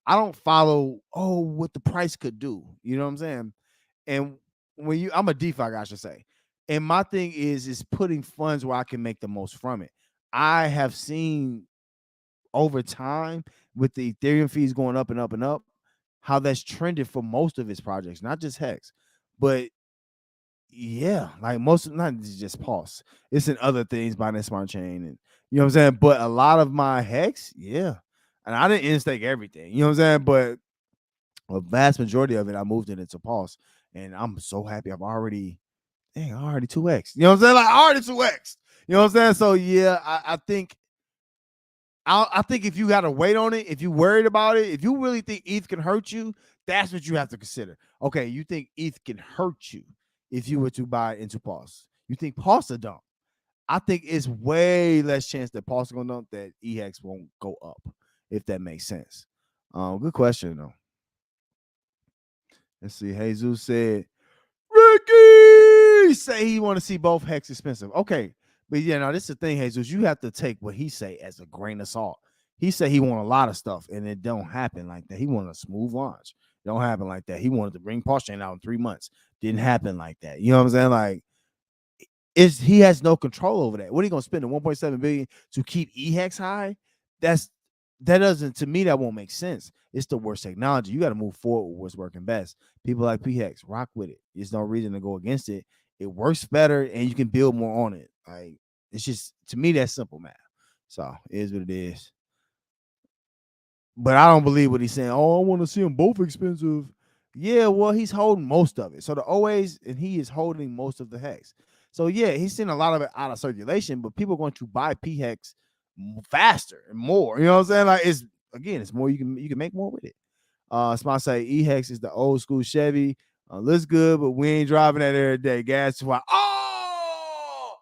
I don't follow what the price could do. You know what I'm saying? And I'm a DeFi guy, I should say. And my thing is putting funds where I can make the most from it. I have seen over time with the Ethereum fees going up and up and up, how that's trended for most of its projects, not just Hex, but yeah, like most, not just Pulse. It's in other things, Binance Smart Chain, and you know what I'm saying. But a lot of my Hex, yeah, and I didn't in-stake everything, you know what I'm saying. But a vast majority of it, I moved it into Pulse, and I'm so happy. I already 2x. You know what I'm saying? Like I already 2x. You know what I'm saying? So yeah, I think if you got to wait on it, if you worried about it, if you really think ETH can hurt you, that's what you have to consider. Okay, you think ETH can hurt you if you were to buy into Pulse. You think Pulse will dump. I think it's way less chance that Pulse is going to dump that EX won't go up, if that makes sense. Good question, though. Let's see. Jesus said, Ricky say he want to see both Hex expensive. Okay, but yeah, now this is the thing, Jesus. You have to take what he say as a grain of salt. He said he want a lot of stuff, and it don't happen like that. He wanted a smooth launch. It don't happen like that. He wanted to bring Pulse Chain out in 3 months. Didn't happen like that. You know what I'm saying? Like, he has no control over that. What are you gonna spend the 1.7 billion to keep EHEX high? That doesn't, to me, that won't make sense. It's the worst technology. You got to move forward with what's working best. People like PHEX, rock with it. There's no reason to go against it. It works better and you can build more on it. Like, it's just, to me, that's simple math. So it is what it is. But I don't believe what he's saying. Oh, I want to see them both expensive. Yeah, well, he's holding most of it. So the OAs, and he is holding most of the hex. So yeah, he's seen a lot of it out of circulation, but people are going to buy PHEX faster and more. You know what I'm saying? Like it's more, you can make more with it. Smart say EHEX is the old school Chevy. Looks good, but we ain't driving that every day. Gas why? Oh,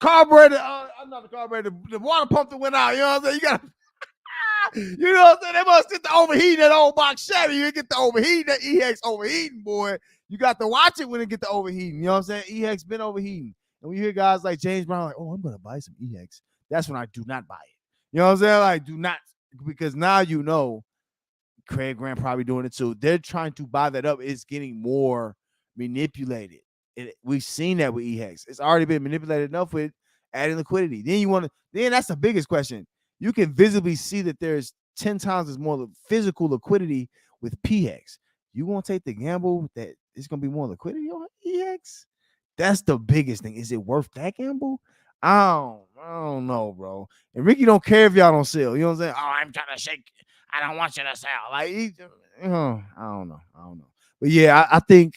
carburetor. I'm not the carburetor. The water pump that went out. You know what I'm saying? You got. You know what I'm saying? They must get the overheating that old box Chevy. You get the overheating, that EX overheating, boy. You got to watch it when it get the overheating. You know what I'm saying? EX been overheating. And when you hear guys like James Brown, like, oh, I'm gonna buy some EX. That's when I do not buy it. You know what I'm saying? Like, do not, because now you know Craig Grant probably doing it too. They're trying to buy that up. It's getting more manipulated. We've seen that with EX. It's already been manipulated enough with adding liquidity. Then that's the biggest question. You can visibly see that there's 10 times as more physical liquidity with PX. You won't take the gamble that it's going to be more liquidity on EX? That's the biggest thing. Is it worth that gamble? I don't know, bro. And Ricky don't care if y'all don't sell. You know what I'm saying? Oh, I'm trying to shake. I don't want you to sell. Like, I don't know. But yeah, I think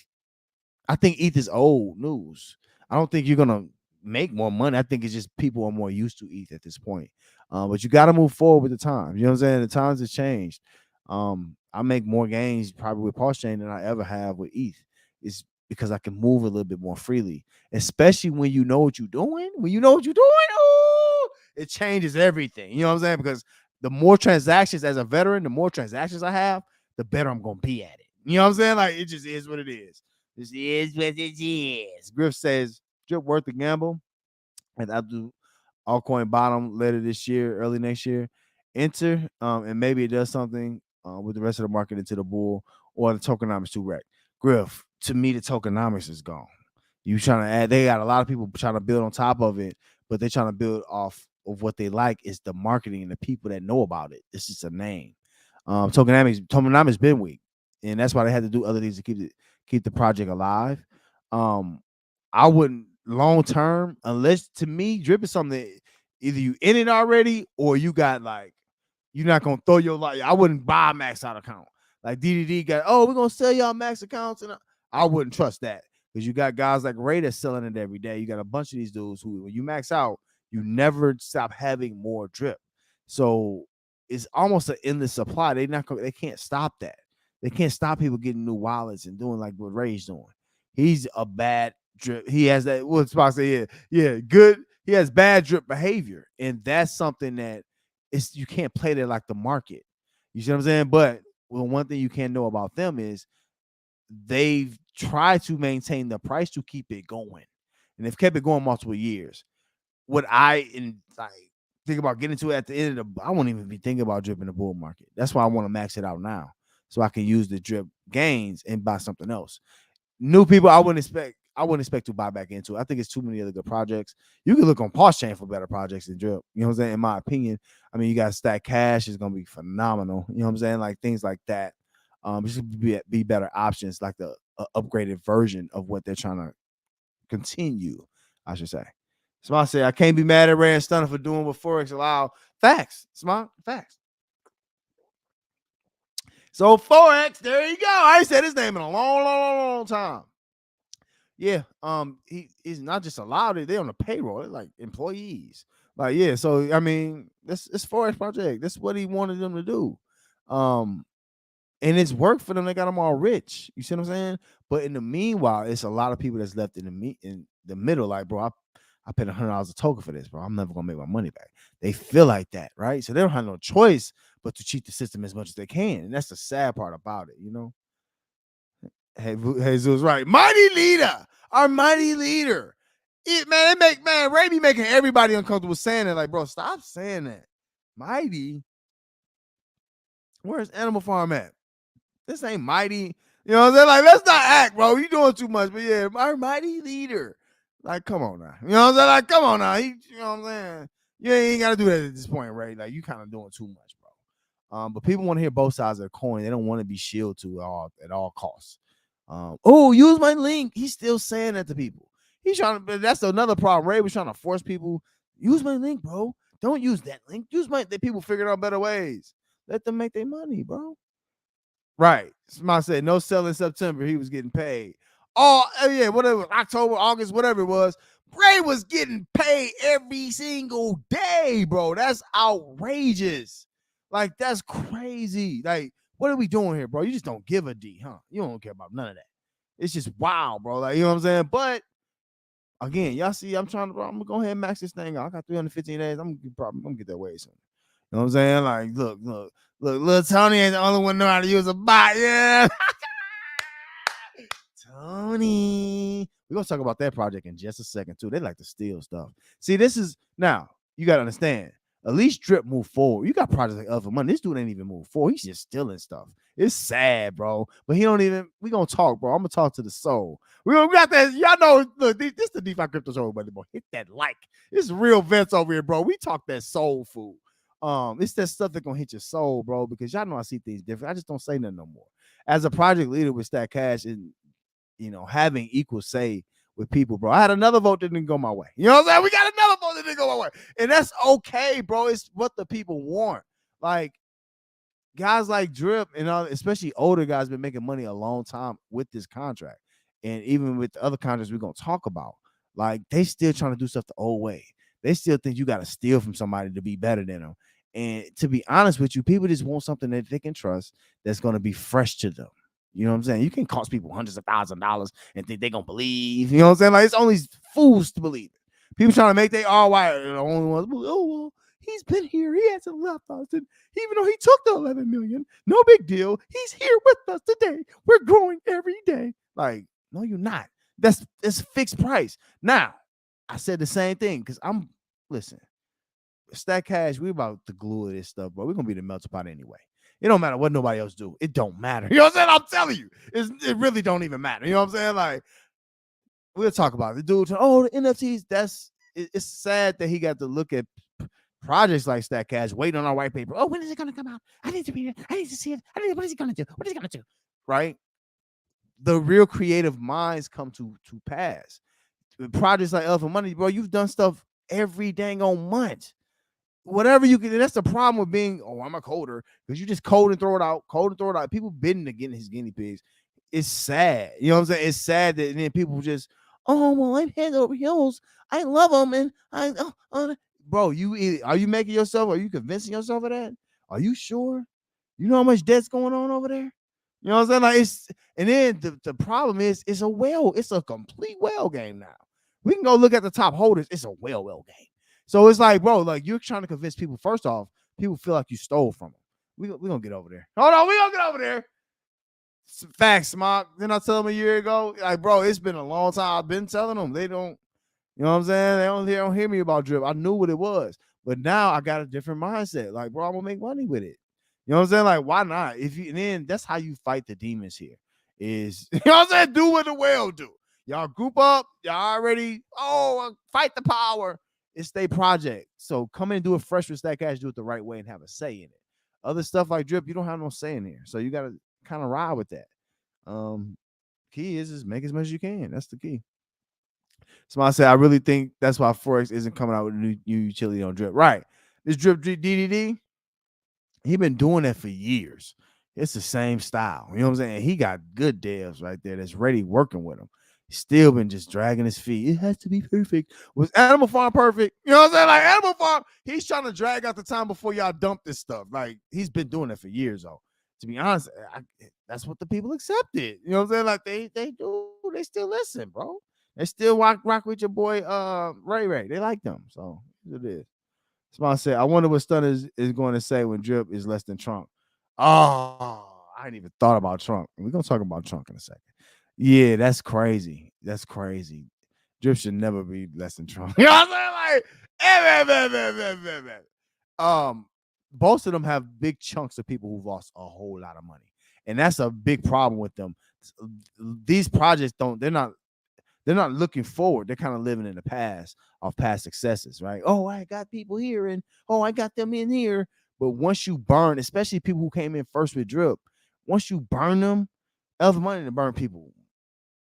ETH is old news. I don't think you're gonna make more money. I think it's just people are more used to ETH at this point. But you got to move forward with the times. You know what I'm saying? The times have changed. I make more gains probably with Pulse Chain than I ever have with ETH. It's because I can move a little bit more freely, especially when you know what you're doing. When you know what you're doing, oh, it changes everything. You know what I'm saying? Because the more transactions as a veteran, the more transactions I have, the better I'm gonna be at it. You know what I'm saying? Like, it just is what it is. This is what it is. Griff says, drip worth the gamble. And I do altcoin bottom later this year, early next year. Enter, and maybe it does something with the rest of the market into the bull, or the tokenomics to wreck. Griff, to me, the tokenomics is gone. You trying to add, they got a lot of people trying to build on top of it, but they're trying to build off of what they like is the marketing and the people that know about it. It's just a name. Tokenomics been weak, and that's why they had to do other things to keep the project alive. I wouldn't long term, unless to me, drip is something that either you in it already or you got like you're not gonna throw your life. I wouldn't buy a max out account. Like DDD got, oh, we're gonna sell y'all max accounts, and I wouldn't trust that because you got guys like Ray that's selling it every day. You got a bunch of these dudes who, when you max out, you never stop having more drip. So it's almost an endless supply. They can't stop that. They can't stop people getting new wallets and doing like what Ray's doing. He's a bad drip. He has that. What's about to say? Yeah, good. He has bad drip behavior, and that's something that you can't play that like the market. You see what I'm saying? But one thing you can't know about them is they've tried to maintain the price to keep it going, and they've kept it going multiple years. What like think about getting to it at the end of I won't even be thinking about dripping the bull market. That's why I want to max it out now, so I can use the drip gains and buy something else. New people, I wouldn't expect to buy back into. I think it's too many other good projects. You can look on Pulse Chain for better projects than drip. You know what I'm saying? In my opinion, I mean, you got Stack Cash is gonna be phenomenal. You know what I'm saying? Like things like that. Just be better options, like the upgraded version of what they're trying to continue, I should say. Smart said, I can't be mad at Ray and Stunner for doing what Forex allow. Facts. Smart. Facts. So Forex, there you go. I ain't said his name in a long time. Yeah, he's not just allowed it, they're on the payroll, they're like employees. Like, yeah, so I mean, it's Forex project. That's what he wanted them to do. And it's worked for them. They got them all rich. You see what I'm saying? But in the meanwhile, it's a lot of people that's left in the middle. Like, bro, I paid $100 a token for this, bro. I'm never gonna make my money back. They feel like that, right? So they don't have no choice but to cheat the system as much as they can. And that's the sad part about it, you know. Hey, Jesus, right? Mighty leader, our mighty leader. Ray be making everybody uncomfortable saying it. Like, bro, stop saying that. Mighty. Where's Animal Farm at? This ain't mighty. You know what I'm saying? Like, let's not act, bro. You doing too much. But yeah, our mighty leader. Like, come on now. You know what I'm saying? Like, come on now. You know what I'm saying? You ain't got to do that at this point, Ray. Like, you kind of doing too much, bro. But people want to hear both sides of the coin. They don't want to be shielded to at all costs. Oh, use my link. He's still saying that to people. He's trying to. That's another problem. Ray was trying to force people. Use my link, bro. Don't use that link. The people figured out better ways. Let them make their money, bro. Right. Somebody said no sell in September. He was getting paid. Oh, yeah, whatever. October, August, whatever it was. Ray was getting paid every single day, bro. That's outrageous. Like, that's crazy. Like, what are we doing here, bro? You just don't give a D, huh? You don't care about none of that. It's just wow, bro. Like, you know what I'm saying? But again, y'all see, I'm gonna go ahead and max this thing out. I got 315 days. I'm gonna get that way soon. You know what I'm saying? Like, look, little Tony ain't the only one know how to use a bot. Yeah. Tony. We're gonna talk about that project in just a second, too. They like to steal stuff. See, this is now, you gotta understand. At least Drip move forward. You got projects like Other Money. This dude ain't even move forward. He's just stealing stuff. It's sad, bro. But he don't even. We gonna talk, bro. I'm gonna talk to the soul. We got that. Y'all know. Look, this is the DeFi Crypto Show, buddy. Boy, hit that like. It's real vets over here, bro. We talk that soul food. It's that stuff that gonna hit your soul, bro. Because y'all know I see things different. I just don't say nothing no more. As a project leader with Stack Cash and having equal say with people, bro. I had another vote that didn't go my way. You know what I'm saying? We got another vote that didn't go my way. And that's okay, bro. It's what the people want. Like, guys like Drip and especially older guys been making money a long time with this contract. And even with the other contracts we're going to talk about, like, they still trying to do stuff the old way. They still think you got to steal from somebody to be better than them. And to be honest with you, people just want something that they can trust that's going to be fresh to them. You know what I'm saying? You can cost people hundreds of $1,000s and think they're going to believe. You know what I'm saying? Like, it's only fools to believe it. People trying to make their ROI the only ones. Oh, well, he's been here. He hasn't left us. And even though he took the 11 million, no big deal. He's here with us today. We're growing every day. Like, no, you're not. That's fixed price. Now, I said the same thing because listen, Stack Cash, we about the glue of this stuff, but we're going to be the melting pot anyway. It don't matter what nobody else do. It don't matter. You know what I'm saying? I'm telling you. It really don't even matter. You know what I'm saying? Like, we'll talk about it. The dude, the NFTs, it's sad that he got to look at projects like Stack Cash, waiting on our white paper. Oh, when is it going to come out? I need to read it. I need to see it. What is he going to do? What is he going to do? Right? The real creative minds come to pass. projects like Elephant Money, bro, you've done stuff every dang on month. Whatever you can, that's the problem with being, oh, I'm a coder, because you just code and throw it out, code and throw it out. People bidding to get his guinea pigs. It's sad. You know what I'm saying? It's sad that then people just, oh, well, I'm head over heels. I love them. And bro, are you making yourself, are you convincing yourself of that? Are you sure? You know how much debt's going on over there? You know what I'm saying? Like, and then the problem is, it's a complete whale game now. We can go look at the top holders. It's a whale game. So it's like, bro, like, you're trying to convince people. First off, people feel like you stole from them. We gonna get over there. Hold on, we gonna get over there. Facts, Smock. Didn't I tell them a year ago? Like, bro, it's been a long time. I've been telling them. They don't, you know what I'm saying? They don't hear me about drip. I knew what it was. But now I got a different mindset. Like, bro, I'm gonna make money with it. You know what I'm saying? Like, why not? And then that's how you fight the demons here. Is you know what I'm saying? Do what the whale do. Y'all group up. Y'all already, fight the power. It's their project. So come in and do it fresh with Stack Cash, do it the right way and have a say in it. Other stuff like drip, you don't have no say in here. So you gotta kind of ride with that. Key is just make as much as you can. That's the key. Somebody said, I really think that's why Forex isn't coming out with a new utility on drip. Right. This drip DDD, he been doing that for years. It's the same style. You know what I'm saying? He got good devs right there that's ready working with him. He's still been just dragging his feet. It has to be perfect. Was Animal Farm perfect? You know what I'm saying? Like, Animal Farm, he's trying to drag out the time before y'all dump this stuff. Like, he's been doing it for years, though. To be honest, that's what the people accepted. You know what I'm saying? Like, they do. They still listen, bro. They still rock with your boy Ray. They like them. So it is. Somebody said, I wonder what Stunner is going to say when drip is less than Trunk. Oh, I ain't even thought about Trunk. We're going to talk about Trunk in a second. Yeah, that's crazy. That's crazy. Drip should never be less than Trunk. You know what I'm saying? Like, most of them have big chunks of people who've lost a whole lot of money. And that's a big problem with them. These projects they're not looking forward. They're kind of living in the past of past successes, right? Oh, I got people here and I got them in here. But once you burn, especially people who came in first with drip, once you burn them, enough money to burn people.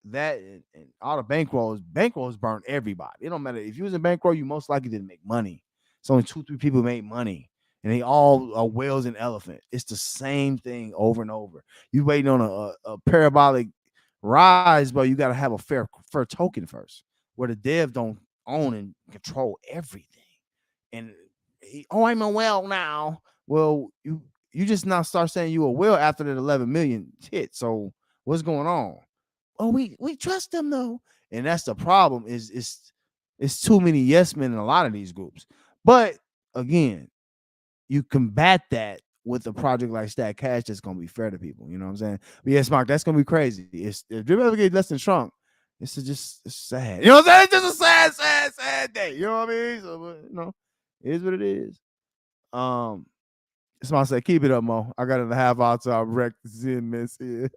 That and all the bankrolls burn everybody. It don't matter. If you was in bankroll, you most likely didn't make money. It's only 2-3 people made money. And they all are whales and elephant. It's the same thing over and over. You waiting on a parabolic rise, but you got to have a fair token first, where the dev don't own and control everything. And I'm a whale now. Well, you just now start saying you a whale after that 11 million hit. So what's going on? Oh, we trust them though, and that's the problem. Is it's too many yes men in a lot of these groups. But again, you combat that with a project like Stack Cash that's gonna be fair to people. You know what I'm saying? But yes, Mark, that's gonna be crazy. If drip ever get less than Trunk, it's sad. You know what I'm saying? It's just a sad day. You know what I mean? So, it is what it is. Somebody said, keep it up, Mo. I got in a half hour to wreck the Zen Miss here.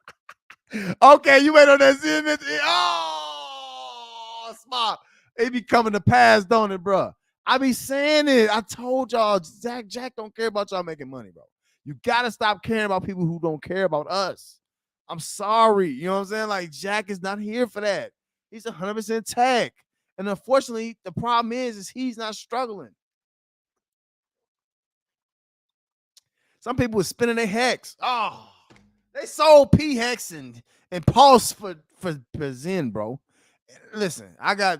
Okay, you wait on that Zen Miss. Oh, smart. It be coming to pass, don't it, bro? I be saying it. I told y'all, Jack don't care about y'all making money, bro. You got to stop caring about people who don't care about us. I'm sorry. You know what I'm saying? Like, Jack is not here for that. He's 100% tech. And unfortunately, the problem is he's not struggling. Some people are spinning their hex. Oh, they sold P Hex and Pulse for Zen, bro. Listen, I got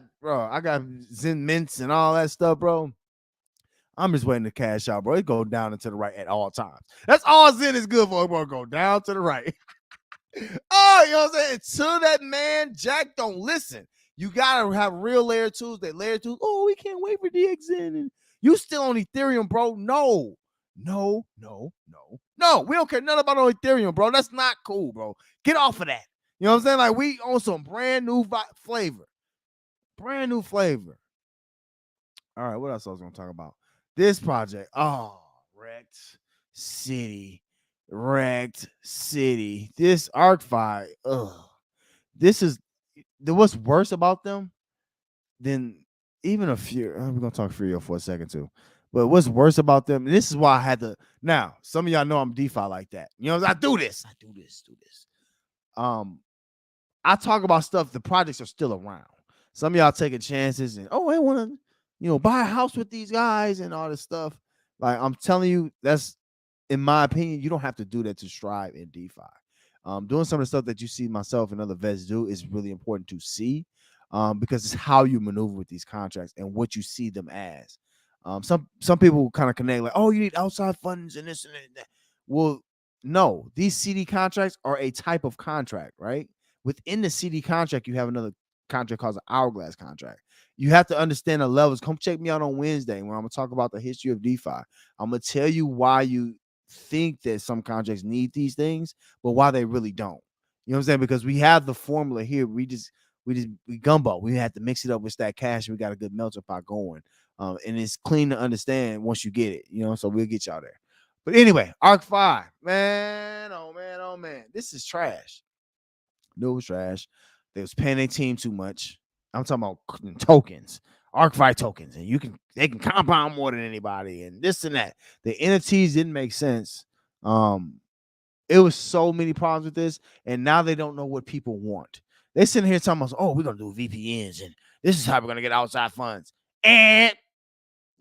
Zen Mints and all that stuff, bro. I'm just waiting to cash out, bro. It go down and to the right at all times. That's all Zen is good for, bro. Go down to the right. Oh, you know what I'm saying? To that man, Jack don't listen. You gotta have real layer twos. That layer twos. Oh, we can't wait for DXN. And you still on Ethereum, bro? No. We don't care nothing about on Ethereum, bro. That's not cool, bro. Get off of that. You know what I'm saying? Like, we on some brand new flavor. Brand new flavor. All right, what else I was gonna talk about? This project. Oh, wrecked city. This ArcFi. This is what's worse about them than even a few. We're gonna talk Furio for a second too. But what's worse about them? This is why I had to. Now, some of y'all know I'm DeFi like that. You know, I do this. I talk about stuff. The projects are still around. Some of y'all taking chances and I want to, buy a house with these guys and all this stuff. Like I'm telling you, that's in my opinion, you don't have to do that to strive in DeFi. Doing some of the stuff that you see myself and other vets do is really important to see, because it's how you maneuver with these contracts and what you see them as. Some people kind of connect like, you need outside funds and this and that. Well, no, these CD contracts are a type of contract, right? Within the CD contract, you have another contract called an hourglass contract. You have to understand the levels. Come check me out on Wednesday when I'm gonna talk about the history of DeFi. I'm gonna tell you why you think that some contracts need these things, but why they really don't. You know what I'm saying? Because we have the formula here. We gumbo. We had to mix it up with Stack Cash. We got a good melter pot going. And it's clean to understand once you get it, so we'll get y'all there. But anyway, Arc 5, man, oh man, oh man. This is trash. No, it was trash. They was paying their team too much. I'm talking about tokens, Arc 5 tokens, and they can compound more than anybody, and this and that. The NFTs didn't make sense. It was so many problems with this, and now they don't know what people want. They sitting here talking about, we're gonna do VPNs, and this is how we're gonna get outside funds. And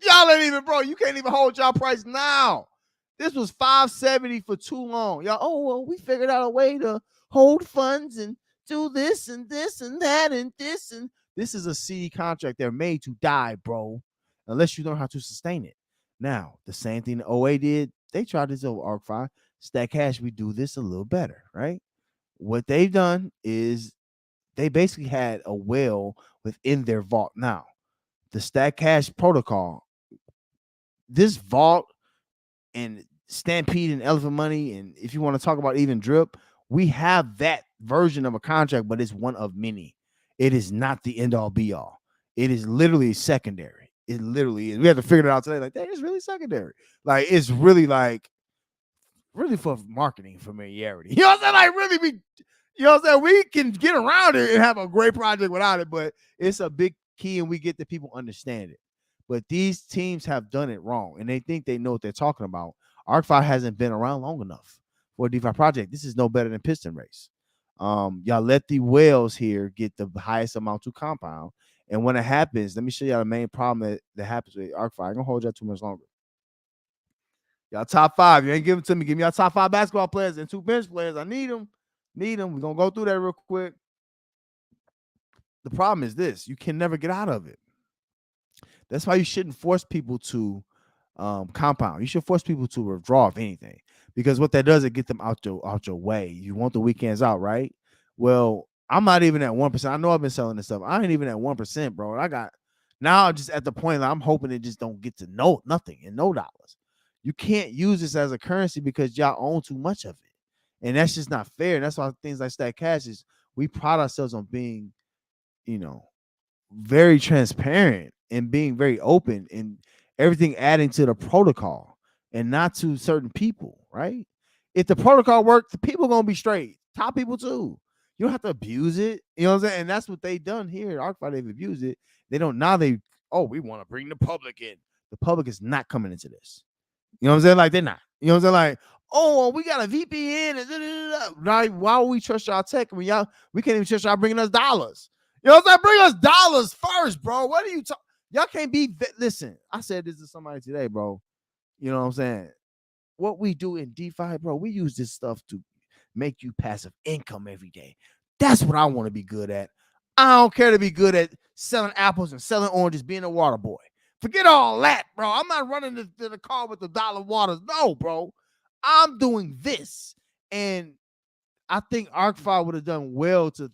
y'all ain't even, bro. You can't even hold y'all price now. This was $570 for too long. Y'all, we figured out a way to hold funds and do this and this and that and this. And this is a CD contract. They're made to die, bro, unless you learn how to sustain it. Now, the same thing the OA did. They tried this over Arc 5. Stack Cash, we do this a little better, right? What they've done is they basically had a whale within their vault. Now, the Stack Cash protocol, this vault and Stampede and Elephant Money, and if you want to talk about even Drip, we have that version of a contract, but it's one of many. It is not the end all be all. It is literally secondary. It literally is. We have to figure it out today. Like, that is really secondary. Like, it's really for marketing familiarity. You know what I'm saying? Like, really, you know what I'm saying? We can get around it and have a great project without it, but it's a big key, and we get the people understand it. But these teams have done it wrong, and they think they know what they're talking about. Arc5 hasn't been around long enough for a DeFi project. This is no better than Piston Race. Y'all let the whales here get the highest amount to compound. And when it happens, let me show y'all the main problem that happens with Arc5. I'm going to hold y'all too much longer. Y'all top 5. You ain't giving to me. Give me y'all top 5 basketball players and 2 bench players. I need them. We're going to go through that real quick. The problem is this. You can never get out of it. That's why you shouldn't force people to compound. You should force people to withdraw, if anything, because what that does, it get them out your way. You want the weekends out, right? Well, I'm not even at 1%. I know I've been selling this stuff. I ain't even at 1%, bro. I got now just at the point that I'm hoping it just don't get to nothing and no dollars. You can't use this as a currency because y'all own too much of it, and that's just not fair. And that's why things like Stack Cash is, we pride ourselves on being, very transparent and being very open and everything adding to the protocol and not to certain people, right? If the protocol works, the people gonna be straight. Top people too. You don't have to abuse it. You know what I'm saying? And that's what they done here at ArcFi. They've abused it. They don't now. We want to bring the public in. The public is not coming into this. You know what I'm saying? Like, they're not. You know what I'm saying? Like, we got a VPN and now, why would we trust y'all tech when we can't even trust y'all bringing us dollars? You know what I'm saying? Bring us dollars first, bro. What are you talking? Y'all can't be. Listen, I said this to somebody today, bro. You know what I'm saying? What we do in DeFi, bro, we use this stuff to make you passive income every day. That's what I want to be good at. I don't care to be good at selling apples and selling oranges, being a water boy. Forget all that, bro. I'm not running to the car with the dollar waters. No, bro. I'm doing this. And I think ArcFi would have done well to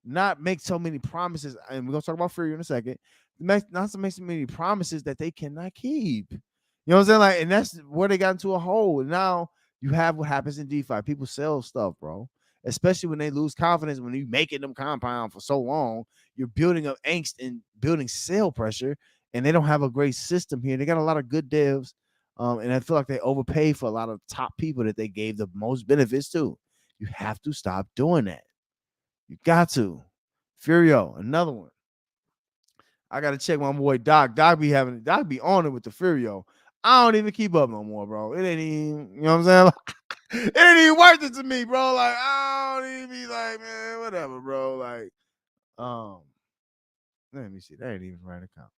not make so many promises. And we're going to talk about Fury in a second. Not to make so many promises that they cannot keep. You know what I'm saying? Like, and that's where they got into a hole. And now you have what happens in DeFi. People sell stuff, bro. Especially when they lose confidence, when you're making them compound for so long, you're building up angst and building sale pressure, and they don't have a great system here. They got a lot of good devs, and I feel like they overpay for a lot of top people that they gave the most benefits to. You have to stop doing that. You got to. Furio, another one. I got to check my boy Doc. Doc be on it with the Furio. I don't even keep up no more, bro. It ain't even, you know what I'm saying? It ain't even worth it to me, bro. Like, I don't even be like, man, whatever, bro. Like, Um, let me see. That ain't even right account.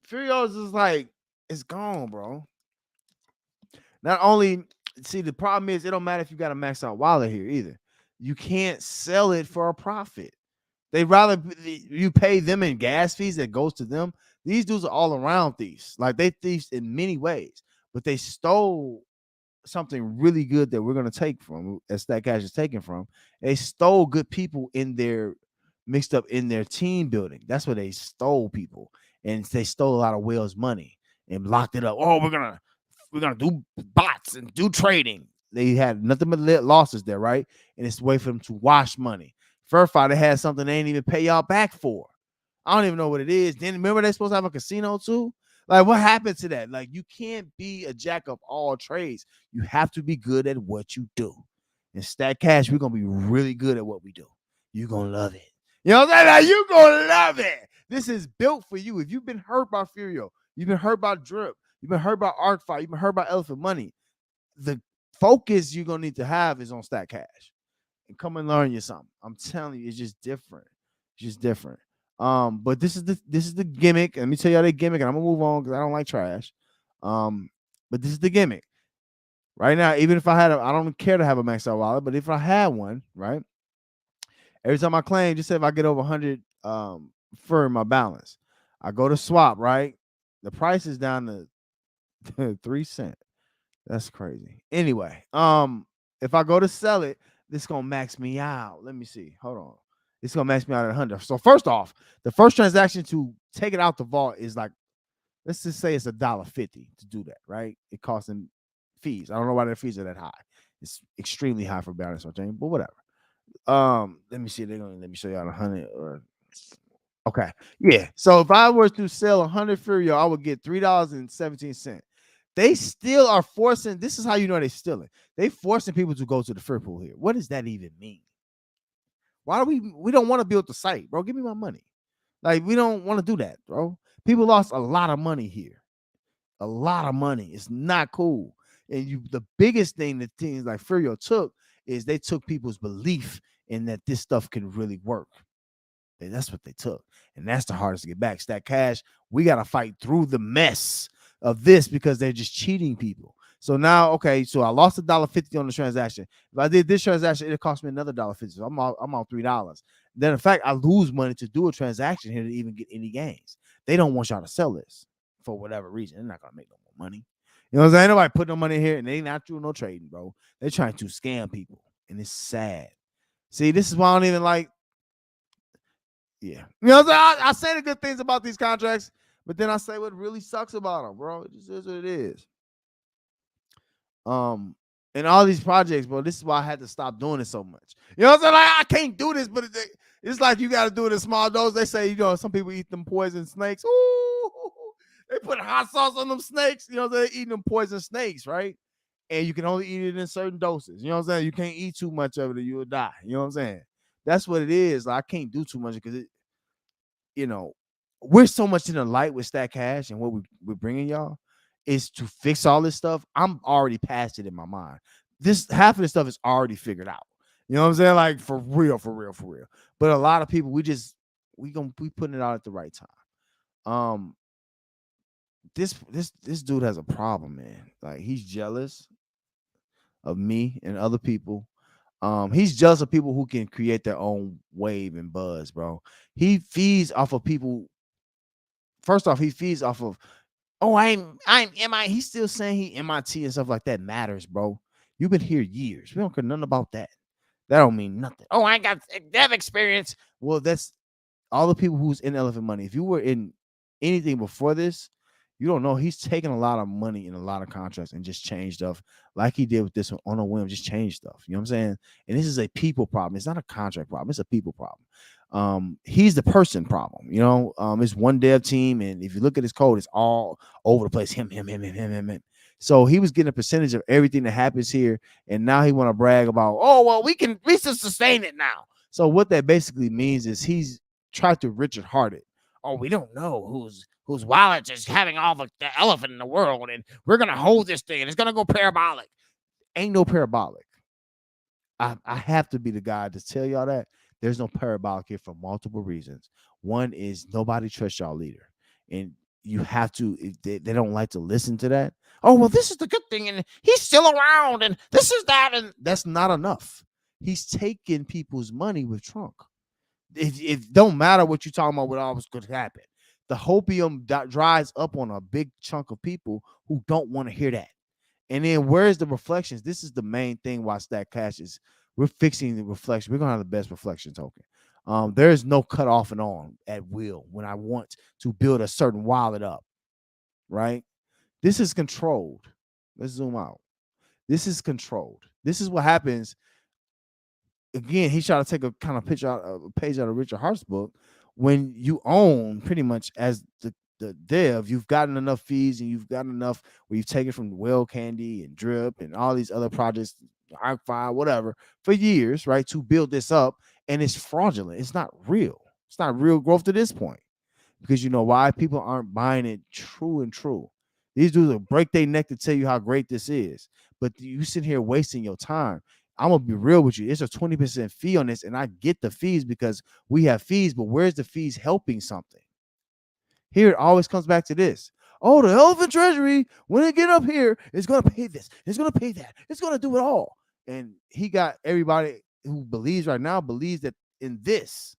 Furios is like it's gone, bro. Not only see the problem is it don't matter if you got a max out wallet here either. You can't sell it for a profit. They rather you pay them in gas fees that goes to them. These dudes are all around thieves. Like they thieves in many ways, but they stole something really good that we're going to take from as that cash is taken from. They stole good people in their mixed up in their team building. That's where they stole people, and they stole a lot of whales money and locked it up. Oh, we're gonna do bots and do trading. They had nothing but losses there, right? And it's a way for them to wash money. Furfi, they had something they ain't even pay y'all back for. I don't even know what it is. Then remember they're supposed to have a casino too. Like, what happened to that? Like, you can't be a jack of all trades. You have to be good at what you do. And Stack Cash, we're gonna be really good at what we do. You're gonna love it. You know what I'm saying? Like, you're gonna love it. This is built for you. If you've been hurt by Furio, you've been hurt by Drip, you've been hurt by ArcFi, you've been hurt by Elephant Money, the focus you're gonna need to have is on Stack Cash. And come and learn you something. I'm telling you, it's just different. It's just different. But this is the gimmick. Let me tell y'all the gimmick, and I'm gonna move on because I don't like trash. But this is the gimmick. Right now, even if I don't care to have a max out wallet, but if I had one, right? Every time I claim, just say if I get over 100 for my balance, I go to swap, right? The price is down to 3 cents. That's crazy. Anyway, if I go to sell it, this gonna max me out. Let me see. Hold on. It's gonna max me out at 100. So first off, the first transaction to take it out the vault is like, let's just say it's $1.50 to do that, right? It costs them fees. I don't know why their fees are that high. It's extremely high for balance on chain, but whatever. Let me see. They're gonna let me show y'all 100 or okay. Yeah. So if I were to sell 100 Furio, I would get $3.17. They still are forcing. This is how you know they're stealing. They forcing people to go to the free pool here. What does that even mean? Why do we don't want to build the site, bro? Give me my money. Like, we don't want to do that, bro. People lost a lot of money here. A lot of money. It's not cool. And the biggest thing that things like Furio took is they took people's belief in that this stuff can really work. And that's what they took. And that's the hardest to get back. Stack Cash, we got to fight through the mess of this because they're just cheating people. So now, okay, so I lost $1.50 on the transaction. If I did this transaction, it cost me another $1.50. So I'm on $3. Then in fact, I lose money to do a transaction here to even get any gains. They don't want y'all to sell this for whatever reason. They're not gonna make no more money. You know what I'm saying? Nobody put no money in here, and they not doing no trading, bro. They're trying to scam people, and it's sad. See, this is why I don't even like. Yeah, you know what I'm saying? I say the good things about these contracts, but then I say what really sucks about them, bro. It just is what it is. And all these projects, bro, this is why I had to stop doing it so much. You know what I'm saying? Like, I can't do this, but it's like you got to do it in small doses. They say, you know, some people eat them poison snakes. Ooh, they put hot sauce on them snakes. You know, they're eating them poison snakes, right? And you can only eat it in certain doses. You know what I'm saying? You can't eat too much of it or you'll die. You know what I'm saying? That's what it is. Like, I can't do too much because you know, we're so much in the light with Stack Cash, and what we're bringing y'all is to fix all this stuff. I'm already past it in my mind. This half of this stuff is already figured out. You know what I'm saying? Like, for real. But a lot of people, we putting it out at the right time. This dude has a problem, man. Like, he's jealous of me and other people. He's jealous of people who can create their own wave and buzz, bro. He feeds off of people. First off, he feeds off of, oh, I'm MI. He's still saying he MIT and stuff like that matters, bro. You've been here years. We don't care nothing about that. That don't mean nothing. Oh, I got dev experience. Well, that's all the people who's in Elephant Money. If you were in anything before this, you don't know. He's taken a lot of money in a lot of contracts and just changed stuff like he did with this one on a whim, just changed stuff. You know what I'm saying? And this is a people problem. It's not a contract problem. It's a people problem. He's the person problem. You know, it's one dev team. And if you look at his code, it's all over the place. Him. So he was getting a percentage of everything that happens here. And now he want to brag about, oh, well, we can sustain it now. So what that basically means is he's tried to Richard Hart it. Oh, we don't know whose wallet is having all the elephant in the world, and we're gonna hold this thing, and it's gonna go parabolic. Ain't no parabolic. I have to be the guy to tell y'all that There's no parabolic here for multiple reasons. One is nobody trusts y'all leader, and you have to. If they don't like to listen to that. Oh well, this is the good thing, and he's still around, and this is that, and that's not enough. He's taking people's money with Trump. It don't matter what you're talking about, what always could happen. The hopium dries up on a big chunk of people who don't want to hear that. And then where's the reflections? This is the main thing why Stack Cash is we're fixing the reflection. We're gonna have the best reflection token. There is no cut off and on at will when I want to build a certain wallet up, right? This is controlled. Let's zoom out. This is controlled. This is what happens. Again, he's trying to take a kind of picture out a page out of Richard Hart's book. When you own pretty much as the dev, you've gotten enough fees and you've gotten enough where you've taken from Well Candy and Drip and all these other projects, ArcFi, whatever, for years, right? To build this up, and it's fraudulent. It's not real. It's not real growth to this point. Because you know why? People aren't buying it true and true. These dudes will break their neck to tell you how great this is. But you sit here wasting your time. I'm gonna be real with you. It's a 20% fee on this, and I get the fees because we have fees, but where's the fees helping something? Here it always comes back to this. Oh, the elephant treasury, when it get up here, it's gonna pay this, it's gonna pay that, it's gonna do it all. And he got everybody who believes right now believes that in this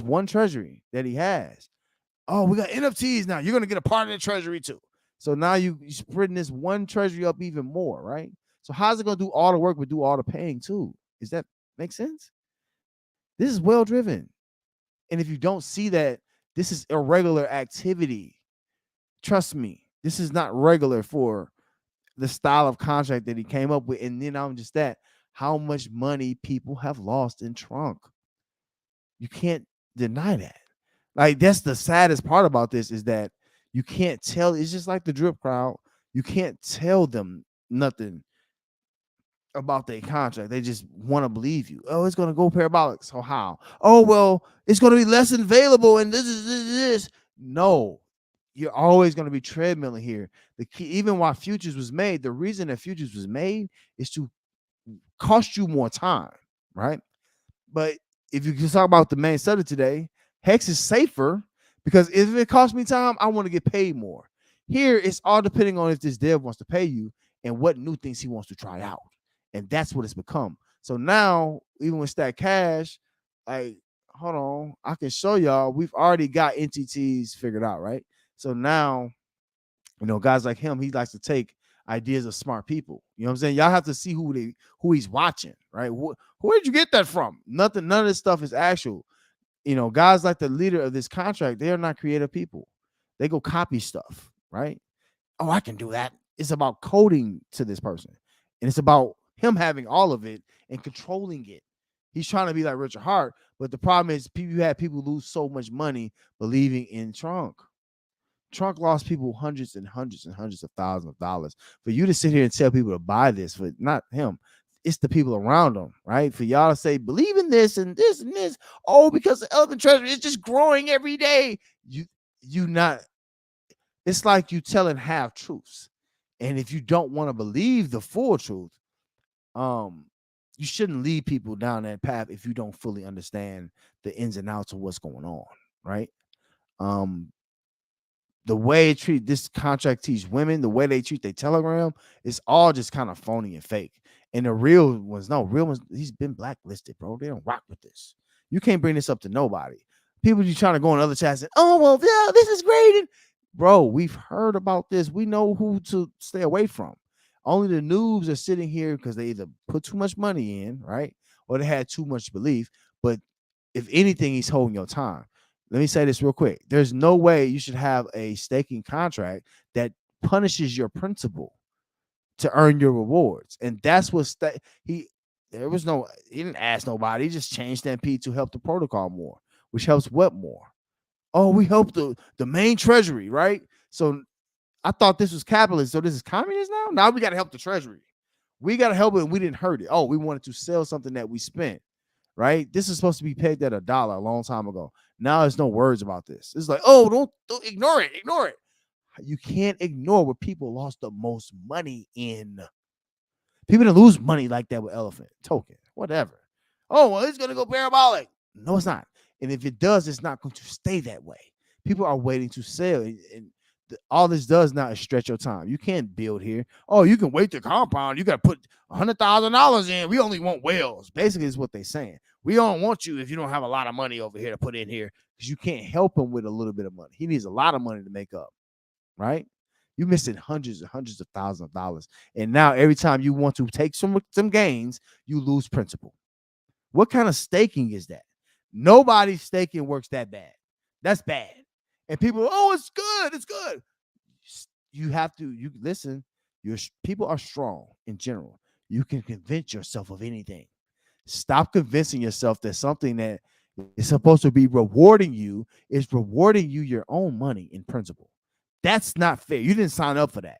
one treasury that he has. Oh, we got NFTs now. You're gonna get a part of the treasury too. So now you're spreading this one treasury up even more, right? So how's it gonna do all the work but do all the paying too? Does that make sense? This is well driven. And if you don't see that, this is irregular activity. Trust me, this is not regular for the style of contract that he came up with. And then not just that, how much money people have lost in Trunk. You can't deny that. Like, that's the saddest part about this is that you can't tell. It's just like the drip crowd. You can't tell them nothing about their contract. They just want to believe you. Oh, it's going to go parabolic. So how? Oh, well, it's going to be less available and this. No, you're always going to be treadmilling here. The key, even while futures was made, the reason that futures was made is to cost you more time, right? But if you just talk about the main subject today, Hex is safer because if it costs me time, I want to get paid more. Here, it's all depending on if this dev wants to pay you and what new things he wants to try out. And that's what it's become. So now, even with Stack Cash, like, hold on, I can show y'all, we've already got NTTs figured out, right? So now, you know, guys like him, he likes to take ideas of smart people. You know what I'm saying? Y'all have to see who he's watching, right? Where'd you get that from? Nothing, none of this stuff is actual. You know, guys like the leader of this contract, they are not creative people. They go copy stuff, right? Oh, I can do that. It's about coding to this person. And it's about him having all of it and controlling it. He's trying to be like Richard Hart, but the problem is you had people lose so much money believing in Trunk. Trunk lost people hundreds and hundreds and hundreds of thousands of dollars. For you to sit here and tell people to buy this, for not him, it's the people around him, right? For y'all to say, believe in this and this and this. Oh, because the elephant treasury is just growing every day. You not, it's like you telling half truths. And if you don't want to believe the full truth, you shouldn't lead people down that path if you don't fully understand the ins and outs of what's going on, right? The way it treat this contract teach women, the way they treat their Telegram, it's all just kind of phony and fake. And the real ones, he's been blacklisted, bro. They don't rock with this. You can't bring this up to nobody. People you trying to go on other chats and, oh, well, yeah, this is great. And, bro, we've heard about this. We know who to stay away from. Only the noobs are sitting here because they either put too much money in, right? Or they had too much belief. But if anything, he's holding your time. Let me say this real quick. There's no way you should have a staking contract that punishes your principal to earn your rewards. And that's what he didn't ask nobody. He just changed MP to help the protocol more, which helps what more? Oh, we help the main treasury, right? So I thought this was capitalist. So this is communist now? Now we got to help the treasury. We got to help it and we didn't hurt it. Oh, we wanted to sell something that we spent, right? This is supposed to be pegged at $1 a long time ago. Now there's no words about this. It's like, oh, don't ignore it. Ignore it. You can't ignore what people lost the most money in. People didn't lose money like that with Elephant Token, whatever. Oh, well, it's going to go parabolic. No, it's not. And if it does, it's not going to stay that way. People are waiting to sell. And all this does now is stretch your time. You can't build here. Oh, you can wait to compound. You got to put $100,000 in. We only want whales. Basically, is what they're saying. We don't want you if you don't have a lot of money over here to put in here, because you can't help him with a little bit of money. He needs a lot of money to make up, right? You're missing hundreds and hundreds of thousands of dollars. And now every time you want to take some gains, you lose principal. What kind of staking is that? Nobody's staking works that bad. That's bad. And people, oh, it's good. It's good. You have to, you listen, people are strong in general. You can convince yourself of anything. Stop convincing yourself that something that is supposed to be rewarding you is rewarding you your own money in principle. That's not fair. You didn't sign up for that.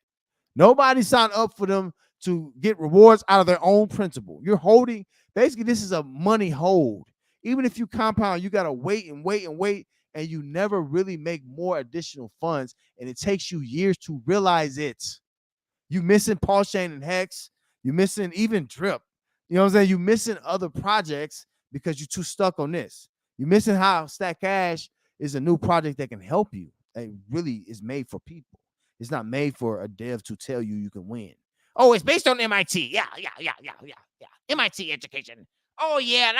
Nobody signed up for them to get rewards out of their own principle. You're holding, basically, this is a money hold. Even if you compound, you got to wait and wait and wait, and you never really make more additional funds, and it takes you years to realize it. You missing Paul Shane and Hex. You missing even Drip. You know what I'm saying? You missing other projects because you're too stuck on this. You're missing how Stack Cash is a new project that can help you. It really is made for people. It's not made for a dev to tell you you can win. Oh, it's based on MIT. Yeah. MIT education. Oh, yeah, and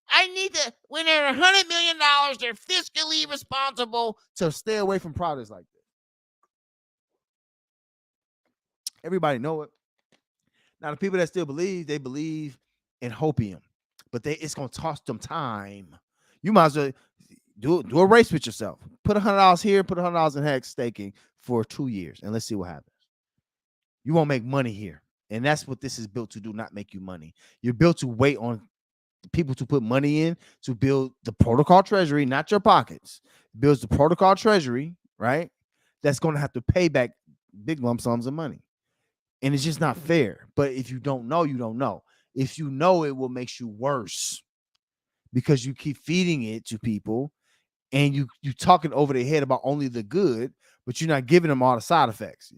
I need to, when they're $100 million, they're fiscally responsible to stay away from projects like this. Everybody know it. Now, the people that still believe, they believe in hopium, but it's going to cost them time. You might as well do a race with yourself. Put $100 here, put $100 in Hex staking for 2 years, and let's see what happens. You won't make money here. And that's what this is built to do, not make you money. You're built to wait on people to put money in to build the protocol treasury, not your pockets. It builds the protocol treasury, right? That's going to have to pay back big lump sums of money. And it's just not fair. But if you don't know, you don't know. If you know, it will make you worse because you keep feeding it to people and you talking over their head about only the good, but you're not giving them all the side effects.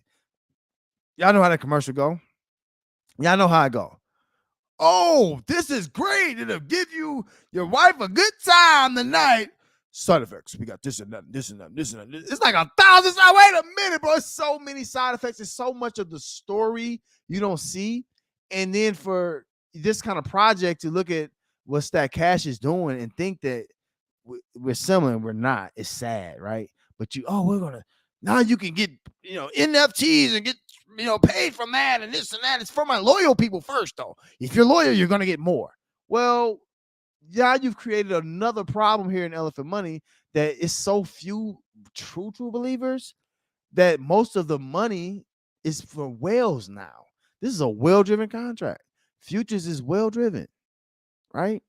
Y'all know how that commercial go? Y'all know how it go. Oh, this is great. It'll give you your wife a good time tonight. Side effects. We got this and that, this and that, this and that. It's like 1,000. Wait a minute, bro. It's so many side effects. It's so much of the story you don't see. And then for this kind of project to look at what Stack Cash is doing and think that we're similar and we're not, it's sad, right? But we're going to, now you can get, NFTs and get, paid from that and this and that. It's for my loyal people first, though. If you're loyal, you're going to get more. Well, yeah, you've created another problem here in Elephant Money that is so few true believers that most of the money is for whales now. This is a whale-driven contract. Futures is whale-driven, right?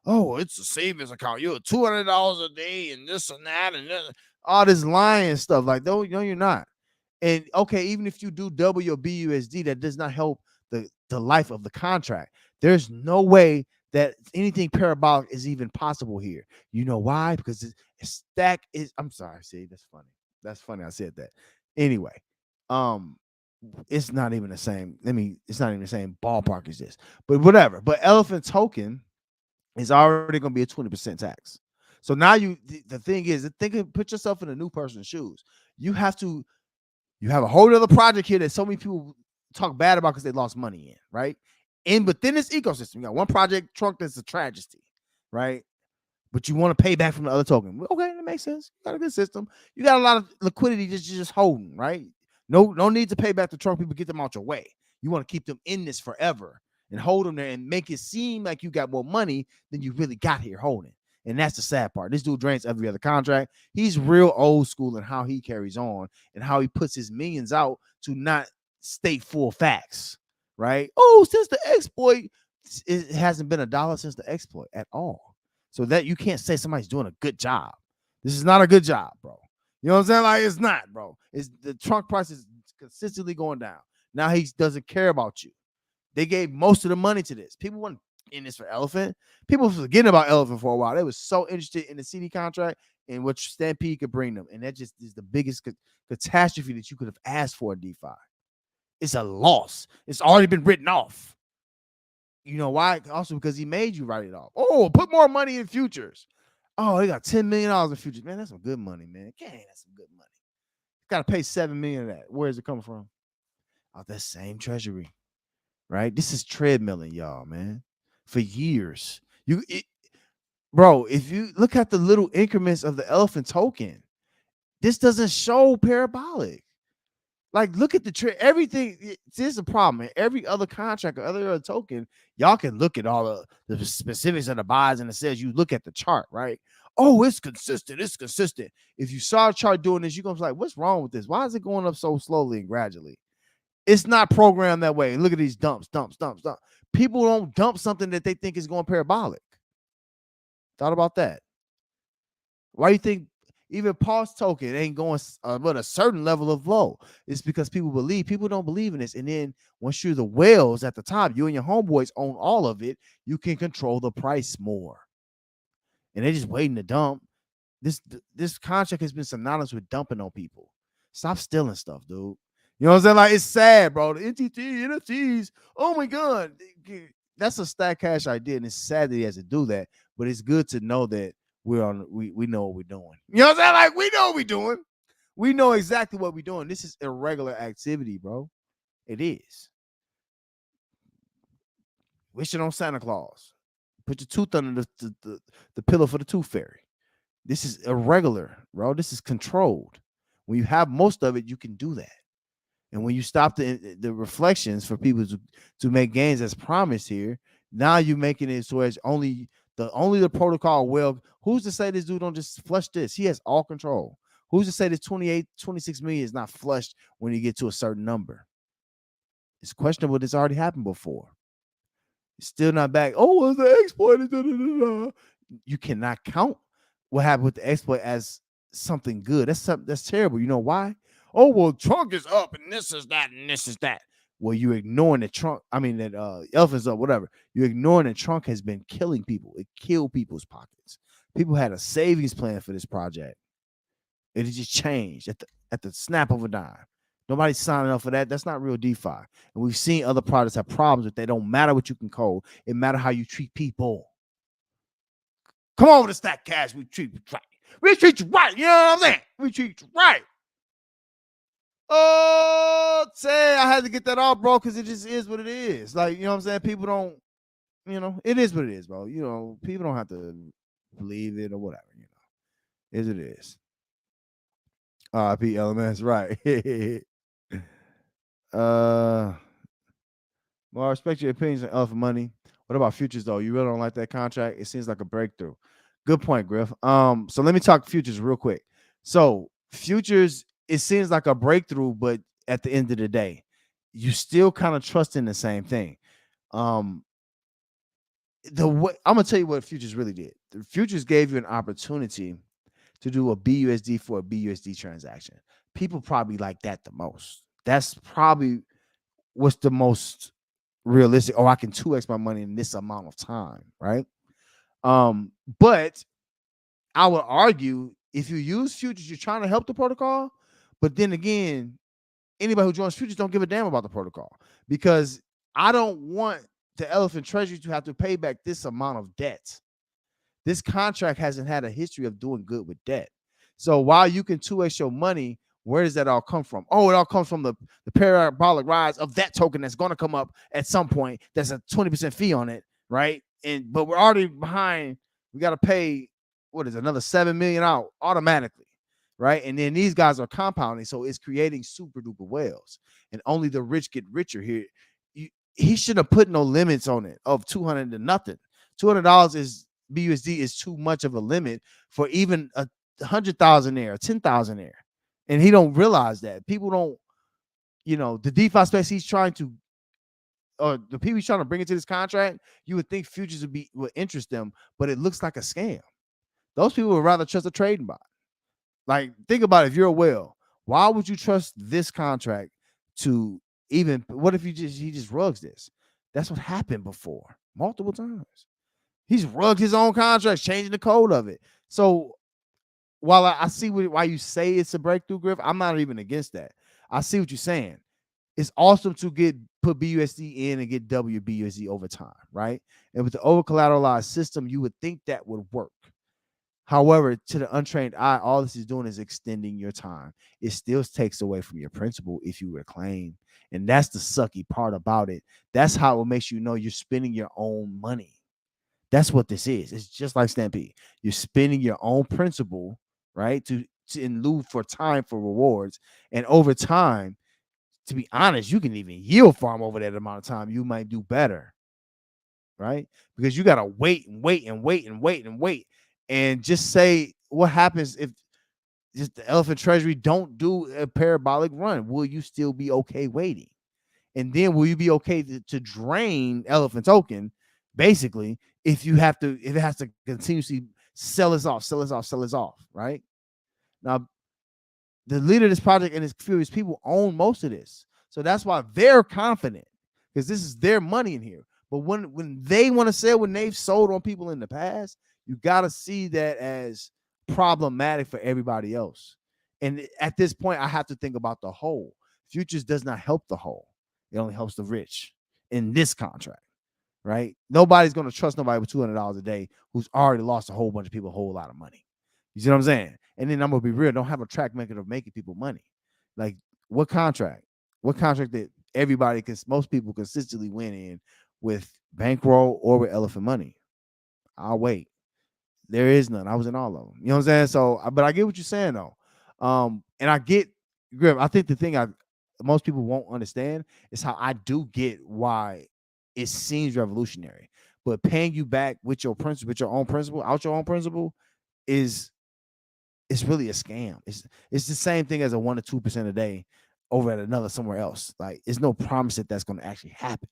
Oh, it's a savings account. You're $200 a day and this and that and all this lying stuff. Like, no, you're not. And okay, even if you do double your BUSD, that does not help the life of the contract. There's no way that anything parabolic is even possible here. You know why? Because Stack is, I'm sorry, see, that's funny. That's funny I said that. Anyway, it's not even the same. It's not even the same ballpark as this. But whatever. But Elephant token is already going to be a 20% tax. So now the thing is, put yourself in a new person's shoes. You have a whole other project here that so many people talk bad about because they lost money in, right? And within this ecosystem, you got one project trunk that's a tragedy, right? But you want to pay back from the other token. Okay, that makes sense. You got a good system. You got a lot of liquidity that you're just holding, right? No need to pay back the trunk people, get them out your way. You want to keep them in this forever and hold them there and make it seem like you got more money than you really got here holding. And that's the sad part. This dude drains every other contract. He's real old school in how he carries on and how he puts his millions out to not state full facts, right? Oh, since the exploit, it hasn't been $1 since the exploit at all. So that you can't say somebody's doing a good job. This is not a good job, bro. You know what I'm saying? Like, it's not, bro. It's the trunk price is consistently going down. Now he doesn't care about you. They gave most of the money to this. People weren't in this for Elephant. People were forgetting about Elephant for a while. They were so interested in the CD contract and what Stampede could bring them. And that just is the biggest catastrophe that you could have asked for in DeFi. It's a loss. It's already been written off. You know why? Also because he made you write it off. Oh, put more money in futures. Oh, they got $10 million in futures. Man, that's some good money, man. Dang, that's some good money. Got to pay $7 million of that. Where is it coming from? Out that same treasury, right? This is treadmilling, y'all, man, for years. Bro, if you look at the little increments of the elephant token, this doesn't show parabolic. Like, look at the trend. Everything. This is a problem. In every other contract or other token, y'all can look at all the specifics of the buys and the sells. You look at the chart, right? Oh, it's consistent. It's consistent. If you saw a chart doing this, you're gonna be like, what's wrong with this? Why is it going up so slowly and gradually? It's not programmed that way. Look at these dumps. People don't dump something that they think is going parabolic. Thought about that? Why do you think even pulse token ain't going but a certain level of low? It's because people don't believe in this. And then once you're the whales at the top, you and your homeboys own all of it, you can control the price more. And they're just waiting to dump. This contract has been synonymous with dumping on people. Stop stealing stuff, dude. You know what I'm saying? Like, it's sad, bro. The NFTs. Oh my God. That's a stack cash idea, and it's sad that he has to do that. But it's good to know that we know what we're doing. You know what I'm saying? Like, we know what we're doing. We know exactly what we're doing. This is irregular activity, bro. It is. Wishing on Santa Claus. Put your tooth under the pillow for the tooth fairy. This is irregular, bro. This is controlled. When you have most of it, you can do that. And when you stop the reflections for people to make gains as promised here, now you're making it so it's only the protocol. Well, who's to say this dude don't just flush this? He has all control. Who's to say this 26 million is not flushed when you get to a certain number? It's questionable. This already happened before. It's still not back. Oh, well, the exploit. You cannot count what happened with the exploit as something good. That's terrible. You know why? Oh, well, trunk is up and this is that and this is that. Well, you're ignoring the trunk. I mean, that elephant's up, whatever. You're ignoring the trunk has been killing people. It killed people's pockets. People had a savings plan for this project. It just changed at the snap of a dime. Nobody's signing up for that. That's not real DeFi. And we've seen other products have problems with that. It don't matter what you can code. It matters how you treat people. Come on with the stack cash. We treat you right. We treat you right. You know what I'm saying? We treat you right. Oh, say I had to get that off, bro, because it just is what it is. Like, you know what I'm saying? People don't, it is what it is, bro. People don't have to believe it or whatever, Is it is. RIP LMS, right. Well, I respect your opinions on Elephant Money. What about futures, though? You really don't like that contract? It seems like a breakthrough. Good point, Griff. So let me talk futures real quick. So futures, it seems like a breakthrough, but at the end of the day, you still kind of trust in the same thing. I'm gonna tell you what futures really did. The futures gave you an opportunity to do a BUSD for a BUSD transaction. People probably like that the most. That's probably what's the most realistic. Oh, I can 2x my money in this amount of time, right? But I would argue if you use futures, you're trying to help the protocol. But then again, anybody who joins futures don't give a damn about the protocol, because I don't want the elephant treasury to have to pay back this amount of debt. This contract hasn't had a history of doing good with debt. So while you can 2x your money, where does that all come from? Oh, it all comes from the parabolic rise of that token that's going to come up at some point. There's a 20% fee on it, right? But we're already behind. We got to pay, another 7 million out automatically, right? And then these guys are compounding, so it's creating super duper whales, and only the rich get richer here. He shouldn't have put no limits on it of 200 to nothing. $200 is BUSD is too much of a limit for even a 100,000 there, or 10,000 there. And he don't realize that. People don't, the DeFi space he's trying to, or the people he's trying to bring into this contract, you would think futures would interest them, but it looks like a scam. Those people would rather trust a trading bot. Like, think about it. If you're a whale, why would you trust this contract to even, what if he just rugs this? That's what happened before, multiple times. He's rugged his own contracts, changing the code of it. So while I see why you say it's a breakthrough, Griff, I'm not even against that. I see what you're saying. It's awesome to put BUSD in and get WBUSD over time, right? And with the over collateralized system, you would think that would work. However, to the untrained eye, all this is doing is extending your time. It still takes away from your principal if you reclaim. And that's the sucky part about it. That's how it makes you know you're spending your own money. That's what this is. It's just like Stampede. You're spending your own principal, right? To in lieu for time for rewards. And over time, to be honest, you can even yield farm over that amount of time. You might do better, right? Because you got to wait and wait and wait and wait and wait. And just say what happens if just the elephant treasury don't do a parabolic run. Will you still be okay waiting? And then will you be okay to drain elephant token, basically, if it has to continuously sell us off, right? Now, the leader of this project and his furious people own most of this. So that's why they're confident, because this is their money in here. But when they want to sell, when they've sold on people in the past, you got to see that as problematic for everybody else. And at this point, I have to think about the whole. Futures does not help the whole. It only helps the rich in this contract, right? Nobody's going to trust nobody with $200 a day who's already lost a whole bunch of people a whole lot of money. You see what I'm saying? And then I'm going to be real. Don't have a track record of making people money. Like, what contract? What contract that everybody, because most people consistently win in with bankroll or with elephant money? I'll wait. There is none. I was in all of them. You know what I'm saying? So, but I get what you're saying though. And I get, Griff, I think the thing most people won't understand is how I do get why it seems revolutionary, but paying you back with your principal, with your own principal, out your own principal, is it's really a scam. It's the same thing as a 1 to 2% a day over at another somewhere else. Like, it's no promise that that's going to actually happen.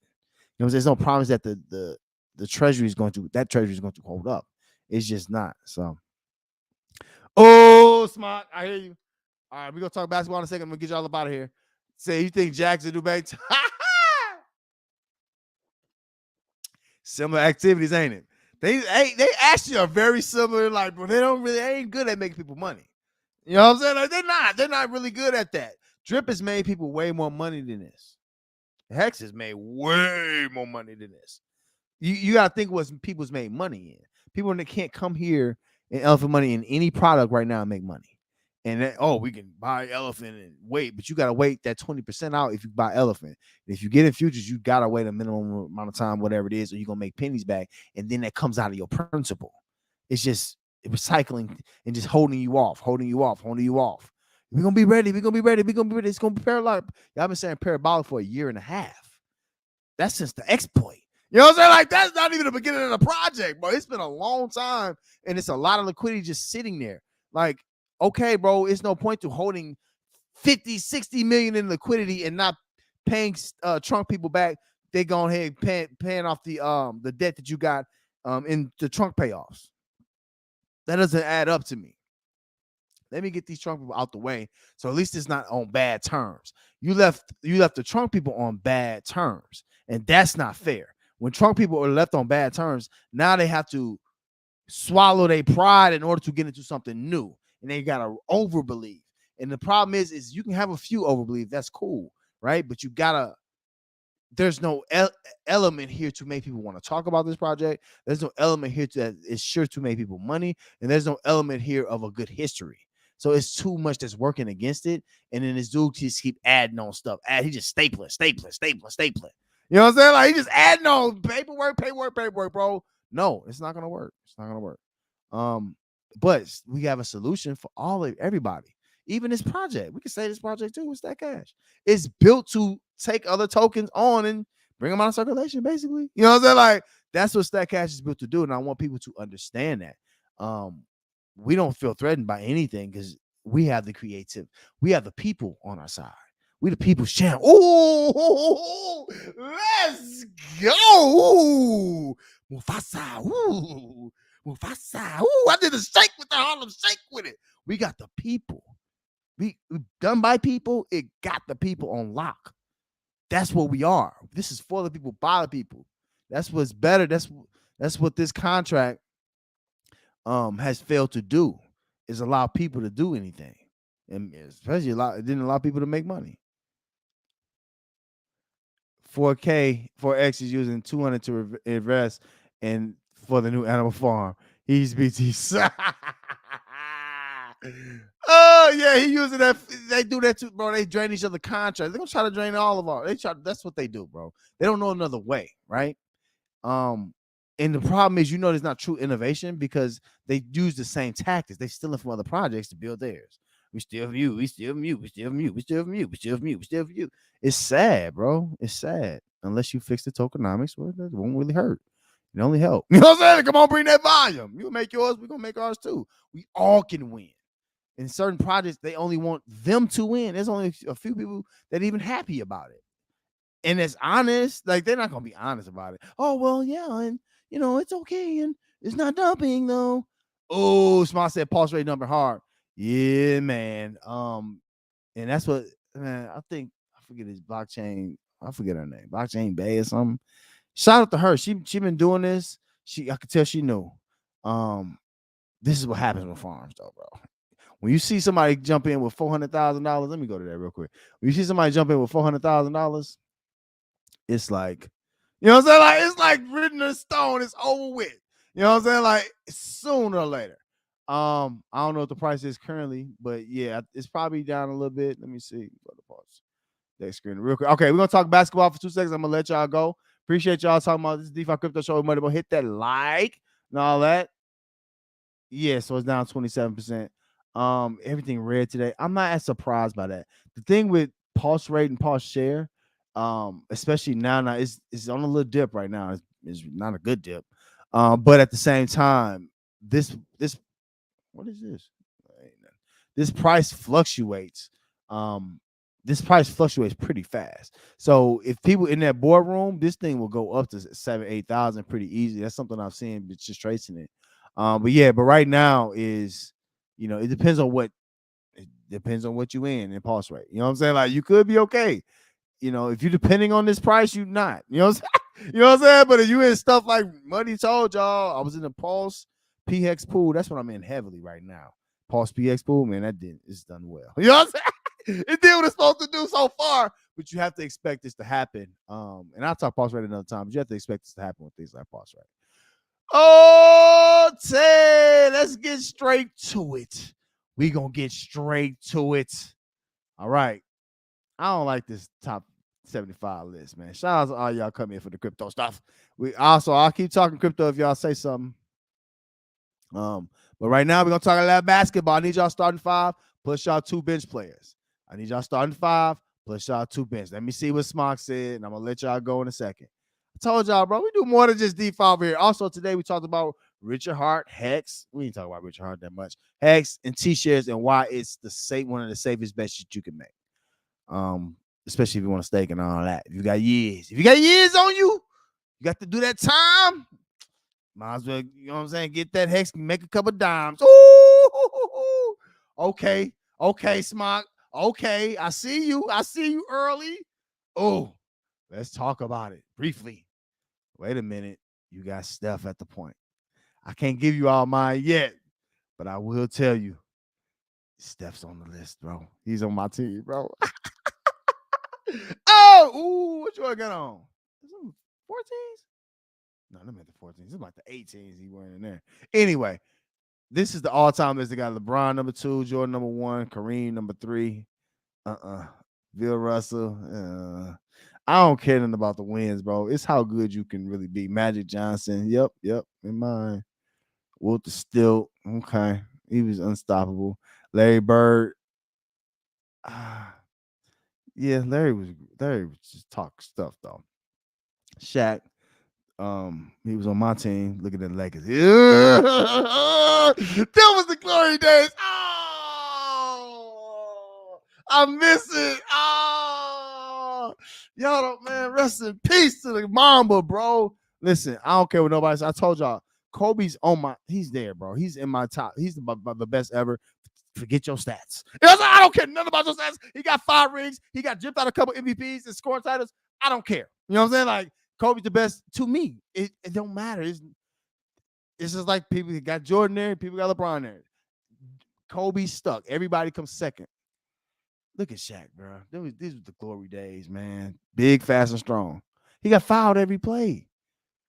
You know, there's no promise that the treasury is going to hold up. It's just not. So, oh, smart, I hear you. All right, we're gonna talk basketball in a second. I'm gonna get y'all up out of here. Say, you think Jackson do bank? Similar activities, ain't it? They actually are very similar, like, but they ain't good at making people money. You know what I'm saying? Like, they're not really good at that. Drip has made people way more money than this. Hex has made way more money than this. You got to think what people's made money in. People that can't come here and elephant money in any product right now and make money. And we can buy elephant and wait, but you got to wait that 20% out if you buy elephant. And if you get in futures, you got to wait a minimum amount of time, whatever it is, or you're going to make pennies back. And then that comes out of your principal. It's just recycling and just holding you off. We're going to be ready. It's going to be parabolic. Y'all been saying parabolic for a year and a half. That's since the exploit. You know what I'm saying? Like, that's not even the beginning of the project, bro. It's been a long time, and it's a lot of liquidity just sitting there. Like, okay, bro, it's no point to holding 50, 60 million in liquidity and not paying trunk people back. They go ahead paying off the debt that you got in the trunk payoffs. That doesn't add up to me. Let me get these trunk people out the way, so at least it's not on bad terms. You left the trunk people on bad terms, and that's not fair. When trunk people are left on bad terms, now they have to swallow their pride in order to get into something new, and they gotta overbelieve. And the problem is you can have a few overbelieve. That's cool, right? But you gotta. There's no element here to make people want to talk about this project. There's no element here that is sure to make people money, and there's no element here of a good history. So it's too much that's working against it. And then this dude just keep adding on stuff. He just stapling. You know what I'm saying? Like, he just adding on paperwork, bro. No, it's not gonna work. But we have a solution for everybody. Even this project, we can say this project too. It's that cash. It's built to take other tokens on and bring them out of circulation, basically. You know what I'm saying? Like, that's what Stack Cash is built to do. And I want people to understand that. We don't feel threatened by anything because we have the people on our side. We the people's champ. Ooh, let's go. Mufasa. Ooh, Mufasa. Ooh, I did a shake with the Harlem Shake with it. We got the people. We done by people. It got the people on lock. That's what we are. This is for the people, by the people. That's what's better. That's what this contract has failed to do, is allow people to do anything, and especially it didn't allow people to make money. 4K 4X is using 200 to invest in for the new Animal Farm. He's BT. Oh yeah, he using that. They do that too, bro. They drain each other contracts. They're gonna try to drain all of our. They try. That's what they do, bro. They don't know another way, right? Um, and the problem is, there's not true innovation because they use the same tactics. They stealing from other projects to build theirs. We still have you. We still have you. We still have you. We still have you. We still have you. We still have you. It's sad, bro. It's sad. Unless you fix the tokenomics, well, that won't really hurt. It only help. You know what I'm saying? Come on, bring that volume. You make yours. We're gonna make ours too. We all can win. In certain projects, they only want them to win. There's only a few people that are even happy about it. And it's honest, like they're not gonna be honest about it. Oh well, yeah, and it's okay, and it's not dumping though. Oh, Smart said pulse rate number hard. Yeah, man. And that's what, man. I think I forget his blockchain. I forget her name. Blockchain Bay or something. Shout out to her. She been doing this. I could tell she knew. This is what happens with farms, though, bro. When you see somebody jump in with $400,000, let me go to that real quick. When you see somebody jump in with $400,000. It's like, what I'm saying? Like, it's like written in stone. It's over with. You know what I'm saying? Like, sooner or later. I don't know what the price is currently, but yeah, it's probably down a little bit. Let me see. Go to pause. Next screen real quick. Okay, we're gonna talk basketball for 2 seconds. I'm gonna let y'all go. Appreciate y'all talking about this DeFi Crypto Show. Money, but hit that like and all that. Yeah, so it's down 27%. Everything red today. I'm not as surprised by that. The thing with pulse rate and pulse share, especially now it's on a little dip right now. It's not a good dip. But at the same time, this what is this? This price fluctuates. This price fluctuates pretty fast. So if people in that boardroom, this thing will go up to 7,000-8,000 pretty easy. That's something I've seen just tracing it. But right now is, it depends on what you in pulse rate. You know what I'm saying? Like you could be okay. If you're depending on this price, you're not. You know what I'm saying? You know what I'm saying? But if you in stuff like Money told y'all, I was in the Pulse PX pool. That's what I'm in heavily right now. Pulse PX pool, man, it's done well. You know what I'm saying? It did what it's supposed to do so far, but you have to expect this to happen. And I'll talk pulse rate another time, but you have to expect this to happen with things like pulse rate. Oh, Ted, let's get straight to it. We gonna get straight to it. All right. I don't like this top 75 list, man. Shout out to all y'all come in for the crypto stuff. I'll keep talking crypto if y'all say something. But right now we're gonna talk a lot of basketball. I need y'all starting 5 plus y'all 2 bench players. I need y'all starting 5 plus y'all 2 bench. Let me see what Smock said, and I'm gonna let y'all go in a second. I told y'all, bro, we do more than just DeFi over here. Also, today we talked about Richard Hart, Hex. We didn't talk about Richard Hart that much. Hex and Tshares and why it's one of the safest bets that you can make. Especially if you want to stake and all that. If you got years on you, you got to do that time. Might as well, you know what I'm saying? Get that Hex, make a couple dimes. Ooh, okay, Smock. Okay, I see you early. Oh, let's talk about it briefly. Wait a minute. You got Steph at the point. I can't give you all mine yet, but I will tell you, Steph's on the list, bro. He's on my team, bro. What you got on? 14s? No, them at the 14s. It's like the 18s he wearing in there. Anyway, this is the all-time list. They got LeBron number 2, Jordan number 1, Kareem number 3. Bill Russell. I don't care nothing about the wins, bro. It's how good you can really be. Magic Johnson. Yep. In mind. Walter Stilt. Okay. He was unstoppable. Larry Bird. Yeah, Larry was just talk stuff though. Shaq. He was on my team. Look at the Lakers. Yeah. That was the glory days. Oh, I miss it. Oh, y'all don't, man. Rest in peace to the Mamba, bro. Listen, I don't care what nobody says. I told y'all, Kobe's he's there, bro. He's in my top. He's the best ever. Forget your stats. I don't care nothing about your stats. He got 5 rings. He got gypped out a couple MVPs and scoring titles. I don't care. You know what I'm saying? Like, Kobe's the best to me. It don't matter. It's just like people got Jordan there, people got LeBron there. Kobe stuck. Everybody comes second. Look at Shaq, bro. These were the glory days, man. Big, fast, and strong. He got fouled every play.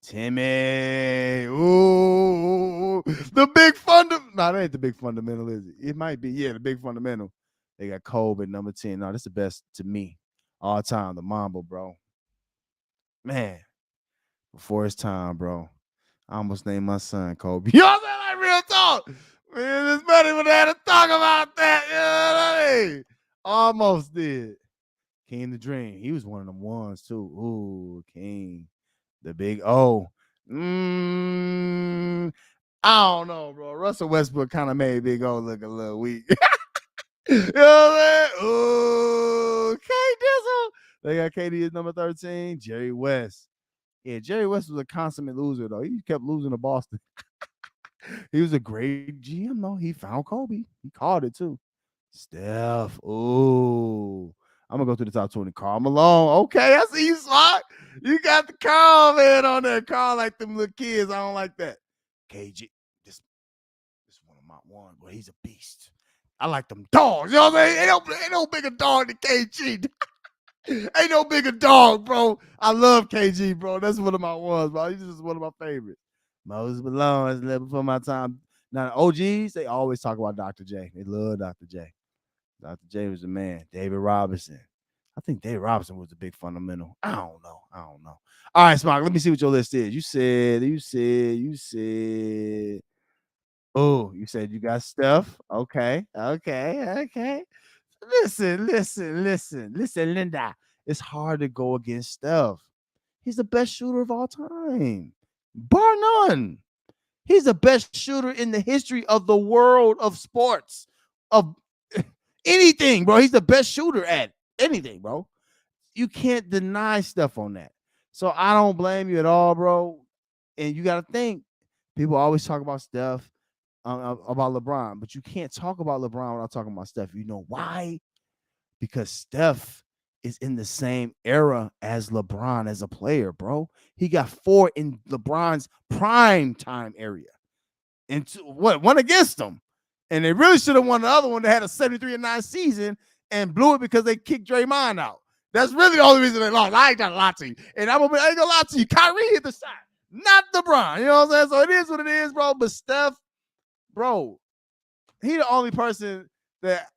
Timmy, ooh, the big fundamental. No, that ain't the big fundamental, is it? It might be, yeah, the big fundamental. They got Kobe at number 10. No, that's the best to me all time. The Mamba, bro. Man, before his time, bro. I almost named my son Kobe. You know what I'm saying? Like real talk. Man, this buddy would have had to talk about that. You know what I mean? Almost did. King the Dream. He was one of them ones too. Ooh, King. The big O. I don't know, bro. Russell Westbrook kind of made Big O look a little weak. You know what I'm saying? Ooh, K Dizzle. They got KD as number 13. Jerry West. Yeah, Jerry West was a consummate loser, though. He kept losing to Boston. He was a great GM, though. He found Kobe. He called it, too. Steph. Ooh. I'm going to go through the top 20. Karl Malone. Okay, I see you, Smart. You got the Karl, man, on there. Karl like them little kids. I don't like that. KG. This one of my ones, but he's a beast. I like them dogs. You know what I'm saying? Ain't no bigger dog than KG. Ain't no bigger dog, bro. I love KG, bro. That's one of my ones, bro. He's just one of my favorites. Moses Malone, that's a little before my time. Now, the OGs, they always talk about Dr. J. They love Dr. J. Dr. J was the man. David Robinson. I think David Robinson was a big fundamental. I don't know. All right, Smock, let me see what your list is. You said. Oh, you said you got Steph. Okay. Listen, Linda. It's hard to go against Steph. He's the best shooter of all time, bar none. He's the best shooter in the history of the world of sports, of anything, bro. He's the best shooter at anything, bro. You can't deny Steph on that. So I don't blame you at all, bro. And you got to think, people always talk about Steph, about LeBron, but you can't talk about LeBron without talking about Steph. You know why? Because Steph is in the same era as LeBron as a player, bro. He got 4 in LeBron's prime time area. And one against them. And they really should have won the other one that had a 73-9 season and blew it because they kicked Draymond out. That's really the only reason they lost. I ain't gonna lie to you. And I ain't gonna lie to you. Kyrie hit the shot, not LeBron. You know what I'm saying? So it is what it is, bro. But Steph, bro, he the only person that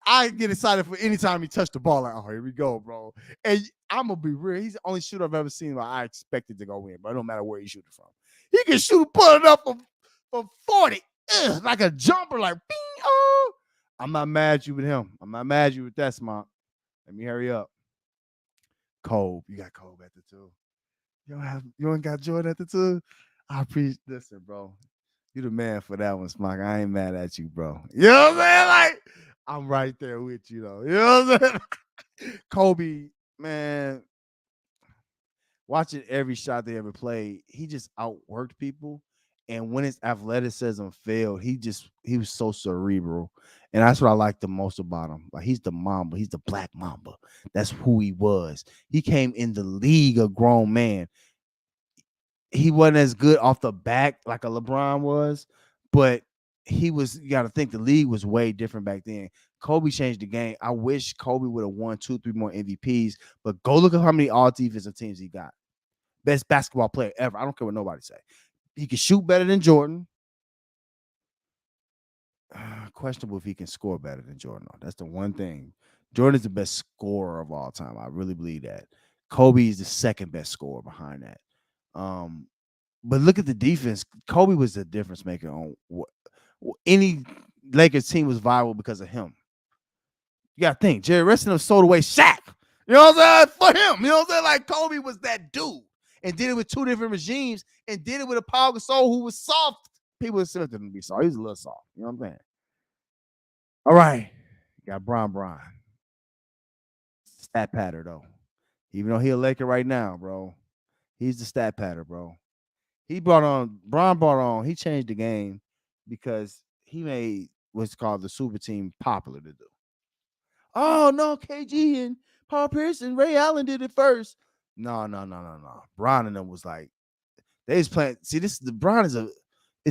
I get excited for anytime he touched the ball. Like, oh, here we go, bro. And I'm gonna be real. He's the only shooter I've ever seen where I expected to go in, but it don't matter where he shoot it from. He can shoot, put it up for 40, like a jumper, like bing, oh. I'm not mad at you with him. I'm not mad at you with that, Smart. Let me hurry up. Kobe, you got Kobe at the 2. You ain't got Jordan at the 2. I appreciate. Listen, bro. You the man for that one, Smock. I ain't mad at you, bro. You know what I'm saying? Like, I'm right there with you, though. You know what I'm saying? Kobe, man, watching every shot they ever played, he just outworked people. And when his athleticism failed, he was so cerebral. And that's what I like the most about him. Like, he's the Mamba. He's the Black Mamba. That's who he was. He came in the league a grown man. He wasn't as good off the back like a LeBron was, but you got to think the league was way different back then. Kobe changed the game. I wish Kobe would have won 2, 3 more MVPs, but go look at how many all defensive teams he got. Best basketball player ever. I don't care what nobody say. He can shoot better than Jordan. Questionable if he can score better than Jordan. That's the one thing. Jordan is the best scorer of all time. I really believe that. Kobe is the second best scorer behind that. But look at the defense. Kobe was the difference maker on any Lakers team was viral because of him. You got to think. Jerry West sold away Shaq. You know what I'm saying? For him. You know what I'm saying? Like, Kobe was that dude and did it with 2 different regimes and did it with a Paul Gasol who was soft. People expected him to be soft. He was a little soft. You know what I'm saying? All right. You got Bron. Stat patter, though. Even though he a Laker right now, bro. He's the stat patter, bro. Bron brought on, he changed the game because he made what's called the super team popular to do. Oh, no, KG and Paul Pierce and Ray Allen did it first. No. Bron and them was like, they was playing. See, Bron is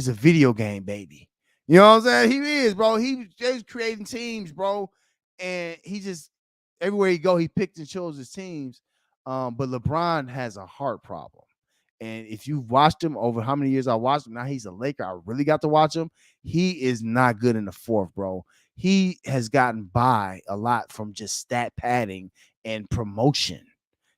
a video game baby. You know what I'm saying? He is, bro. They was creating teams, bro. and he just everywhere he go, he picked and chose his teams. But LeBron has a heart problem. And if you've watched him over how many years I watched him, now he's a Laker. I really got to watch him. He is not good in the fourth, bro. He has gotten by a lot from just stat padding and promotion.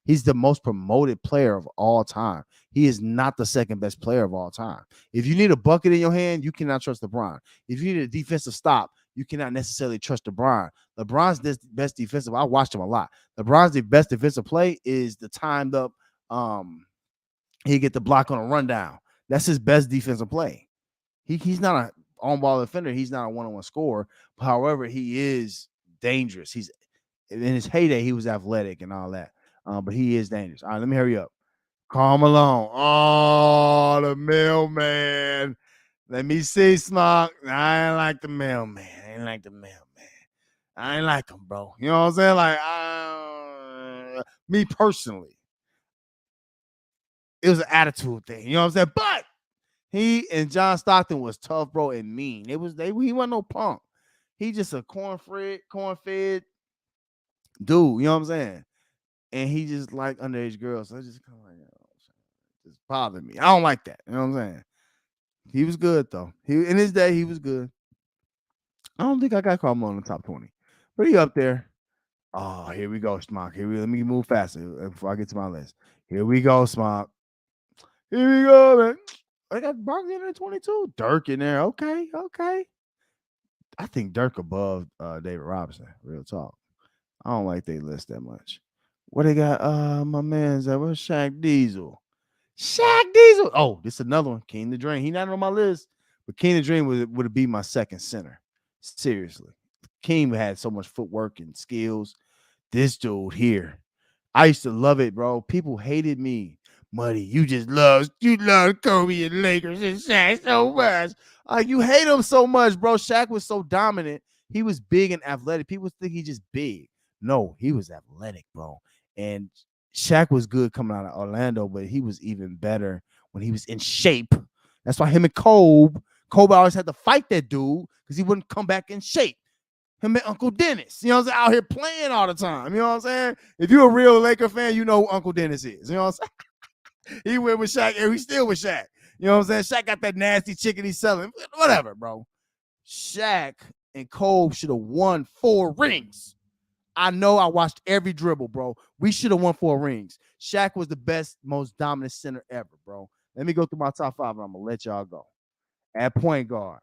He's the most promoted player of all time. He is not the second best player of all time. If you need a bucket in your hand, you cannot trust LeBron. If you need a defensive stop, you cannot necessarily trust LeBron. LeBron's best defensive. I watched him a lot. LeBron's best defensive play is the timed up. He get the block on a rundown. That's his best defensive play. He's not a on-ball defender. He's not a one-on-one scorer. However, he is dangerous. He's in his heyday. He was athletic and all that. But he is dangerous. All right, let me hurry up. Karl Malone. Oh, the mailman. Let me see, Smock. I ain't like the mailman. I ain't like the mailman. I ain't like him, bro. You know what I'm saying? Like, me personally, it was an attitude thing. You know what I'm saying? But he and John Stockton was tough, bro, and mean. He wasn't no punk. He just a corn-fed dude. You know what I'm saying? And he just like underage girls. So it just kind of like, just bothered me. I don't like that. You know what I'm saying? He was good though. In his day, he was good. I don't think I got Karl Malone in the top 20, but he up there. Oh, here we go, Smock. Let me move faster before I get to my list. Here we go, Smock. Here we go, man. I got Barkley in there 22. Dirk in there. Okay. I think Dirk above David Robinson. Real talk. I don't like they list that much. What they got? My man's where's Shaq Diesel? Shaq Diesel. Oh, this is another one. King the Dream. He not on my list, but King the Dream would be my second center. Seriously. King had so much footwork and skills. This dude here. I used to love it, bro. People hated me. Muddy, you love Kobe and Lakers and Shaq so much. You hate him so much, bro. Shaq was so dominant. He was big and athletic. People think he's just big. No, he was athletic, bro. And Shaq was good coming out of Orlando, but he was even better when he was in shape. That's why him and Kobe always had to fight that dude because he wouldn't come back in shape. Him and Uncle Dennis, you know what I'm saying, out here playing all the time. You know what I'm saying? If you're a real Laker fan, you know who Uncle Dennis is. You know what I'm saying? He went with Shaq, and he's still with Shaq. You know what I'm saying? Shaq got that nasty chicken he's selling. Whatever, bro. Shaq and Kobe should have won 4 rings. I know I watched every dribble, bro. We should have won 4 rings. Shaq was the best, most dominant center ever, bro. Let me go through my top 5, and I'm going to let y'all go. At point guard.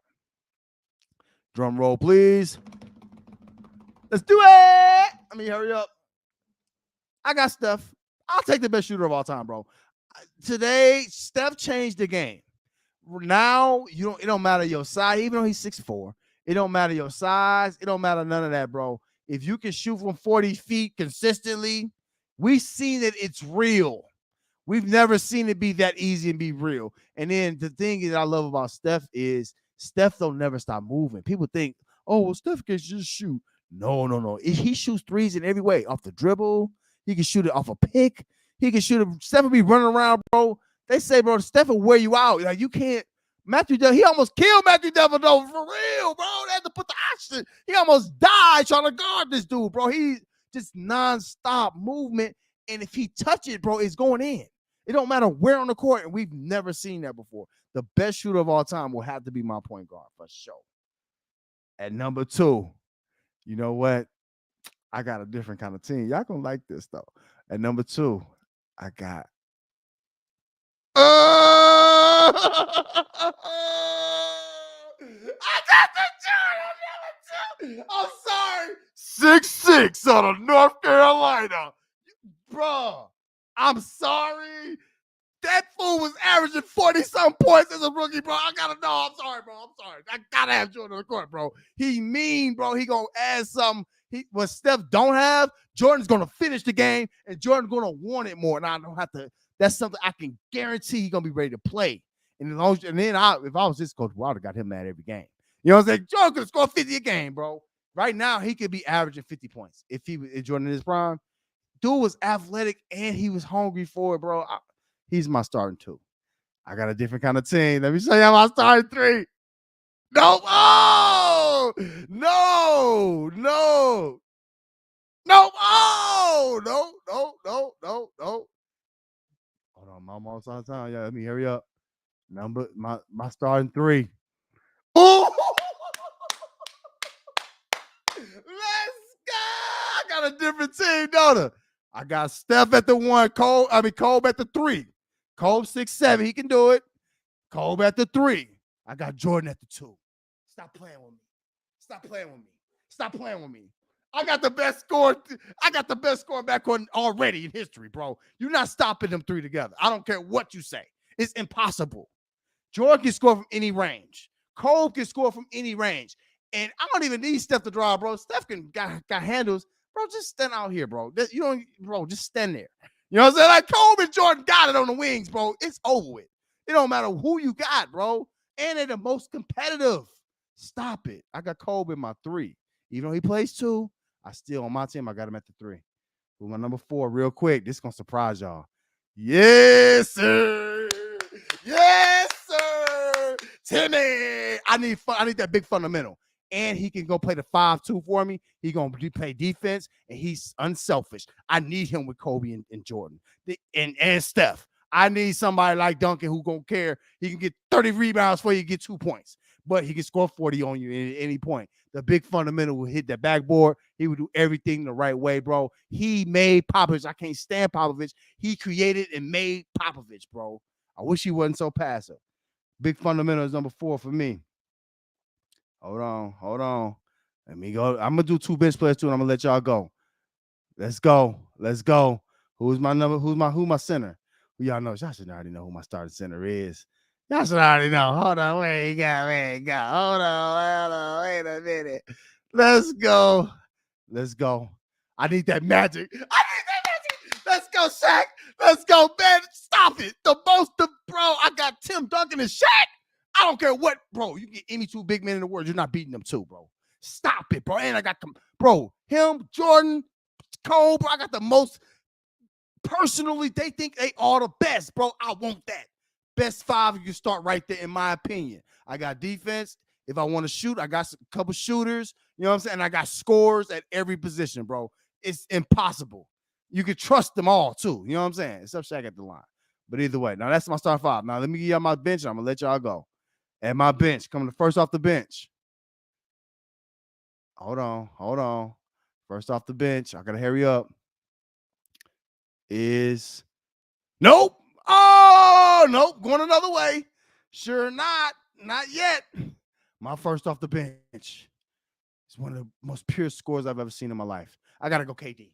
Drum roll, please. Let's do it. Let me hurry up. I got Steph. I'll take the best shooter of all time, bro. Today, Steph changed the game. Now, it don't matter your size, even though he's 6'4". It don't matter your size. It don't matter none of that, bro. If you can shoot from 40 feet consistently, we've seen that it's real. We've never seen it be that easy and be real. And then the thing that I love about Steph is Steph don't never stop moving. People think, oh, well, Steph can just shoot. No. He shoots threes in every way. Off the dribble. He can shoot it off a pick. He can shoot it. Steph will be running around, bro. They say, bro, Steph will wear you out. Like, you can't. Matthew Dellavedova, he almost killed Matthew Dellavedova for real, bro. They had to put the oxygen. He almost died trying to guard this dude, bro. He's just nonstop movement. And if he touch it, bro, it's going in. It don't matter where on the court, and we've never seen that before. The best shooter of all time will have to be my point guard for sure. At number 2, you know what? I got a different kind of team. Y'all gonna like this though. At number 2, I got I got the Jordan number 2. I'm sorry. 6'6" out of North Carolina. Bruh, I'm sorry. That fool was averaging 40-something points as a rookie, bro. I gotta know. I'm sorry, bro. I'm sorry. I gotta have Jordan on the court, bro. He mean, bro. He gonna add something. What Steph don't have, Jordan's gonna finish the game, and Jordan's gonna want it more. And I don't have to. That's something I can guarantee he's gonna be ready to play. And if I was this coach, I would have got him mad every game. You know what I'm saying? Jordan could score 50 a game, bro. Right now, he could be averaging 50 points if Jordan in his prime. Dude was athletic and he was hungry for it, bro. He's my starting 2. I got a different kind of team. Let me show you my starting 3. No. Oh, no. No. Oh, no, no, no, no, no. Hold on, I'm almost out of time. Yeah, let me hurry up. My starting three. Oh, let's go. I got a different team, don't I? I got Steph at the one, Kobe at the three. Kobe 6'7", he can do it. Kobe at the three. I got Jordan at the two. Stop playing with me. Stop playing with me. Stop playing with me. I got the best score. I got the best score backcourt already in history, bro. You're not stopping them three together. I don't care what you say. It's impossible. Jordan can score from any range. Kobe can score from any range. And I don't even need Steph to draw, bro. Steph got handles. Bro, just stand out here, bro. You don't, bro, just stand there. You know what I'm saying? Like Kobe and Jordan got it on the wings, bro. It's over with. It don't matter who you got, bro. And they're the most competitive. Stop it. I got Kobe in my three. Even though he plays two, I still on my team. I got him at the three. With my number four, real quick. This is gonna surprise y'all. Yes, sir. Yes, sir. Timmy. I need that big fundamental. And he can go play the 5-2 for me. He gonna play defense, and he's unselfish. I need him with Kobe and Jordan and Steph. I need somebody like Duncan who gonna care. He can get 30 rebounds for you, get 2 points, but he can score 40 on you at any point. The big fundamental will hit that backboard. He would do everything the right way, bro. He made Popovich. I can't stand Popovich. He created and made Popovich, bro. I wish he wasn't so passive. Big fundamental is number 4 for me. Hold on. Let me go. I'm gonna do 2 bench players too, and I'm gonna let y'all go. Let's go. Who's my center? Who y'all know? Y'all should already know who my starting center is. Y'all should already know. Hold on, where you go? Hold on, wait a minute. Let's go. I need that magic. Let's go, Shaq. Let's go, man. Stop it. Bro, I got Tim Duncan and Shaq. I don't care what, bro. You get any 2 big men in the world, you're not beating them too, bro. Stop it, bro. And I got them, bro. Him, Jordan, Cole, bro. I got the most. Personally, they think they are the best, bro. I want that. Best 5, you can start right there, in my opinion. I got defense. If I want to shoot, I got a couple shooters. You know what I'm saying? I got scores at every position, bro. It's impossible. You can trust them all, too. You know what I'm saying? Except Shaq at the line. But either way, now that's my start 5. Now, let me give y'all my bench, and I'm going to let y'all go. At my bench, coming first off the bench. Hold on. First off the bench, I got to hurry up. Is nope. Oh, nope. Going another way. Sure not. Not yet. My first off the bench. It's one of the most pure scores I've ever seen in my life. I got to go KD.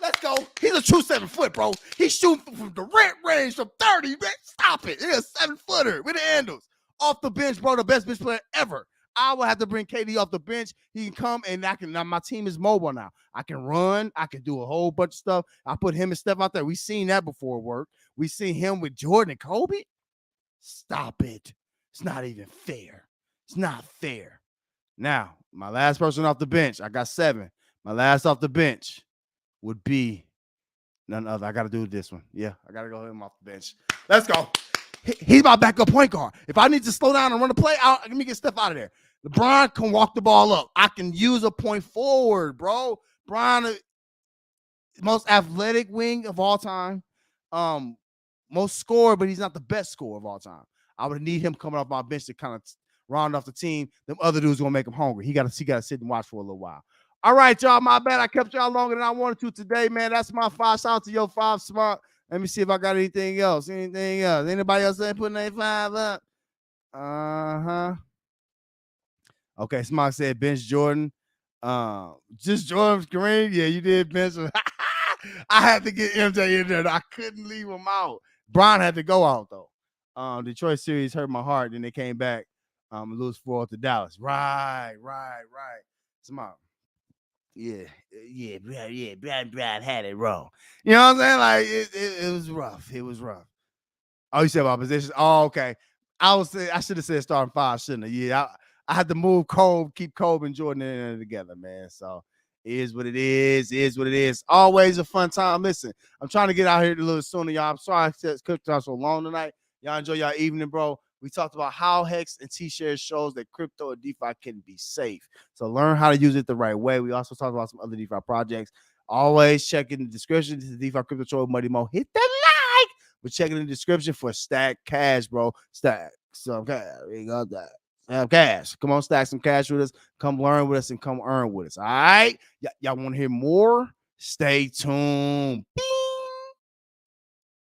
Let's go. He's a true 7-foot, bro. He's shooting from the red range from 30. Man, stop it. He's a 7-footer with the handles. Off the bench, bro, the best bench player ever. I will have to bring KD off the bench. He can come and now my team is mobile now. I can run. I can do a whole bunch of stuff. I put him and Steph out there. We've seen that before work. We seen him with Jordan and Kobe. Stop it. It's not even fair. It's not fair. Now, my last person off the bench, I got 7. My last off the bench would be none other. I got to do this one. Yeah, I got to go him off the bench. Let's go. He's my backup point guard. If I need to slow down and run the play, let me get Steph out of there. LeBron can walk the ball up. I can use a point forward, bro. Bron, most athletic wing of all time. Most scorer, but he's not the best scorer of all time. I would need him coming off my bench to kind of round off the team. Them other dudes gonna make him hungry. He got to sit and watch for a little while. All right, y'all. My bad. I kept y'all longer than I wanted to today, man. That's my 5. Shout out to your 5 smart. Let me see if I got anything else. Anybody else ain't putting their 5 up? Okay, Smart said bench Jordan. Just Jordan Kareem. Yeah, you did bench him. I had to get MJ in there. I couldn't leave him out. Bron had to go out though. Detroit series hurt my heart. Then they came back. Lose 4 to Dallas. Right. Smart. Yeah. Brad had it wrong. You know what I'm saying? Like it was rough. It was rough. Oh, you said about positions. Oh, okay. I should have said starting 5, shouldn't I? Yeah, I had to move Kobe, keep Kobe and Jordan in there together, man. So it is what it is. It is what it is. Always a fun time. Listen, I'm trying to get out here a little sooner, y'all. I'm sorry I said Crypto so long tonight. Y'all enjoy y'all evening, bro. We talked about how Hex and Tshares shows that crypto and DeFi can be safe. So learn how to use it the right way. We also talked about some other DeFi projects. Always check in the description. This is the DeFi Crypto Show, Money Mo. Hit that like, but check in the description for stack cash, bro. Stack some cash. We got that. Have cash. Come on, stack some cash with us. Come learn with us and come earn with us. All right. Y'all want to hear more? Stay tuned. Beep.